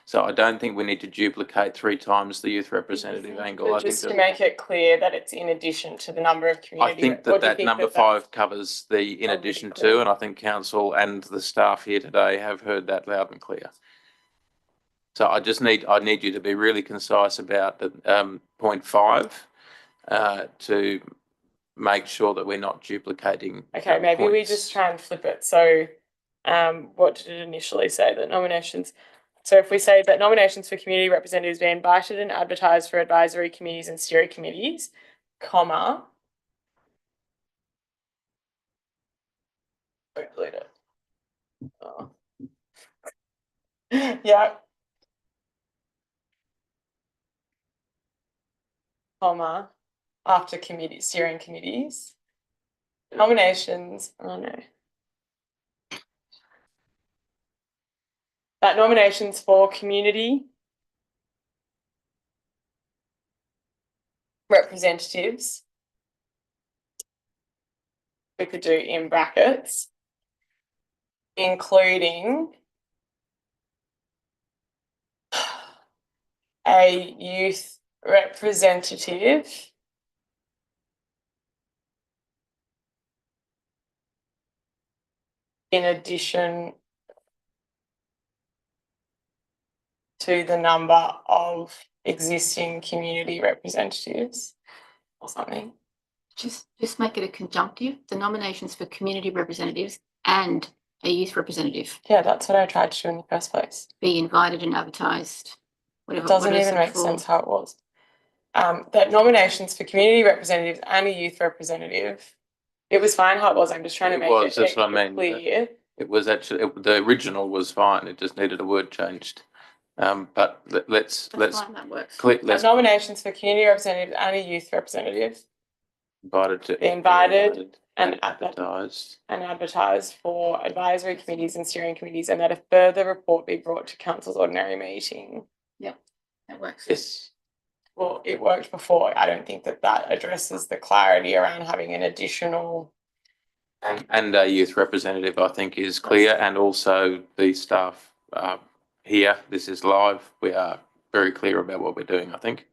So I don't think we need to duplicate 3 times the youth representative angle. But just to make it clear that it's in addition to the number of I community. think that number 5 covers the in addition to, and I think council and the staff here today have heard that loud and clear. So I need you to be really concise about the point 5 to make sure that we're not duplicating. Okay, maybe we points. just try and flip it. So, what did it initially say? That nominations. So if we say that nominations for community representatives be invited and advertised for advisory committees and steering committees, comma. Don't delete it. Oh. Yeah. Comma, after committee, steering committees. Nominations, oh no. That nominations for community representatives, we could do in brackets, including a youth representative in addition to the number of existing community representatives or something. Just make it a conjunctive, the nominations for community representatives and a youth representative Yeah, that's what I tried to do in the first place. be invited and advertised. It Whatever. doesn't what is even it make for? sense how it was. That nominations for community representatives and a youth representative, it was fine how it was. I'm just trying to make it That's what I mean. clear. It was actually, the original was fine, it just needed a word changed. But let's Fine, that works. let's Nominations for community representatives and a youth representative invited to. Be invited and advertised. and advertised for advisory committees and steering committees, and that a further report be brought to council's ordinary meeting. That works. Yes. Well, it worked before. I don't think that addresses the clarity around having an additional. And a youth representative, I think, is clear, and also the staff here, this is live, we are very clear about what we're doing, I think.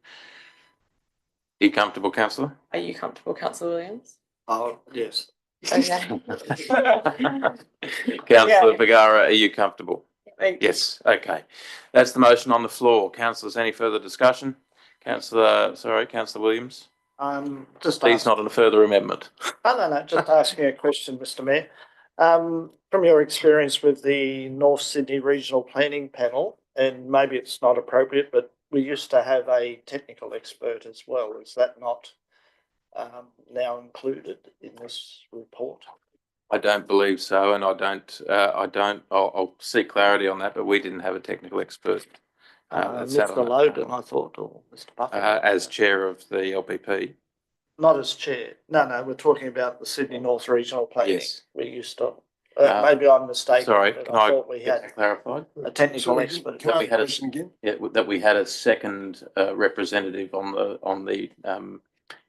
Are you comfortable, councillor? Are you comfortable, Councillor Williams? Oh, yes. Okay. Councillor Vergara, are you comfortable? Thank you. Yes, okay. That's the motion on the floor. Councillors, any further discussion? Councillor Williams? Just Please not on a further amendment. No, just asking a question, Mr. Mayor. From your experience with the North Sydney Regional Planning Panel, and maybe it's not appropriate, but we used to have a technical expert as well. Is that not now included in this report? I don't believe so, and I'll seek clarity on that, but we didn't have a technical expert. Mr. Loden, I thought, or Mr. Buffett. As chair of the LPP. Not as chair. No, we're talking about the Sydney North Regional Planning. Yes. We used to, maybe I'm mistaken. Sorry, but can I I thought we get had that clarified? a technical Sorry, expert. can I we had a- question again? Yeah, that we had a second representative on the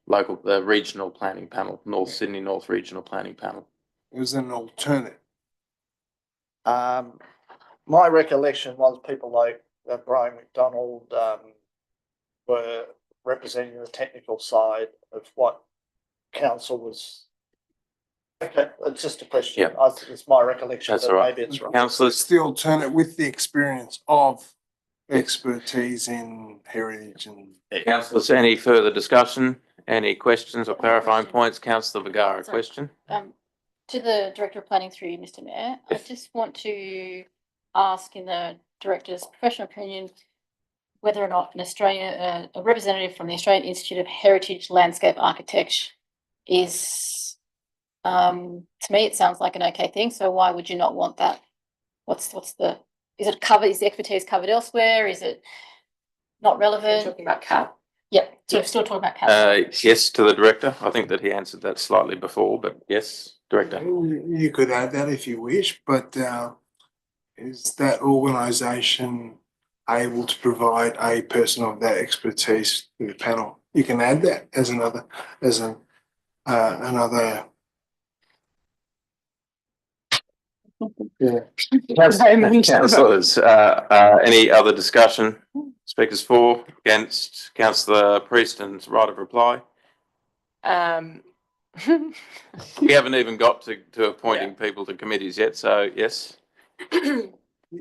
the regional planning panel, Sydney North Regional Planning Panel. It was an alternate. My recollection was people like Brian McDonald were representing the technical side of what council was. Okay, it's just a question. Yeah. It's my recollection, That's but all right. maybe it's wrong. Councillors, It's the alternate with the experience of expertise in heritage and. councillors, any further discussion? Any questions or One clarifying question. points? Councillor Vergara, Sorry. question? To the Director of Planning through you, Mr. Mayor, I just want to ask in the Director's professional opinion whether or not a representative from the Australian Institute of Heritage Landscape Architecture is, to me, it sounds like an okay thing. So why would you not want that? Is the expertise covered elsewhere? Is it not relevant? You're talking about CAP. Yeah, so we're still talking about CAP. Yes, to the Director. I think that he answered that slightly before, but yes, Director. You could add that if you wish, but is that organisation able to provide a person of that expertise to the panel? You can add that as another. Yeah. Councillors, any other discussion? Speakers for, against? Councillor Prieston's right of reply. We haven't even got to appointing people to committees yet, so yes.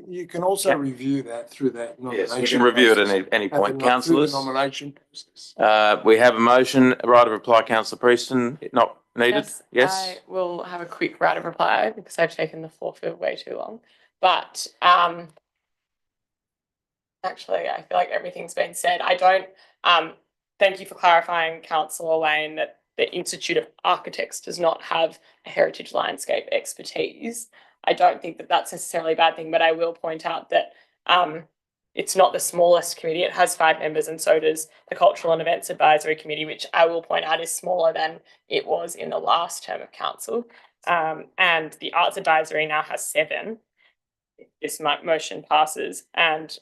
You can also Yeah. review that through that nomination. Yes, we can review it at process. any At the point. through the Councillors, Nomination process. we have a motion, right of reply, councillor Preston, not needed? Yes? I will have a quick right of reply because I've taken the floor for way too long. But actually, I feel like everything's been said. I don't, thank you for clarifying, Councillor Lane, that the Institute of Architects does not have a heritage landscape expertise. I don't think that that's necessarily a bad thing, but I will point out that it's not the smallest committee. It has 5 members, and so does the Cultural and Events Advisory Committee, which I will point out is smaller than it was in the last term of council. And the Arts Advisory now has 7. This motion passes, and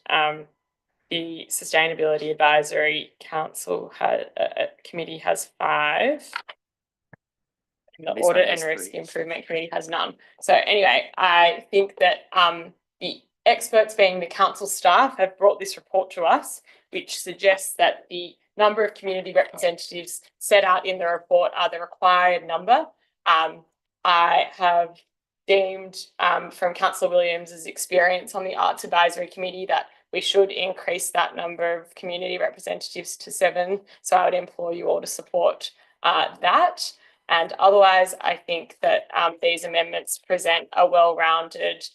the Sustainability Advisory Council committee has 5. The This one Audit has and Risk 3. Improvement Committee has none. So anyway, I think that the experts, being the council staff, have brought this report to us, which suggests that the number of community representatives set out in the report are the required number. I have deemed from Councillor Williams's experience on the Arts Advisory Committee that we should increase that number of community representatives to 7. So I would implore you all to support that. And otherwise, I think that these amendments present a well-rounded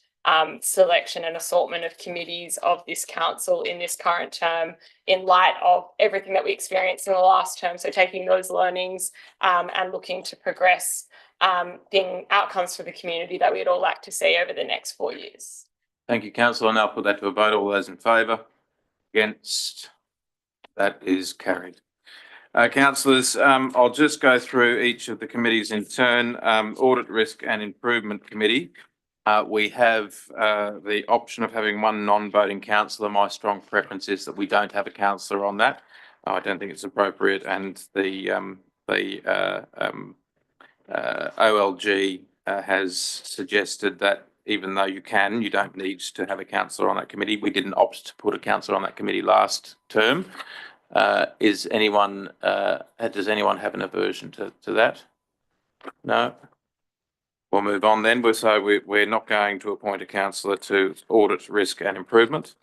selection and assortment of committees of this council in this current term, in light of everything that we experienced in the last term. So taking those learnings and looking to progress outcomes for the community that we'd all like to see over the next 4 years. Thank you, councillor. Now I'll put that to a vote. All those in favour? Against? That is carried. Councillors, I'll just go through each of the committees in turn. Audit, Risk and Improvement Committee. We have the option of having 1 non-voting councillor. My strong preference is that we don't have a councillor on that. I don't think it's appropriate, and the OLG has suggested that even though you don't need to have a councillor on that committee. We didn't opt to put a councillor on that committee last term. Does anyone have an aversion to that? No? We'll move on then. We're not going to appoint a councillor to Audit, Risk and Improvement.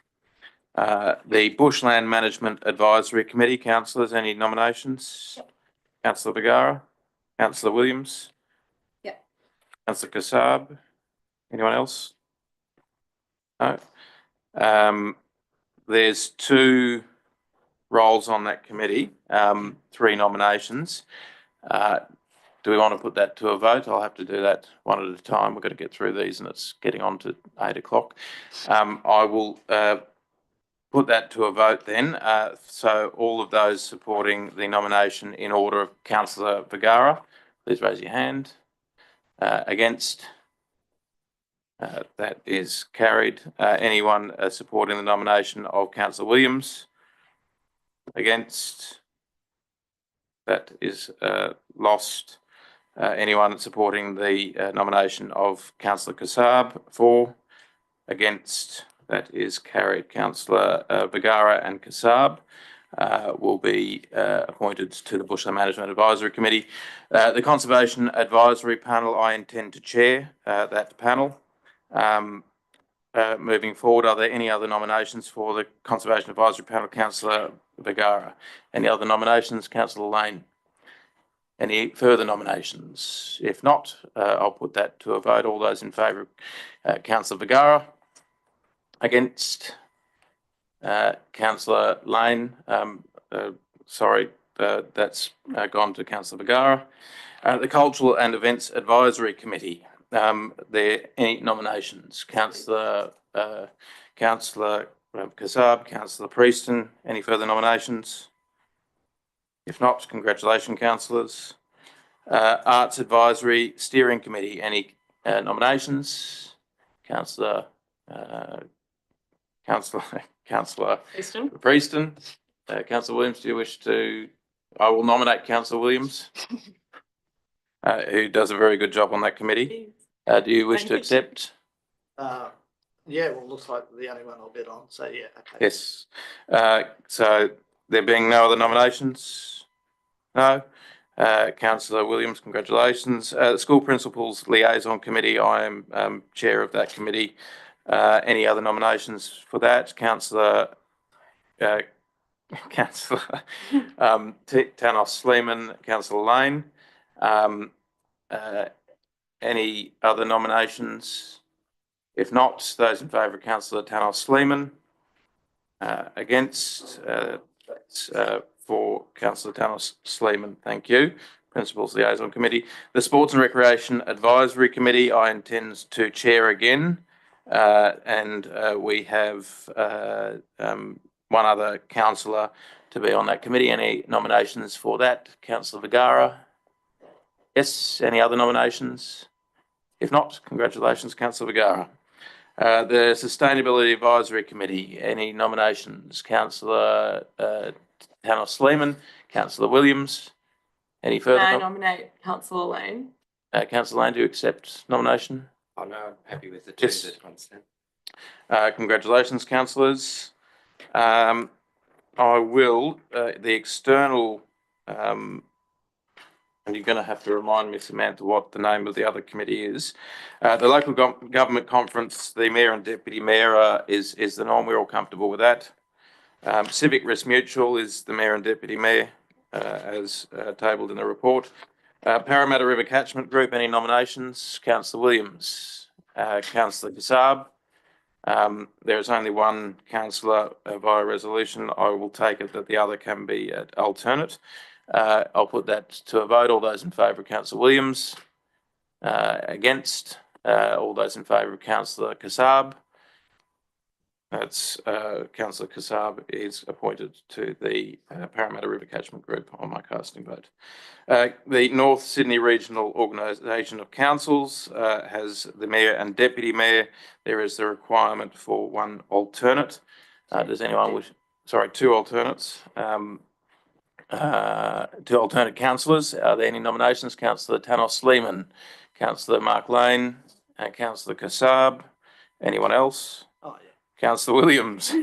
The Bushland Management Advisory Committee, councillors, any nominations? Councillor Vergara? Councillor Williams? Yep. Councillor Kassab? Anyone else? No. There's 2 roles on that committee, 3 nominations. Do we want to put that to a vote? I'll have to do that one at a time. We've got to get through these, and it's getting on to 8 o'clock. I will put that to a vote then. So all of those supporting the nomination in order of Councillor Vergara, please raise your hand. Against? That is carried. Anyone supporting the nomination of Councillor Williams? Against? That is lost. Anyone supporting the nomination of Councillor Kassab? For? Against? That is carried. Councillor Vergara and Kassab will be appointed to the Bushland Management Advisory Committee. The Conservation Advisory Panel, I intend to chair that panel. Moving forward, are there any other nominations for the Conservation Advisory Panel? Councillor Vergara. Any other nominations? Councillor Lane. Any further nominations? If not, I'll put that to a vote. All those in favour of Councillor Vergara? Against? Councillor Lane. Sorry, that's gone to Councillor Vergara. The Cultural and Events Advisory Committee. There any nominations? Councillor Kassab, Councillor Preston. Any further nominations? If not, congratulations, councillors. Arts Advisory Steering Committee. Any nominations? Councillor Preston. Councillor Williams, do you wish to? I will nominate Councillor Williams, who does a very good job on that committee. Do you wish to accept? Yeah, well, looks like the only one I'll bid on, so yeah. Okay. Yes. So there being no other nominations? No. Councillor Williams, congratulations. School Principals Liaison Committee, I am chair of that committee. Any other nominations for that? Councillor Tanos Sleeman, Councillor Lane. Any other nominations? If not, those in favour of Councillor Tanos Sleeman. Against, that's for Councillor Tanos Sleeman. Thank you. Principals Liaison Committee. The Sports and Recreation Advisory Committee, I intend to chair again. And we have one other councillor to be on that committee. Any nominations for that? Councillor Vergara? Yes. Any other nominations? If not, congratulations, Councillor Vergara. The Sustainability Advisory Committee, any nominations? Councillor Tanos Sleeman, Councillor Williams. Any further? I nominate Councillor Lane. Councillor Lane, do you accept nomination? Oh, no, I'm happy with the two Yes. that constant. Congratulations, councillors. I will, the external, and you're going to have to remind me, Samantha, what the name of the other committee is. The Local Government Conference, the Mayor and Deputy Mayor is the norm. We're all comfortable with that. Civic Risk Mutual is the Mayor and Deputy Mayor, as tabled in the report. Parramatta River Catchment Group, any nominations? Councillor Williams, Councillor Kassab. There is only one councillor via resolution. I will take it that the other can be alternate. I'll put that to a vote. All those in favour of Councillor Williams? Against? All those in favour of Councillor Kassab? That's Councillor Kassab is appointed to the Parramatta River Catchment Group on my casting vote. The North Sydney Regional Organisation of Councils has the Mayor and Deputy Mayor. There is the requirement for one alternate. Does anyone wish? Sorry, two alternates. Two alternate councillors. Are there any nominations? Councillor Tanos Sleeman, Councillor Mark Lane, Councillor Kassab. Anyone else? Oh, yeah. Councillor Williams.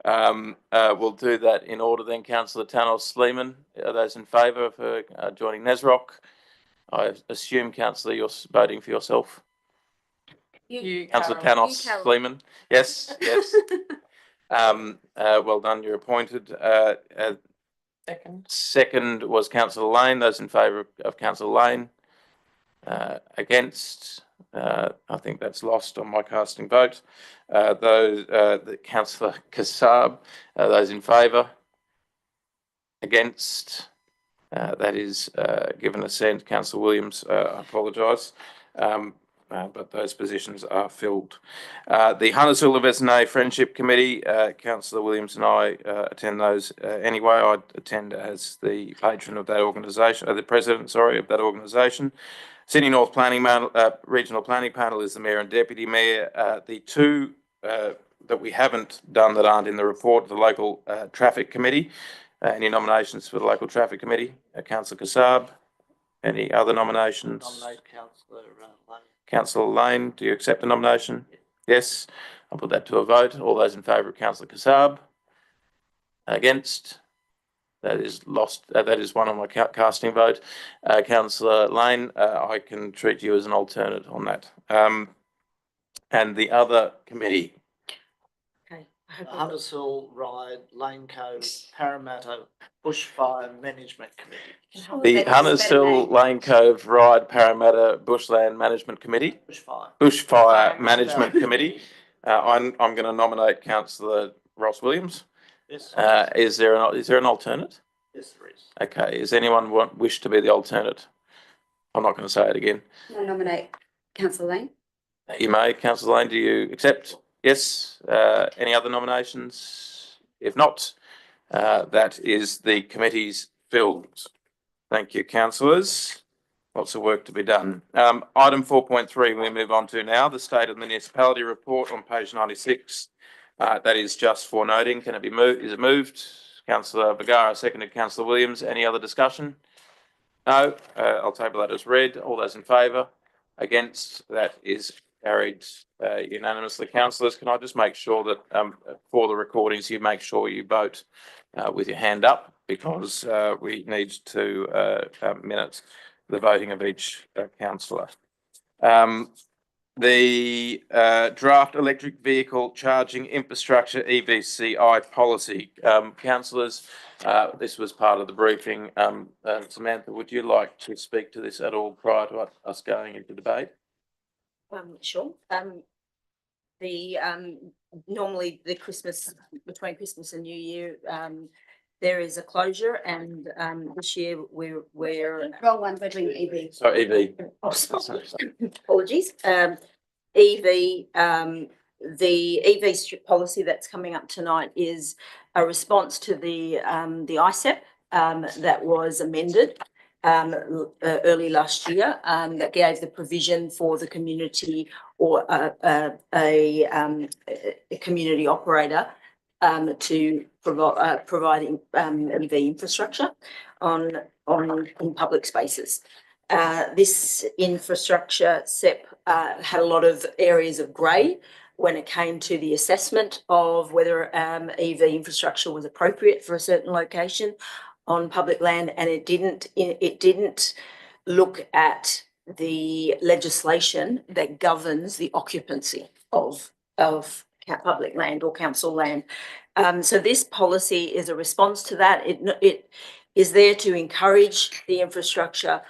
We'll do that in order then. Councillor Tanos Sleeman, are those in favour of her joining Nesrock? I assume, Councillor, you're voting for yourself. Councillor Tanos Sleeman. Yes, yes. Well done, you're appointed. Second was Councillor Lane. Those in favour of Councillor Lane? Against? I think that's lost on my casting vote. The Councillor Kassab, those in favour? Against? That is given assent. Councillor Williams, I apologise. But those positions are filled. The Huntersville Vesney Friendship Committee, Councillor Williams and I attend those anyway. I attend as the patron of that organisation, the president, sorry, of that organisation. Sydney North Regional Planning Panel is the Mayor and Deputy Mayor. The two that we haven't done that aren't in the report, the Local Traffic Committee. Any nominations for the Local Traffic Committee? Councillor Kassab. Any other nominations? Nominate Councillor Lane. Councillor Lane, do you accept the nomination? Yes. I'll put that to a vote. All those in favour of Councillor Kassab? Against? That is lost. That is one on my casting vote. Councillor Lane, I can treat you as an alternate on that. And the other committee. Okay. Huntersville Ride, Lane Cove, Parramatta Bushfire Management Committee. The Huntersville Lane Cove Ride Parramatta Bushland Management Committee. Bushfire Management Committee. I'm going to nominate Councillor Ross Williams. Yes. Is there an alternate? Yes, there is. Okay. Does anyone wish to be the alternate? I'm not going to say it again. I nominate Councillor Lane. You may. Councillor Lane, do you accept? Yes. Any other nominations? If not, that is the committees filled. Thank you, councillors. Lots of work to be done. Item 4.3 we move on to now, the State of the Municipality Report on page 96. That is just for noting. Can it be moved? Is it moved? Councillor Vergara, seconded. Councillor Williams. Any other discussion? No. I'll table that as read. All those in favour? Against? That is carried unanimously. Councillors, can I just make sure that for the recordings you make sure you vote with your hand up, because we need to minute the voting of each councillor. the draft electric vehicle charging infrastructure EVCI policy. Councillors, this was part of the briefing. Samantha, would you like to speak to this at all prior to us going into debate? Sure. Normally between Christmas and New Year, there is a closure, and this year we're Wrong one, we're doing EV. Sorry, EV. Oh, sorry. Apologies. EV, the EV policy that's coming up tonight is a response to the ISEP that was amended early last year, that gave the provision for the community or a community operator to providing EV infrastructure in public spaces. This infrastructure SEP had a lot of areas of grey when it came to the assessment of whether EV infrastructure was appropriate for a certain location on public land, and it didn't look at the legislation that governs the occupancy of public land or council land. So this policy is a response to that. It is there to encourage the infrastructure,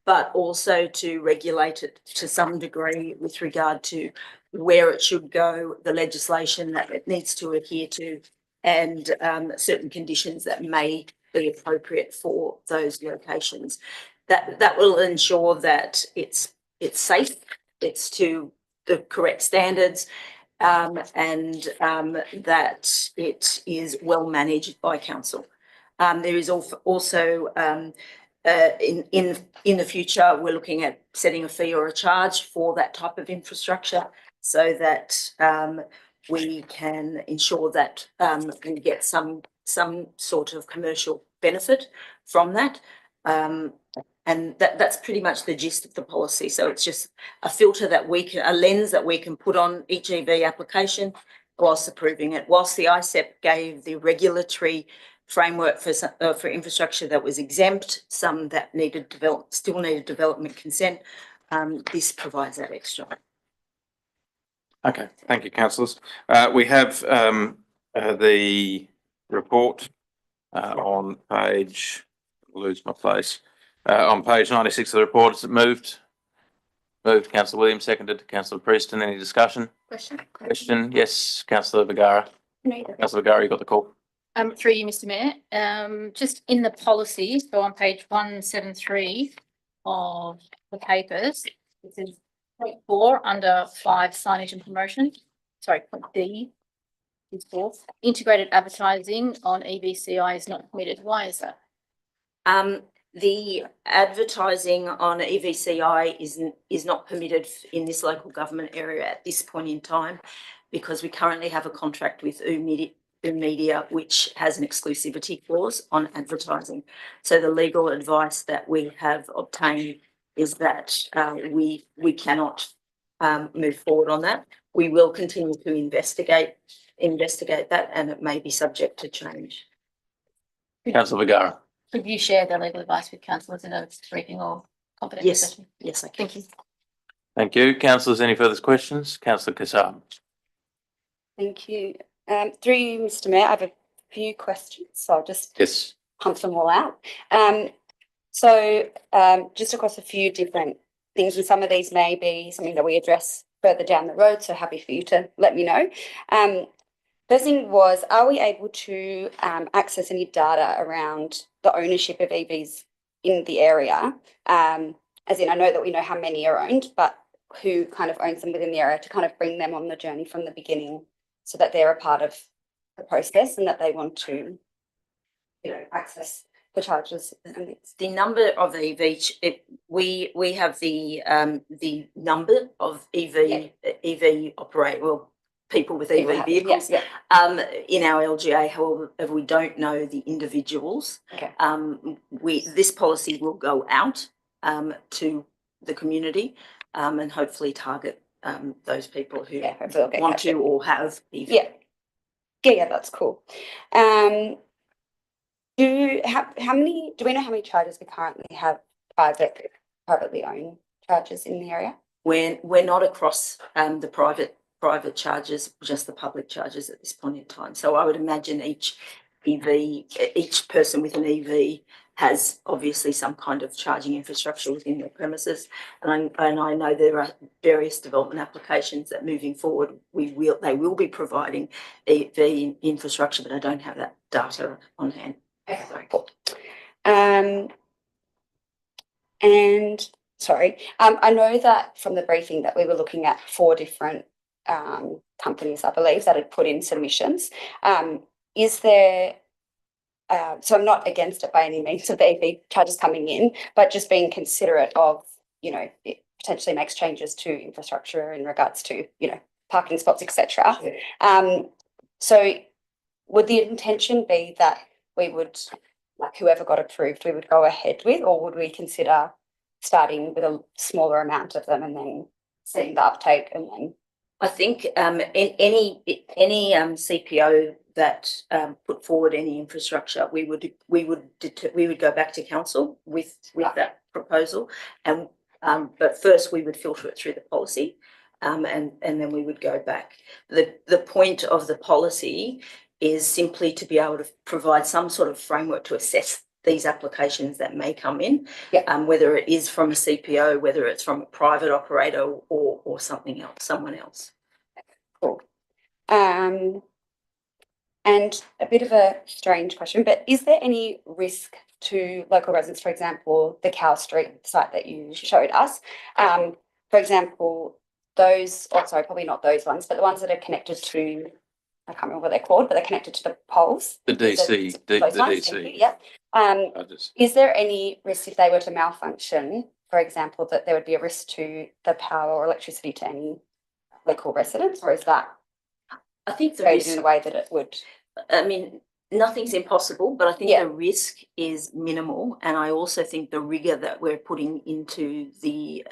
but also to regulate it to some degree with regard to where it should go, the legislation that it needs to adhere to, and certain conditions that may be appropriate for those locations. That will ensure that it's safe, it's to the correct standards, and that it is well managed by council. There is also in the future, we're looking at setting a fee or a charge for that type of infrastructure, so that we can ensure that we get some sort of commercial benefit from that. And that's pretty much the gist of the policy. So it's just a filter that a lens that we can put on each EV application whilst approving it. Whilst the ISEP gave the regulatory framework for infrastructure that was exempt, some that still needed development consent, this provides that extra. Okay, thank you, councillors. We have the report on page, lose my place, on page 96 of the report. Is it moved? Moved, Councillor Williams, seconded, Councillor Preston. Any discussion? Question? Yes, Councillor Vergara. Councillor Vergara, you got the call. Through you, Mr. Mayor, just in the policy, so on page 173 of the papers, it says point 4 under 5 signage and promotion. Sorry, point D is 4. Integrated advertising on EVCI is not permitted. Why is that? The advertising on EVCI is not permitted in this local government area at this point in time, because we currently have a contract with Media, which has an exclusivity clause on advertising. So the legal advice that we have obtained is that we cannot move forward on that. We will continue to investigate that, and it may be subject to change. Councillor Vergara. Could you share the legal advice with councillors in a briefing or confidential Yes, session? yes, I can. Thank you. Thank you. Councillors, any further questions? Councillor Kassab. Thank you. Through you, Mr. Mayor, I have a few questions, so I'll just pump them all out. Just across a few different things, and some of these may be something that we address further down the road, so happy for you to let me know. First thing was, are we able to access any data around the ownership of EVs in the area? As in, I know that we know how many are owned, but who kind of owns them within the area, to kind of bring them on the journey from the beginning, so that they're a part of the process and that they want to, access the charges. The number of EV, we have the number of EV people with EV vehicles in our LGA. However, we don't know the individuals. Okay. This policy will go out to the community and hopefully target those people who want to or have EV. Yeah, that's cool. Do we know how many chargers we currently have privately owned chargers in the area? we're not across the private charges, just the public charges at this point in time. So I would imagine each person with an EV has obviously some kind of charging infrastructure within their premises. And I know there are various development applications that moving forward they will be providing EV infrastructure, but I don't have that data on hand. Okay, cool. And sorry, I know that from the briefing that we were looking at 4 different companies, I believe, that had put in submissions. Is there, so I'm not against it by any means of the EV charges coming in, but just being considerate of, you know, it potentially makes changes to infrastructure in regards to, you know, parking spots, etc. So would the intention be that we would, like whoever got approved, we would go ahead with, or would we consider starting with a smaller amount of them and then seeing the uptake and then? I think any CPO that put forward any infrastructure, we would go back to council with that proposal, and but first we would filter it through the policy, and then we would go back. The point of the policy is simply to be able to provide some sort of framework to assess these applications that may come in, whether it is from a CPO, whether it's from a private operator or something else, someone else. Cool. And a bit of a strange question, but is there any risk to local residents, for example, the Cow Street site that you showed us? For example, those, or sorry, probably not those ones, but the ones that are connected to, I can't remember what they're called, but they're connected to the poles. The DC, the DC. Yep. Is there any risk if they were to malfunction, for example, that there would be a risk to the power or electricity to any local residents, or is that? I think the risk in a way that it would. I mean, nothing's impossible, but I think the risk is minimal, and I also think the rigor that we're putting into the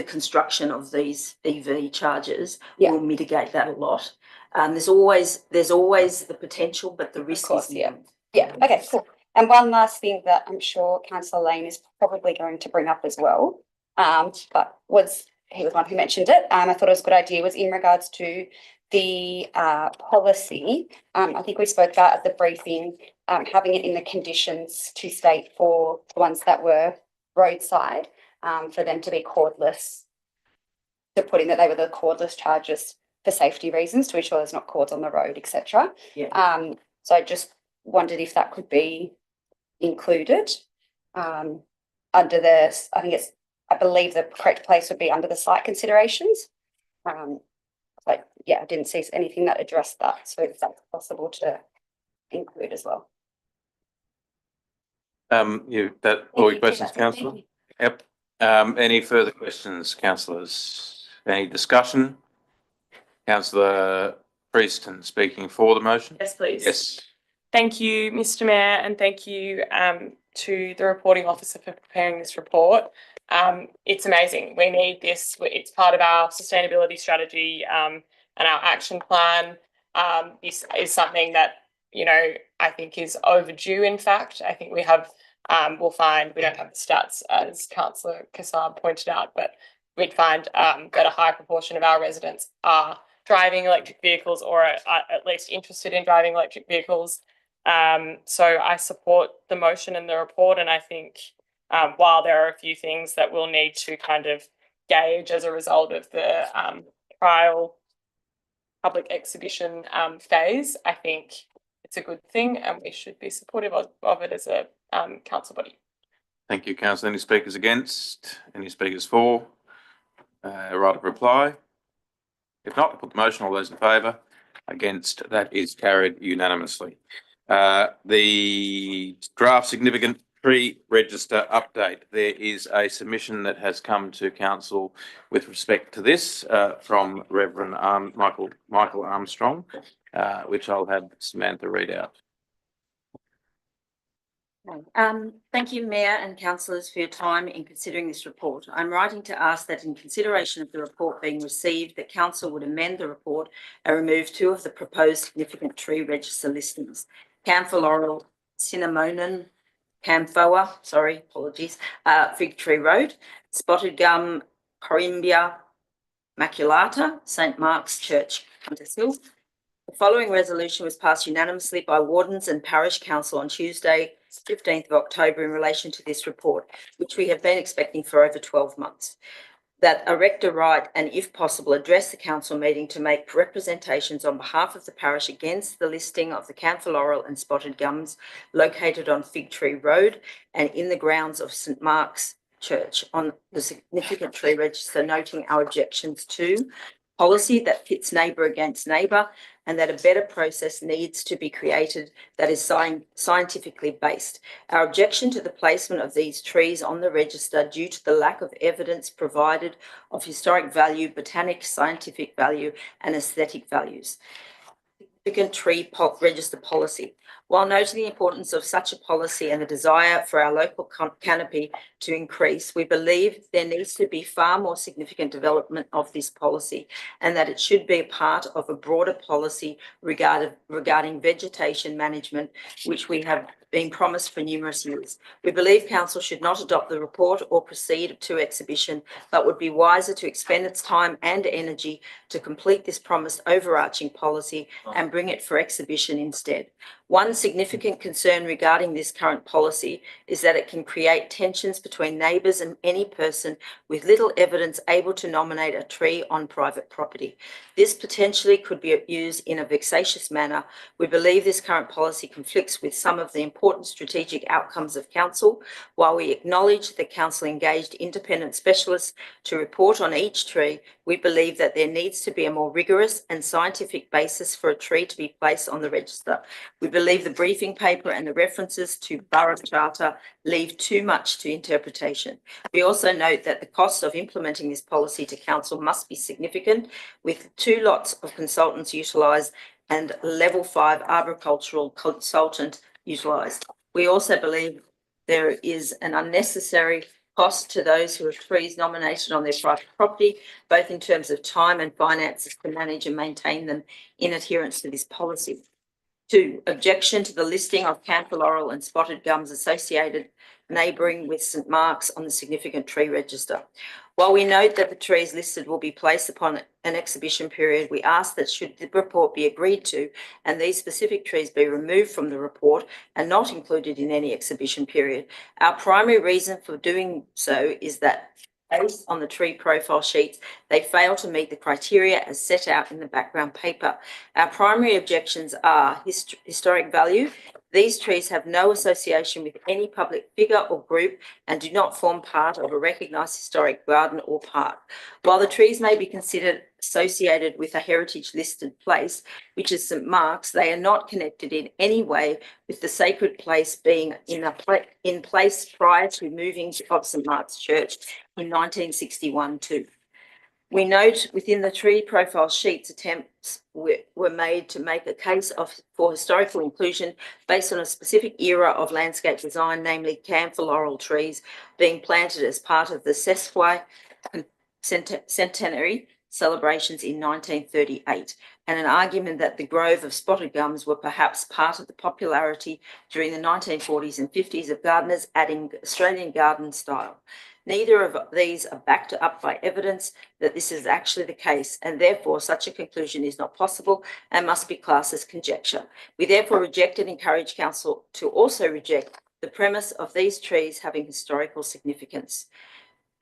construction of these EV chargers will mitigate that a lot. There's always the potential, but the risk is minimal. Yeah. Okay. Cool. And one last thing that I'm sure Councillor Lane is probably going to bring up as well, but he was one who mentioned it. I thought it was a good idea, was in regards to the policy. I think we spoke about at the briefing, having it in the conditions to state for the ones that were roadside, for them to be cordless, to put in that they were the cordless charges for safety reasons, to ensure there's not cords on the road, etc. So I just wondered if that could be included under the, I believe the correct place would be under the site considerations. But yeah, I didn't see anything that addressed that. So if that's possible to include as well. All your questions, Councillor? Yep. Any further questions, councillors? Any discussion? Councillor Prieston speaking for the motion. Yes, please. Yes. Thank you, Mr. Mayor, and thank you to the reporting officer for preparing this report. It's amazing. We need this. It's part of our sustainability strategy and our action plan. This is something that, you know, I think is overdue. In fact, I think we have, we'll find, we don't have the stats as Councillor Kassab pointed out, but we'd find that a high proportion of our residents are driving electric vehicles or are at least interested in driving electric vehicles. So I support the motion and the report, and I think while there are a few things that we'll need to kind of gauge as a result of the trial public exhibition phase, I think it's a good thing and we should be supportive of it as a council body. Thank you, councillor. Any speakers against? Any speakers for? Right of reply? If not, put the motion. All those in favour? Against? That is carried unanimously. The draft significant tree register update. There is a submission that has come to council with respect to this from Reverend Michael Armstrong, which I'll have Samantha read out. Thank you, Mayor and councillors, for your time in considering this report. I'm writing to ask that in consideration of the report being received, that council would amend the report and remove 2 of the proposed significant tree register listings: Camphor laurel, cinnamomum, Fig Tree Road, Spotted Gum, Corymbia Maculata, St Mark's Church, Hunters Hill. The following resolution was passed unanimously by Wardens and Parish Council on Tuesday, 15th of October, in relation to this report, which we have been expecting for over 12 months. That a rector write and, if possible, address the council meeting to make representations on behalf of the parish against the listing of the camphor laurel and spotted gums located on Fig Tree Road and in the grounds of St Mark's Church on the significant tree register, noting our objections to policy that pits neighbour against neighbour, and that a better process needs to be created that is scientifically based. Our objection to the placement of these trees on the register due to the lack of evidence provided of historic value, botanic, scientific value, and aesthetic values. Significant tree register policy. While noting the importance of such a policy and the desire for our local canopy to increase, we believe there needs to be far more significant development of this policy, and that it should be a part of a broader policy regarding vegetation management, which we have been promised for numerous years. We believe council should not adopt the report or proceed to exhibition, but would be wiser to expend its time and energy to complete this promised overarching policy and bring it for exhibition instead. One significant concern regarding this current policy is that it can create tensions between neighbours and any person with little evidence able to nominate a tree on private property. This potentially could be used in a vexatious manner. We believe this current policy conflicts with some of the important strategic outcomes of council. While we acknowledge that council engaged independent specialists to report on each tree, we believe that there needs to be a more rigorous and scientific basis for a tree to be placed on the register. We believe the briefing paper and the references to Borough Charter leave too much to interpretation. We also note that the cost of implementing this policy to council must be significant, with 2 lots of consultants utilised and level 5 arboricultural consultant utilised. We also believe there is an unnecessary cost to those who have trees nominated on their private property, both in terms of time and finances to manage and maintain them in adherence to this policy. 2, objection to the listing of camphor laurel and spotted gums associated neighbouring with St Mark's on the significant tree register. While we note that the trees listed will be placed upon an exhibition period, we ask that should the report be agreed to and these specific trees be removed from the report and not included in any exhibition period. Our primary reason for doing so is that based on the tree profile sheets, they fail to meet the criteria as set out in the background paper. Our primary objections are historic value. These trees have no association with any public figure or group and do not form part of a recognised historic garden or park. While the trees may be considered associated with a heritage listed place, which is St Mark's, they are not connected in any way with the sacred place being in place prior to moving of St Mark's Church in 1961 too. We note within the tree profile sheets attempts were made to make a case for historical inclusion based on a specific era of landscape design, namely camphor laurel trees being planted as part of the Sesquicentenary celebrations in 1938, and an argument that the grove of spotted gums were perhaps part of the popularity during the 1940s and 50s of gardeners adding Australian garden style. Neither of these are backed up by evidence that this is actually the case, and therefore such a conclusion is not possible and must be classed as conjecture. We therefore reject and encourage council to also reject the premise of these trees having historical significance.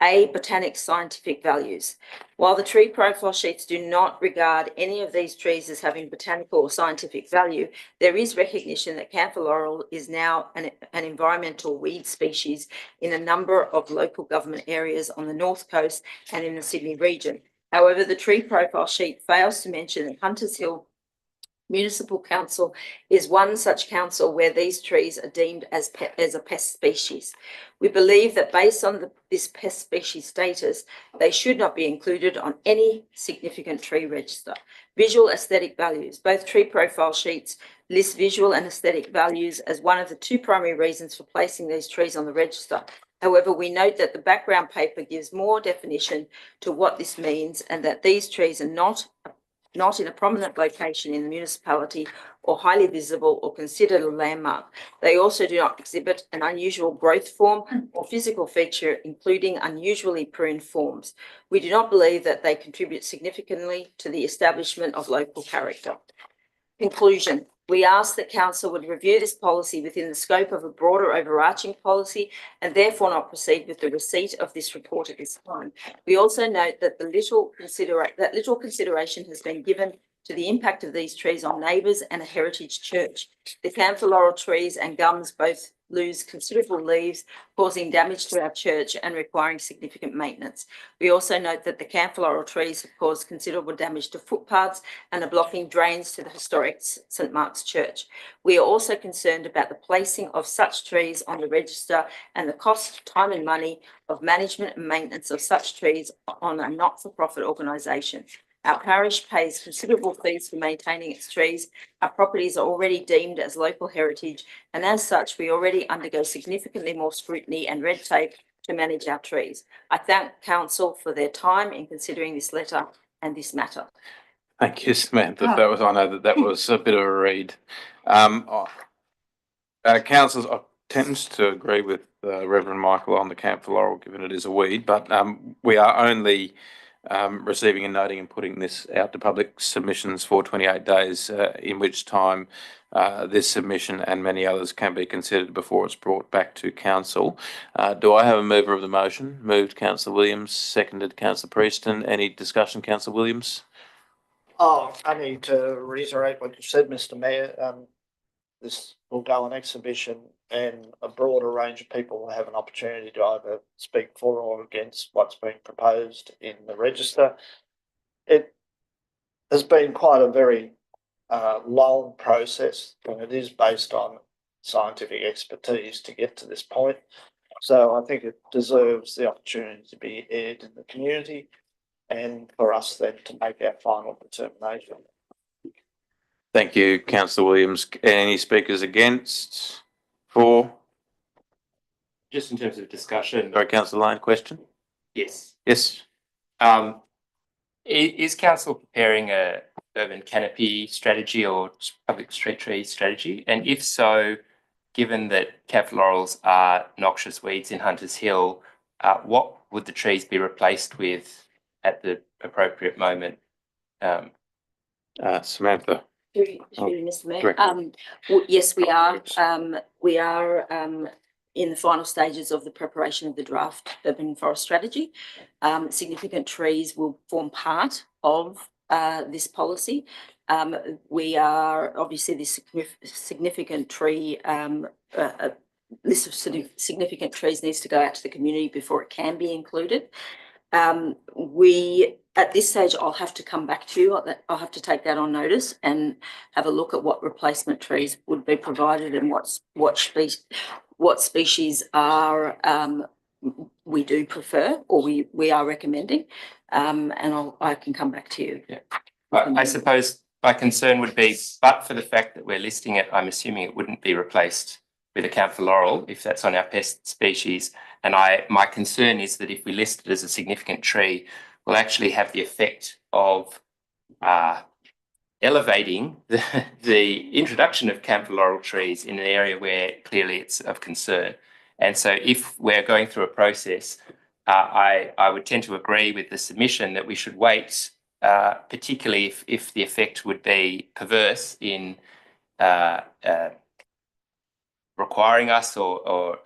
A, botanic scientific values. While the tree profile sheets do not regard any of these trees as having botanical or scientific value, there is recognition that camphor laurel is now an environmental weed species in a number of local government areas on the North Coast and in the Sydney region. However, the tree profile sheet fails to mention that Hunters Hill Municipal Council is one such council where these trees are deemed as a pest species. We believe that based on this pest species status, they should not be included on any significant tree register. Visual aesthetic values. Both tree profile sheets list visual and aesthetic values as one of the 2 primary reasons for placing these trees on the register. However, we note that the background paper gives more definition to what this means and that these trees are not not in a prominent location in the municipality or highly visible or considered a landmark. They also do not exhibit an unusual growth form or physical feature, including unusually pruned forms. We do not believe that they contribute significantly to the establishment of local character. Conclusion. We ask that council would review this policy within the scope of a broader overarching policy and therefore not proceed with the receipt of this report at this time. We also note that little consideration has been given to the impact of these trees on neighbours and a heritage church. The camphor laurel trees and gums both lose considerable leaves, causing damage to our church and requiring significant maintenance. We also note that the camphor laurel trees have caused considerable damage to footpaths and are blocking drains to the historic St Mark's Church. We are also concerned about the placing of such trees on the register and the cost, time and money of management and maintenance of such trees on a not-for-profit organisation. Our parish pays considerable fees for maintaining its trees. Our properties are already deemed as local heritage, and as such, we already undergo significantly more scrutiny and red tape to manage our trees. I thank council for their time in considering this letter and this matter. Thank you, Samantha. I know that was a bit of a read. Councillors, I tend to agree with Reverend Michael on the camphor laurel, given it is a weed, but we are only receiving and noting and putting this out to public submissions for 28 days, in which time this submission and many others can be considered before it's brought back to council. Do I have a mover of the motion? Moved Councillor Williams, seconded Councillor Prieston. Any discussion, Councillor Williams? Oh, I need to reiterate what you said, Mr. Mayor. This will go on exhibition and a broader range of people will have an opportunity to either speak for or against what's being proposed in the register. It has been quite a very long process, and it is based on scientific expertise to get to this point. So I think it deserves the opportunity to be aired in the community and for us then to make our final determination. Thank you, Councillor Williams. Any speakers against? For? Just in terms of discussion. Sorry, Councillor Lane, question? Yes. Yes. Is council preparing a urban canopy strategy or public street tree strategy? And if so, given that camphor laurels are noxious weeds in Hunters Hill, what would the trees be replaced with at the appropriate moment? Samantha. Mr. Mayor. Yes, we are. We are in the final stages of the preparation of the draft urban forest strategy. Significant trees will form part of this policy. We are obviously this significant tree list of significant trees needs to go out to the community before it can be included. At this stage, I'll have to come back to you. I'll have to take that on notice and have a look at what replacement trees would be provided and what species are we do prefer or we are recommending. And I can come back to you. Yeah. I suppose my concern would be, but for the fact that we're listing it, I'm assuming it wouldn't be replaced with a camphor laurel if that's on our pest species. And my concern is that if we list it as a significant tree, we'll actually have the effect of elevating the introduction of camphor laurel trees in an area where clearly it's of concern. And so if we're going through a process, I would tend to agree with the submission that we should wait, particularly if the effect would be perverse in requiring us or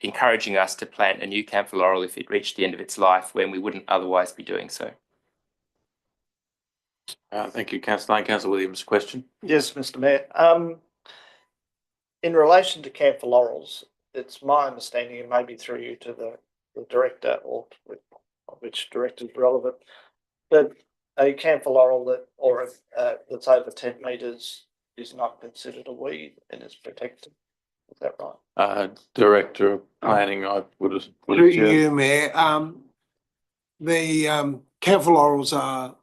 encouraging us to plant a new camphor laurel if it reached the end of its life when we wouldn't otherwise be doing so. Thank you, Councillor Lane. Councillor Williams, question? Yes, Mr. Mayor. In relation to camphor laurels, it's my understanding, and maybe through you to the director or which director is relevant, that a camphor laurel that's over 10 metres is not considered a weed and is protected. Is that right? Director of Planning, I would have. Through you, Mayor. The camphor laurels are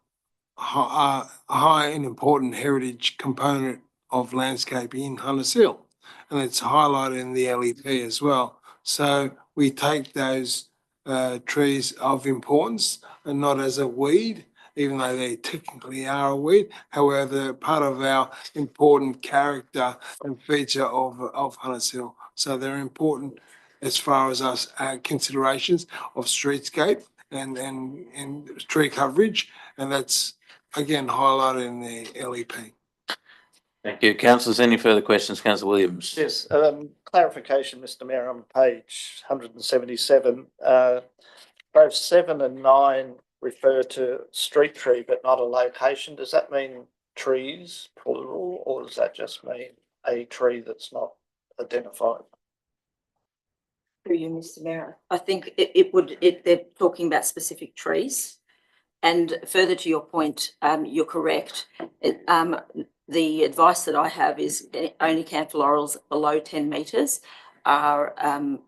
a high and important heritage component of landscaping in Hunters Hill, and it's highlighted in the LEP as well. So we take those trees of importance and not as a weed. even though they technically are a weed. However, they're part of our important character and feature of Hunters Hill. So they're important as far as us considerations of streetscape and tree coverage, and that's again highlighted in the LEP. Thank you. Councillors, any further questions? Councillor Williams? Yes, clarification, Mr Mayor, on page 177, both 7 and 9 refer to street tree but not a location. Does that mean trees, plural, or does that just mean a tree that's not identified? Through you, Mr Mayor. I think they're talking about specific trees. And further to your point, you're correct. The advice that I have is only canthal below 10 metres are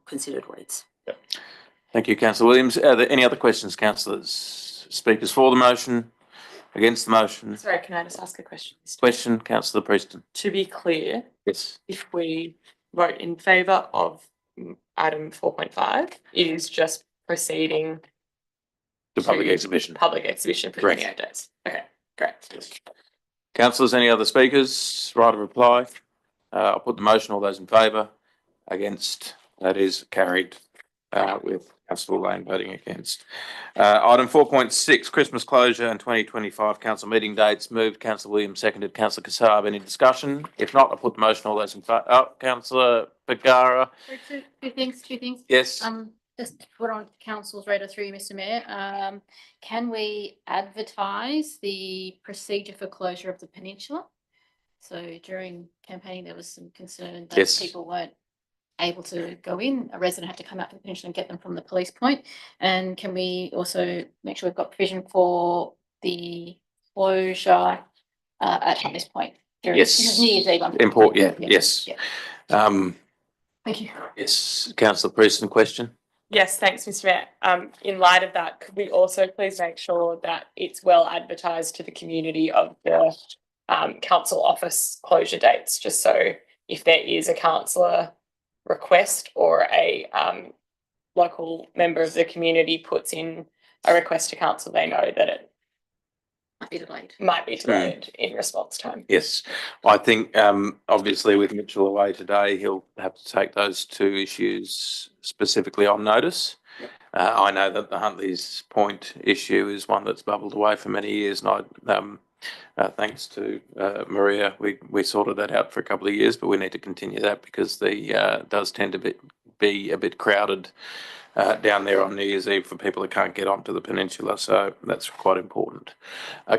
considered weeds. Yep. Thank you, Councillor Williams. Are there any other questions, councillors? Speakers for the motion, against the motion? Sorry, can I just ask a question? Question, Councillor Preston. To be clear, Yes. if we vote in favour of item 4.5, it is just proceeding The public exhibition. Public exhibition for Correct. 28 days. Okay, great. Councillors, any other speakers? Right of reply? I'll put the motion. All those in favour? Against? That is carried with Councillor Lane voting against. Item 4.6, Christmas closure and 2025 council meeting dates. Moved, Councillor Williams, seconded, Councillor Kassab. Any discussion? If not, I'll put the motion. All those in favour? Councillor Pagara? Two things. Yes. Just to put on council's radar through you, Mr Mayor, can we advertise the procedure for closure of the peninsula? So during campaigning, there was some concern that Yes. people weren't able to go in. A resident had to come out to the peninsula and get them from the police point. And can we also make sure we've got provision for the closure at this point? Yes. New Year's Eve. Import, yeah, yes. Yeah. Thank you. Yes, Councillor Preston, question? Yes, thanks, Mr Mayor. In light of that, could we also please make sure that it's well advertised to the community of the council office closure dates, just so if there is a councillor request or a local member of the community puts in a request to council, they know that it might be delayed in response time. Yes, I think obviously with Mitchell away today, he'll have to take those two issues specifically on notice. I know that the Huntley's Point issue is one that's bubbled away for many years, and thanks to Maria, we sorted that out for a couple of years, but we need to continue that because the does tend to be a bit crowded down there on New Year's Eve for people that can't get onto the peninsula, so that's quite important.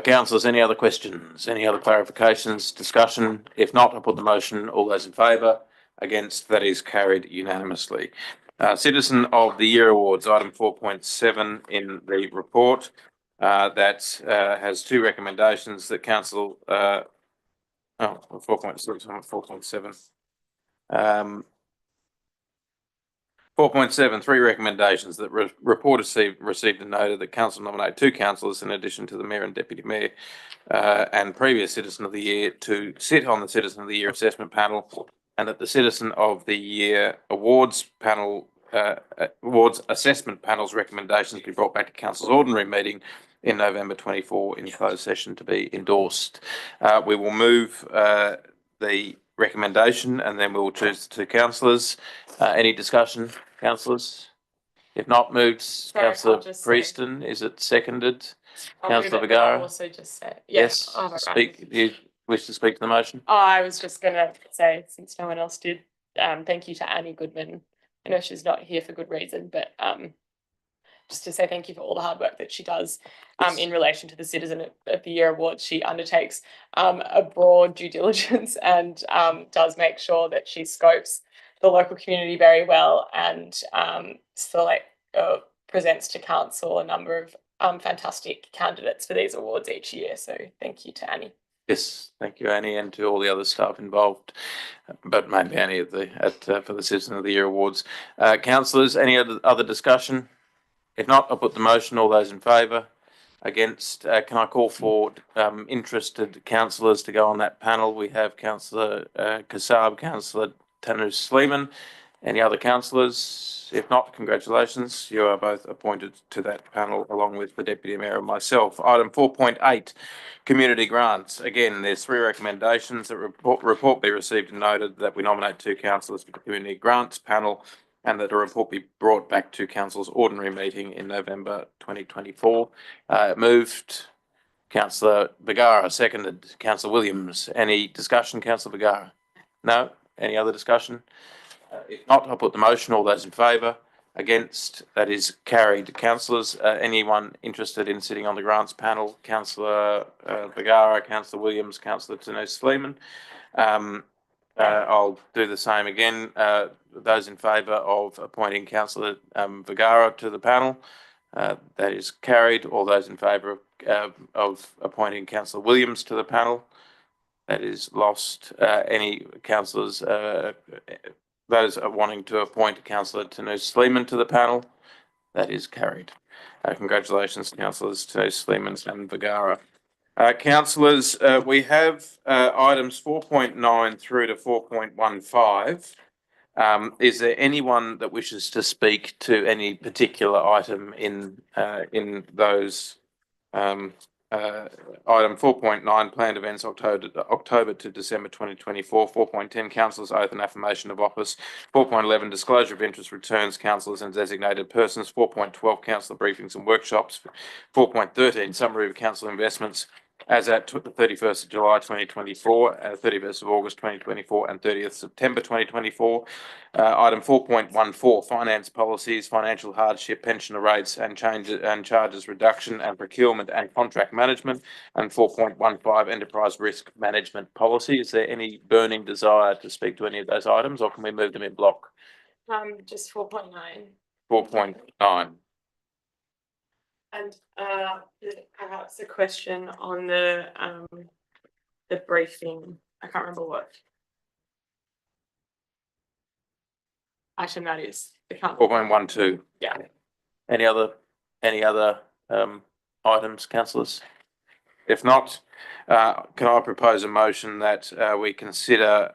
Councillors, any other questions? Any other clarifications, discussion? If not, I'll put the motion. All those in favour? Against? That is carried unanimously. Citizen of the Year Awards, item 4.7 in the report. That has two recommendations that council 4.6, 4.7. 4.7, three recommendations that report received and noted that council nominate two councillors in addition to the mayor and deputy mayor and previous citizen of the year to sit on the citizen of the year assessment panel, and that the citizen of the year awards panel awards assessment panel's recommendations be brought back to council's ordinary meeting in November 24 in closed session to be endorsed. We will move the recommendation and then we'll choose the two councillors. Any discussion, councillors? If not, moved, Councillor Preston. Is it seconded? Councillor Vergara? Also just say Yes. Speak. Do you wish to speak to the motion? Oh, I was just going to say, since no one else did, thank you to Annie Goodman. I know she's not here for good reason, but just to say thank you for all the hard work that she does in relation to the Citizen of the Year Award. She undertakes a broad due diligence and does make sure that she scopes the local community very well and presents to council a number of fantastic candidates for these awards each year. So thank you to Annie. Yes, thank you, Annie, and to all the other staff involved, but mainly Annie for the Citizen of the Year Awards. Councillors, any other discussion? If not, I'll put the motion. All those in favour? Against? Can I call for interested councillors to go on that panel? We have Councillor Kassab, Councillor Tanu Sleeman, Any other councillors? If not, congratulations. You are both appointed to that panel along with the Deputy Mayor and myself. Item 4.8, community grants. Again, there's 3 recommendations. The report be received and noted that we nominate 2 councillors for the community grants panel and that a report be brought back to council's ordinary meeting in November 2024. Moved Councillor Vergara, seconded Councillor Williams. Any discussion, Councillor Vergara? No? Any other discussion? If not, I'll put the motion. All those in favour? Against? That is carried. Councillors, anyone interested in sitting on the grants panel? Councillor Vergara, Councillor Williams, Councillor Ternouth-Sleeman. I'll do the same again. Those in favour of appointing Councillor Vergara to the panel? That is carried. All those in favour of appointing Councillor Williams to the panel? That is lost. Any councillors, those are wanting to appoint Councillor Ternouth-Sleeman to the panel? That is carried. Congratulations, Councillors Ternouth-Sleeman and Vergara. Councillors, we have items 4.9 through to 4.15. Is there anyone that wishes to speak to any particular item in those? Item 4.9, planned events October to December 2024. 4.10, councillors' oath and affirmation of office. 4.11, disclosure of interest returns, councillors and designated persons. 4.12, councillor briefings and workshops. 4.13, summary of council investments as at the 31st of July 2024, 31st of August 2024 and 30th September 2024. Item 4.14, finance policies, financial hardship, pensioner rates and changes and charges reduction and procurement and contract management. And 4.15, enterprise risk management policy. Is there any burning desire to speak to any of those items, or can we move them in block? Just 4.9. 4.9. And perhaps a question on the briefing. I can't remember what item that is. 4.12. Yeah. Any other items, councillors? If not, can I propose a motion that we consider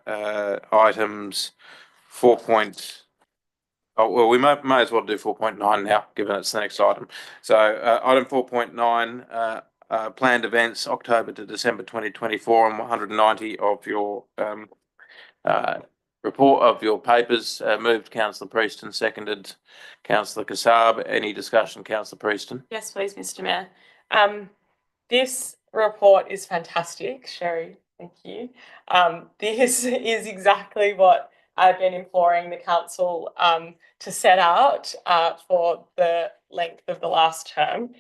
items 4. Oh, well, we may as well do 4.9 now, given it's the next item. So item 4.9, planned events October to December 2024 and 190 of your report of your papers. Moved Councillor Prieston, seconded Councillor Kassab. Any discussion, Councillor Prieston? Yes, please, Mr. Mayor. This report is fantastic, Sherry. Thank you. This is exactly what I've been imploring the council to set out for the length of the last term.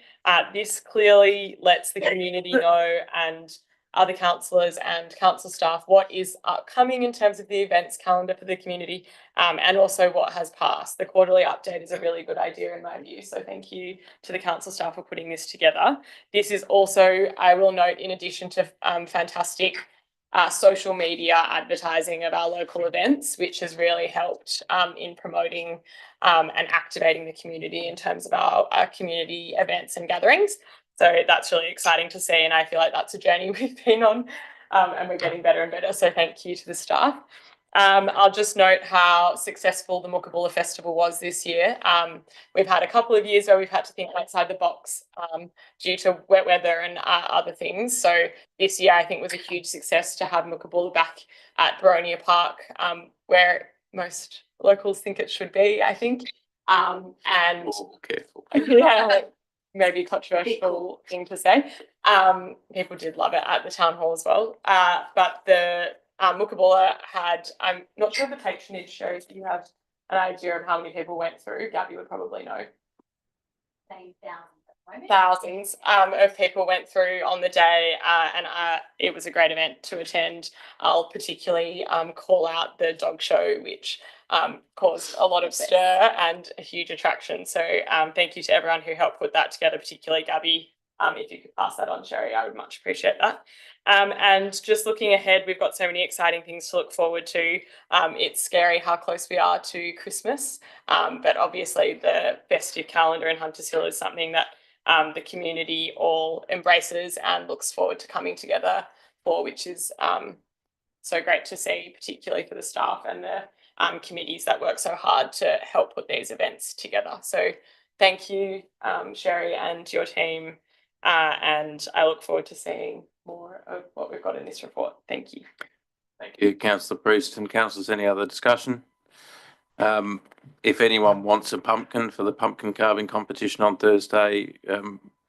This clearly lets the community know and other councillors and council staff what is upcoming in terms of the events calendar for the community, and also what has passed. The quarterly update is a really good idea in my view, so thank you to the council staff for putting this together. This is also, I will note, in addition to fantastic social media advertising of our local events, which has really helped in promoting and activating the community in terms of our community events and gatherings. So that's really exciting to see, and I feel like that's a journey we've been on, and we're getting better and better. So thank you to the staff. I'll just note how successful the Mookabulla Festival was this year. We've had a couple of years where we've had to think outside the box due to wet weather and other things. So this year I think was a huge success to have Mookabulla back at Boronia Park, where most locals think it should be, I think. And careful. Yeah, maybe a controversial thing to say. People did love it at the town hall as well. But the Mookabulla had, I'm not sure the patronage shows, you have an idea of how many people went through. Gabby would probably know. Thousands of people went through on the day, and it was a great event to attend. I'll particularly call out the dog show, which caused a lot of stir and a huge attraction. So thank you to everyone who helped put that together, particularly Gabby. If you could pass that on, Sherry, I would much appreciate that. And just looking ahead, we've got so many exciting things to look forward to. It's scary how close we are to Christmas, but obviously the festive calendar in Hunters Hill is something that the community all embraces and looks forward to coming together for, which is so great to see, particularly for the staff and the committees that work so hard to help put these events together. So thank you, Sherry and your team. And I look forward to seeing more of what we've got in this report. Thank you. Thank you, Councillor Priest. And councillors, any other discussion? If anyone wants a pumpkin for the pumpkin carving competition on Thursday,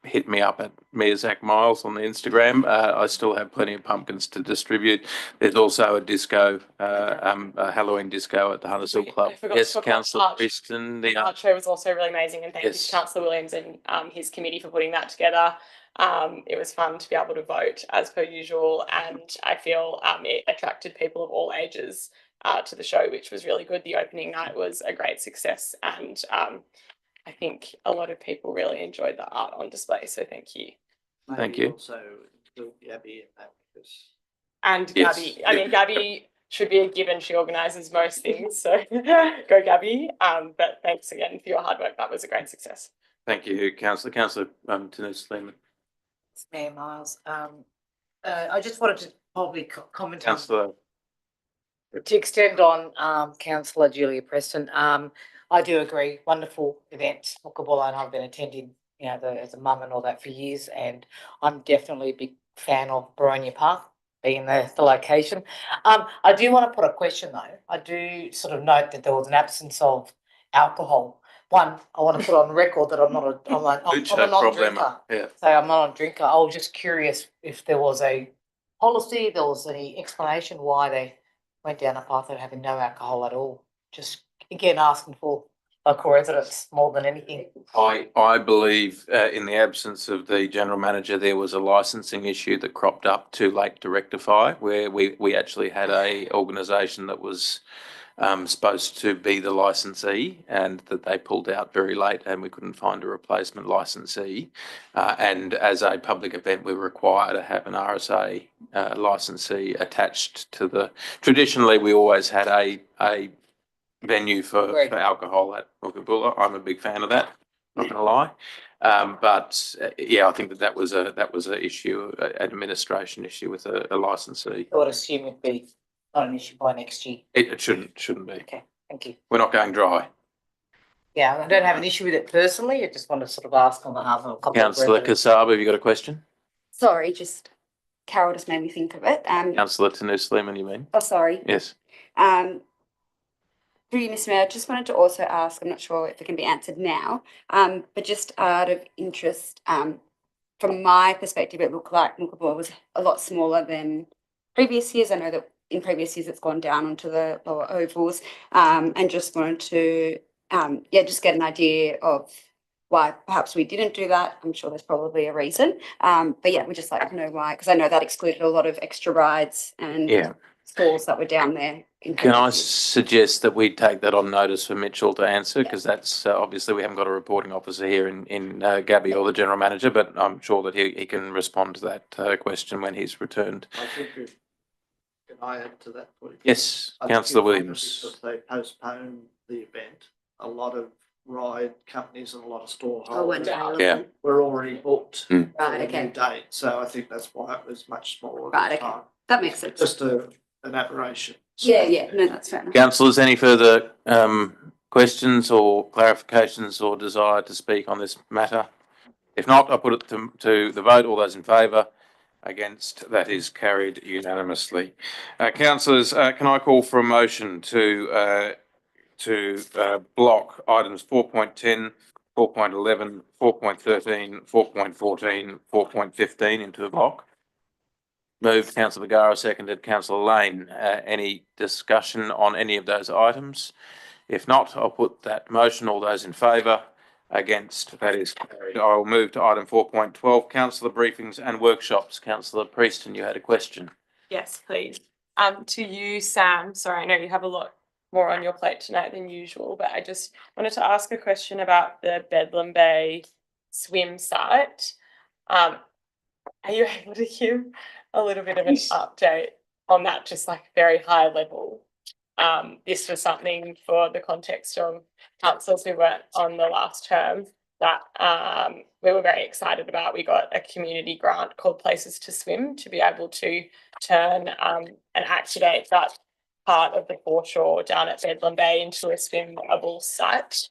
hit me up at Zach Miles on the Instagram. I still have plenty of pumpkins to distribute. There's also a disco, a Halloween disco at the Hunters Hill Club. Yes, Councillor Preston. The art show was also really amazing, and thank you to Councillor Williams and his committee for putting that together. It was fun to be able to vote as per usual, and I feel it attracted people of all ages to the show, which was really good. The opening night was a great success, and I think a lot of people really enjoyed the art on display. So thank you. Thank you. Also, Gabby in that because. And Gabby, I mean, Gabby should be a given. She organises most things, so go Gabby. But thanks again for your hard work. That was a great success. Thank you, Councillor. Councillor Tanous Lehman. Mayor Miles, I just wanted to probably comment Councillor. to extend on Councillor Julia Preston. I do agree, wonderful event, Mookabola, and I've been attending, you know, as a mum and all that for years, and I'm definitely a big fan of Baronia Park being the location. I do want to put a question though. I do sort of note that there was an absence of alcohol. One, I want to put on record that I'm a non-drinker. Yeah. So I'm not a drinker. I was just curious if there was a policy, there was any explanation why they went down a path of having no alcohol at all. Just again asking for a coincidence more than anything. I believe in the absence of the general manager, there was a licensing issue that cropped up too late to rectify, where we actually had a organisation that was supposed to be the licensee, and that they pulled out very late and we couldn't find a replacement licensee. And as a public event, we require to have an RSA licensee attached to the. Traditionally, we always had a venue for alcohol at Mookabola. I'm a big fan of that, not gonna lie. But yeah, I think that was a issue, an administration issue with a licensee. I would assume it'd be not an issue by next year. It shouldn't be. Okay, thank you. We're not going dry. Yeah, I don't have an issue with it personally. I just want to sort of ask on behalf of a couple Councillor of residents. Kassab, have you got a question? Sorry, just Carol just made me think of it. Councillor Tanous Lehman, you mean? Oh, sorry. Yes. Through you, Mr. Mayor, I just wanted to also ask, I'm not sure if it can be answered now, but just out of interest, from my perspective, it looked like Mookabola was a lot smaller than previous years. I know that in previous years it's gone down onto the lower ovals, and just wanted to, just get an idea of why perhaps we didn't do that. I'm sure there's probably a reason, but yeah, we'd just like to know why, because I know that excluded a lot of extra rides and stalls that were down there. Can I suggest that we take that on notice for Mitchell to answer, because that's obviously we haven't got a reporting officer here in Gabby or the general manager, but I'm sure that he can respond to that question when he's returned. I think can I add to that point? Yes, Councillor Williams. Because they postponed the event, a lot of ride companies and a lot of store and Yeah. were already booked Mm. for Right, the okay. new date. So I think that's why it was much smaller. Right, at the okay. time. That makes sense. Just an aberration. Yeah, no, that's fair enough. Councillors, any further questions or clarifications or desire to speak on this matter? If not, I'll put it to the vote. All those in favour? Against? That is carried unanimously. Councillors, can I call for a motion to block items 4.10, 4.11, 4.13, 4.14, 4.15 into the block? Moved, Councillor Vergara, seconded, Councillor Lane. Any discussion on any of those items? If not, I'll put that motion. All those in favour? Against? That is carried. I will move to item 4.12, councillor briefings and workshops. Councillor Preston, you had a question. Yes, please. To you, Sam. Sorry, I know you have a lot more on your plate tonight than usual, but I just wanted to ask a question about the Bedlam Bay swim site. Are you able to give a little bit of an update on that, just like very high level? This was something for the context of councils who weren't on the last term that we were very excited about. We got a community grant called Places to Swim to be able to turn and activate that part of the foreshore down at Bedlam Bay into a swimmable site,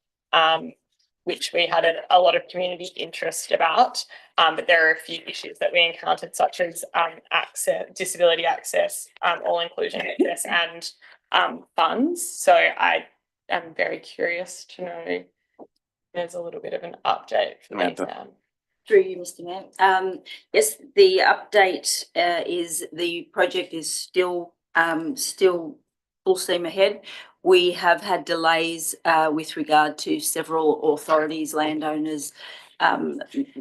which we had a lot of community interest about. But there are a few issues that we encountered, such as access, disability access, all inclusion access, and funds. So I am very curious to know if there's a little bit of an update for me, Sam. Through you, Mr. Mayor. Yes, the update is the project is still full steam ahead. We have had delays with regard to several authorities, landowners,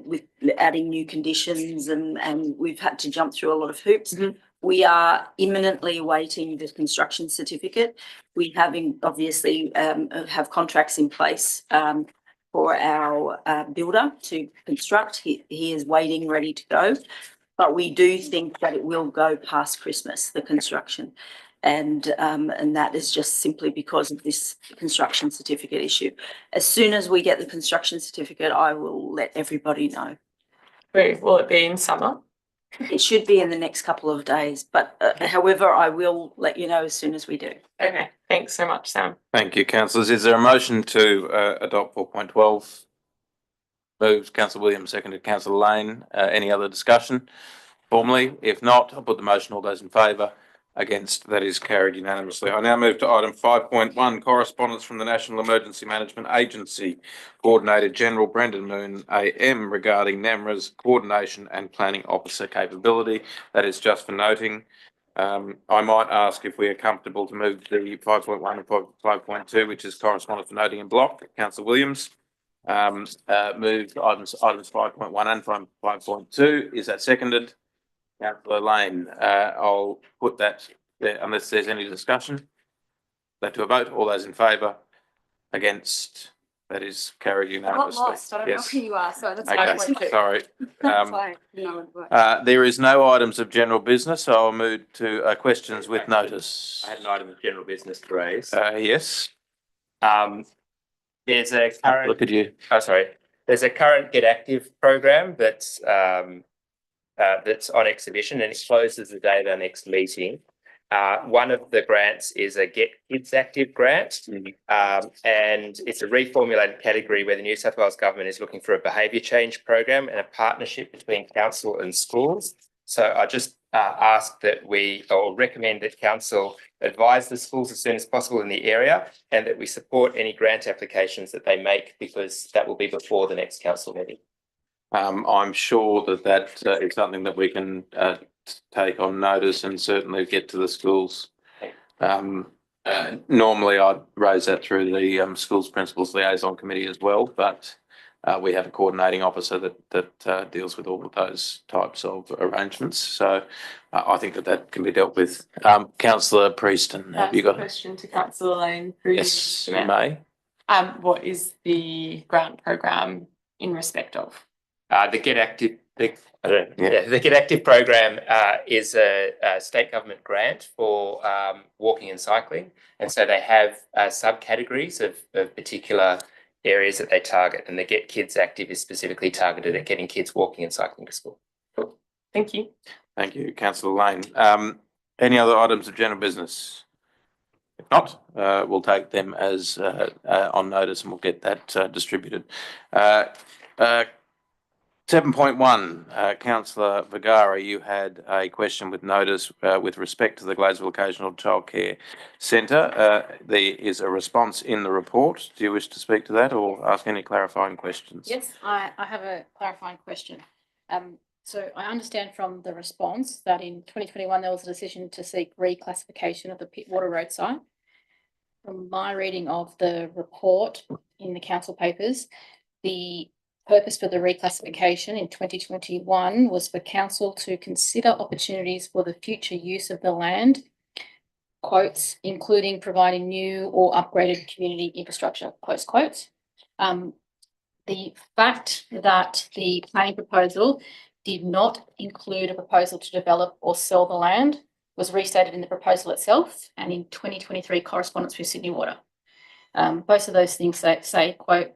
with adding new conditions, and we've had to jump through a lot of hoops. We are imminently awaiting the construction certificate. We obviously have contracts in place for our builder to construct. He is waiting, ready to go. But we do think that it will go past Christmas, the construction. And that is just simply because of this construction certificate issue. As soon as we get the construction certificate, I will let everybody know. Will it be in summer? It should be in the next couple of days, but however, I will let you know as soon as we do. Okay, thanks so much, Sam. Thank you, councillors. Is there a motion to adopt 4.12? Moved, Councillor Williams, seconded Councillor Lane. Any other discussion formally? If not, I'll put the motion. All those in favour? Against? That is carried unanimously. I now move to item 5.1, correspondence from the National Emergency Management Agency, Coordinator General Brendan Moon AM, regarding NEMRA's coordination and planning officer capability. That is just for noting. I might ask if we are comfortable to move the 5.1 and 5.2, which is correspondence for noting in block. Councillor Williams. Move items 5.1 and 5.2. Is that seconded? Councillor Lane. I'll put that there unless there's any discussion. That to a vote. All those in favour? Against? That is carried unanimously. I don't know who you are, so that's okay. Sorry. That's fine. No, there is no items of general business, so I'll move to questions with notice. I had an item of general business to raise. Yes. There's a current. Look at you. Oh, sorry. There's a current Get Active program that's on exhibition, and it closes the day of our next meeting. One of the grants is a Get Kids Active grant, and it's a reformulated category where the New South Wales government is looking for a behaviour change program and a partnership between council and schools. So I just ask that recommend that council advise the schools as soon as possible in the area, and that we support any grant applications that they make, because that will be before the next council meeting. I'm sure that is something that we can take on notice and certainly get to the schools. Normally I'd raise that through the schools principals liaison committee as well, but we have a coordinating officer that deals with all of those types of arrangements. So I think that can be dealt with. Councillor Prieston, have you got a question to Councillor Lane? Yes, you may. What is the grant program in respect of? The Get Active, the Get Active program is a state government grant for walking and cycling, and so they have subcategories of particular areas that they target, and the Get Kids Active is specifically targeted at getting kids walking and cycling to school. Thank you. Thank you, Councillor Lane. Any other items of general business? If not, we'll take them as on notice, and we'll get that distributed. 7.1, Councillor Vergara, you had a question with notice with respect to the Gladesville Occasional Childcare Centre. There is a response in the report. Do you wish to speak to that or ask any clarifying questions? Yes, I have a clarifying question. So I understand from the response that in 2021 there was a decision to seek reclassification of the Pittwater Road site. From my reading of the report in the council papers, the purpose for the reclassification in 2021 was for council to consider opportunities for the future use of the land, quotes, including providing new or upgraded community infrastructure, close quotes. The fact that the planning proposal did not include a proposal to develop or sell the land was restated in the proposal itself and in 2023 correspondence with Sydney Water. Both of those things say, quote,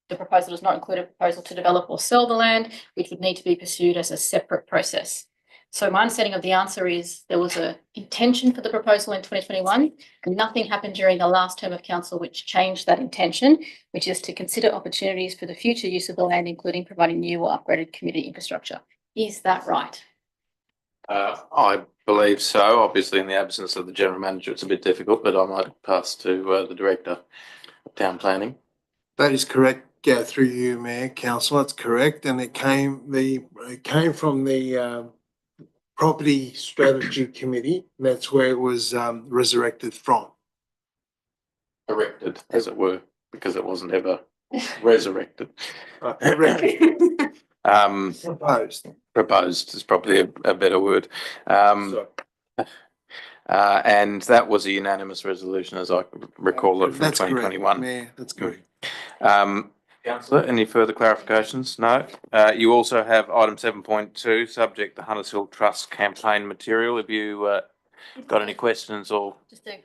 the proposal does not include a proposal to develop or sell the land, which would need to be pursued as a separate process. So my understanding of the answer is there was a intention for the proposal in 2021. And nothing happened during the last term of council which changed that intention, which is to consider opportunities for the future use of the land, including providing new or upgraded community infrastructure. Is that right? I believe so. Obviously, in the absence of the general manager, it's a bit difficult, but I might pass to the director of town planning. That is correct, through you, Mayor, Council, that's correct, and it came from the Property Strategy Committee, that's where it was resurrected from. Erected, as it were, because it wasn't ever resurrected. Proposed is probably a better word. And that was a unanimous resolution, as I recall it, from That's correct, 2021. Mayor, that's correct. Councillor, any further clarifications? No. You also have item 7.2, subject the Hunters Hill Trust campaign material. Have you got any questions or? Just a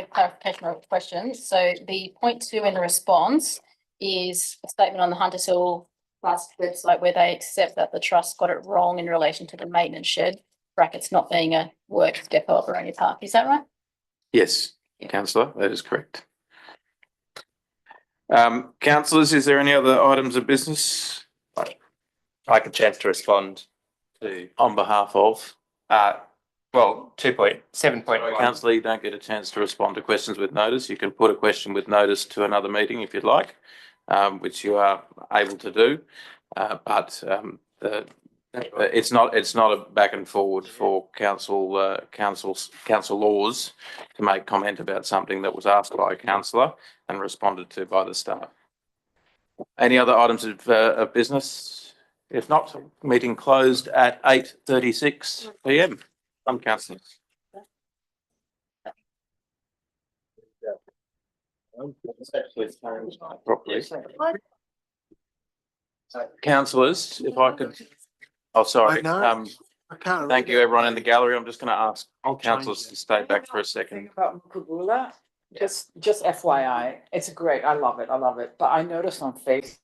clarification of questions. So the point 2 in the response is a statement on the Hunters Hill Trust website where they accept that the trust got it wrong in relation to the maintenance shed, brackets not being a works depot at Baroni Park. Is that right? Yes, Councillor, that is correct. Councillors, is there any other items of business? I'd like a chance to respond to, On behalf of? well, 2.7.1. Councillor, you don't get a chance to respond to questions with notice. You can put a question with notice to another meeting if you'd like, which you are able to do. But it's not a back and forward for council laws to make comment about something that was asked by a councillor and responded to by the staff. Any other items of business? If not, meeting closed at 8:36 PM. Some councillors. Properly. Councillors, if I could, oh, sorry. I can't. Thank you, everyone in the gallery. I'm just going to ask councillors to stay back for a second. About Mukabula, just FYI, it's great. I love it. But I noticed on Facebook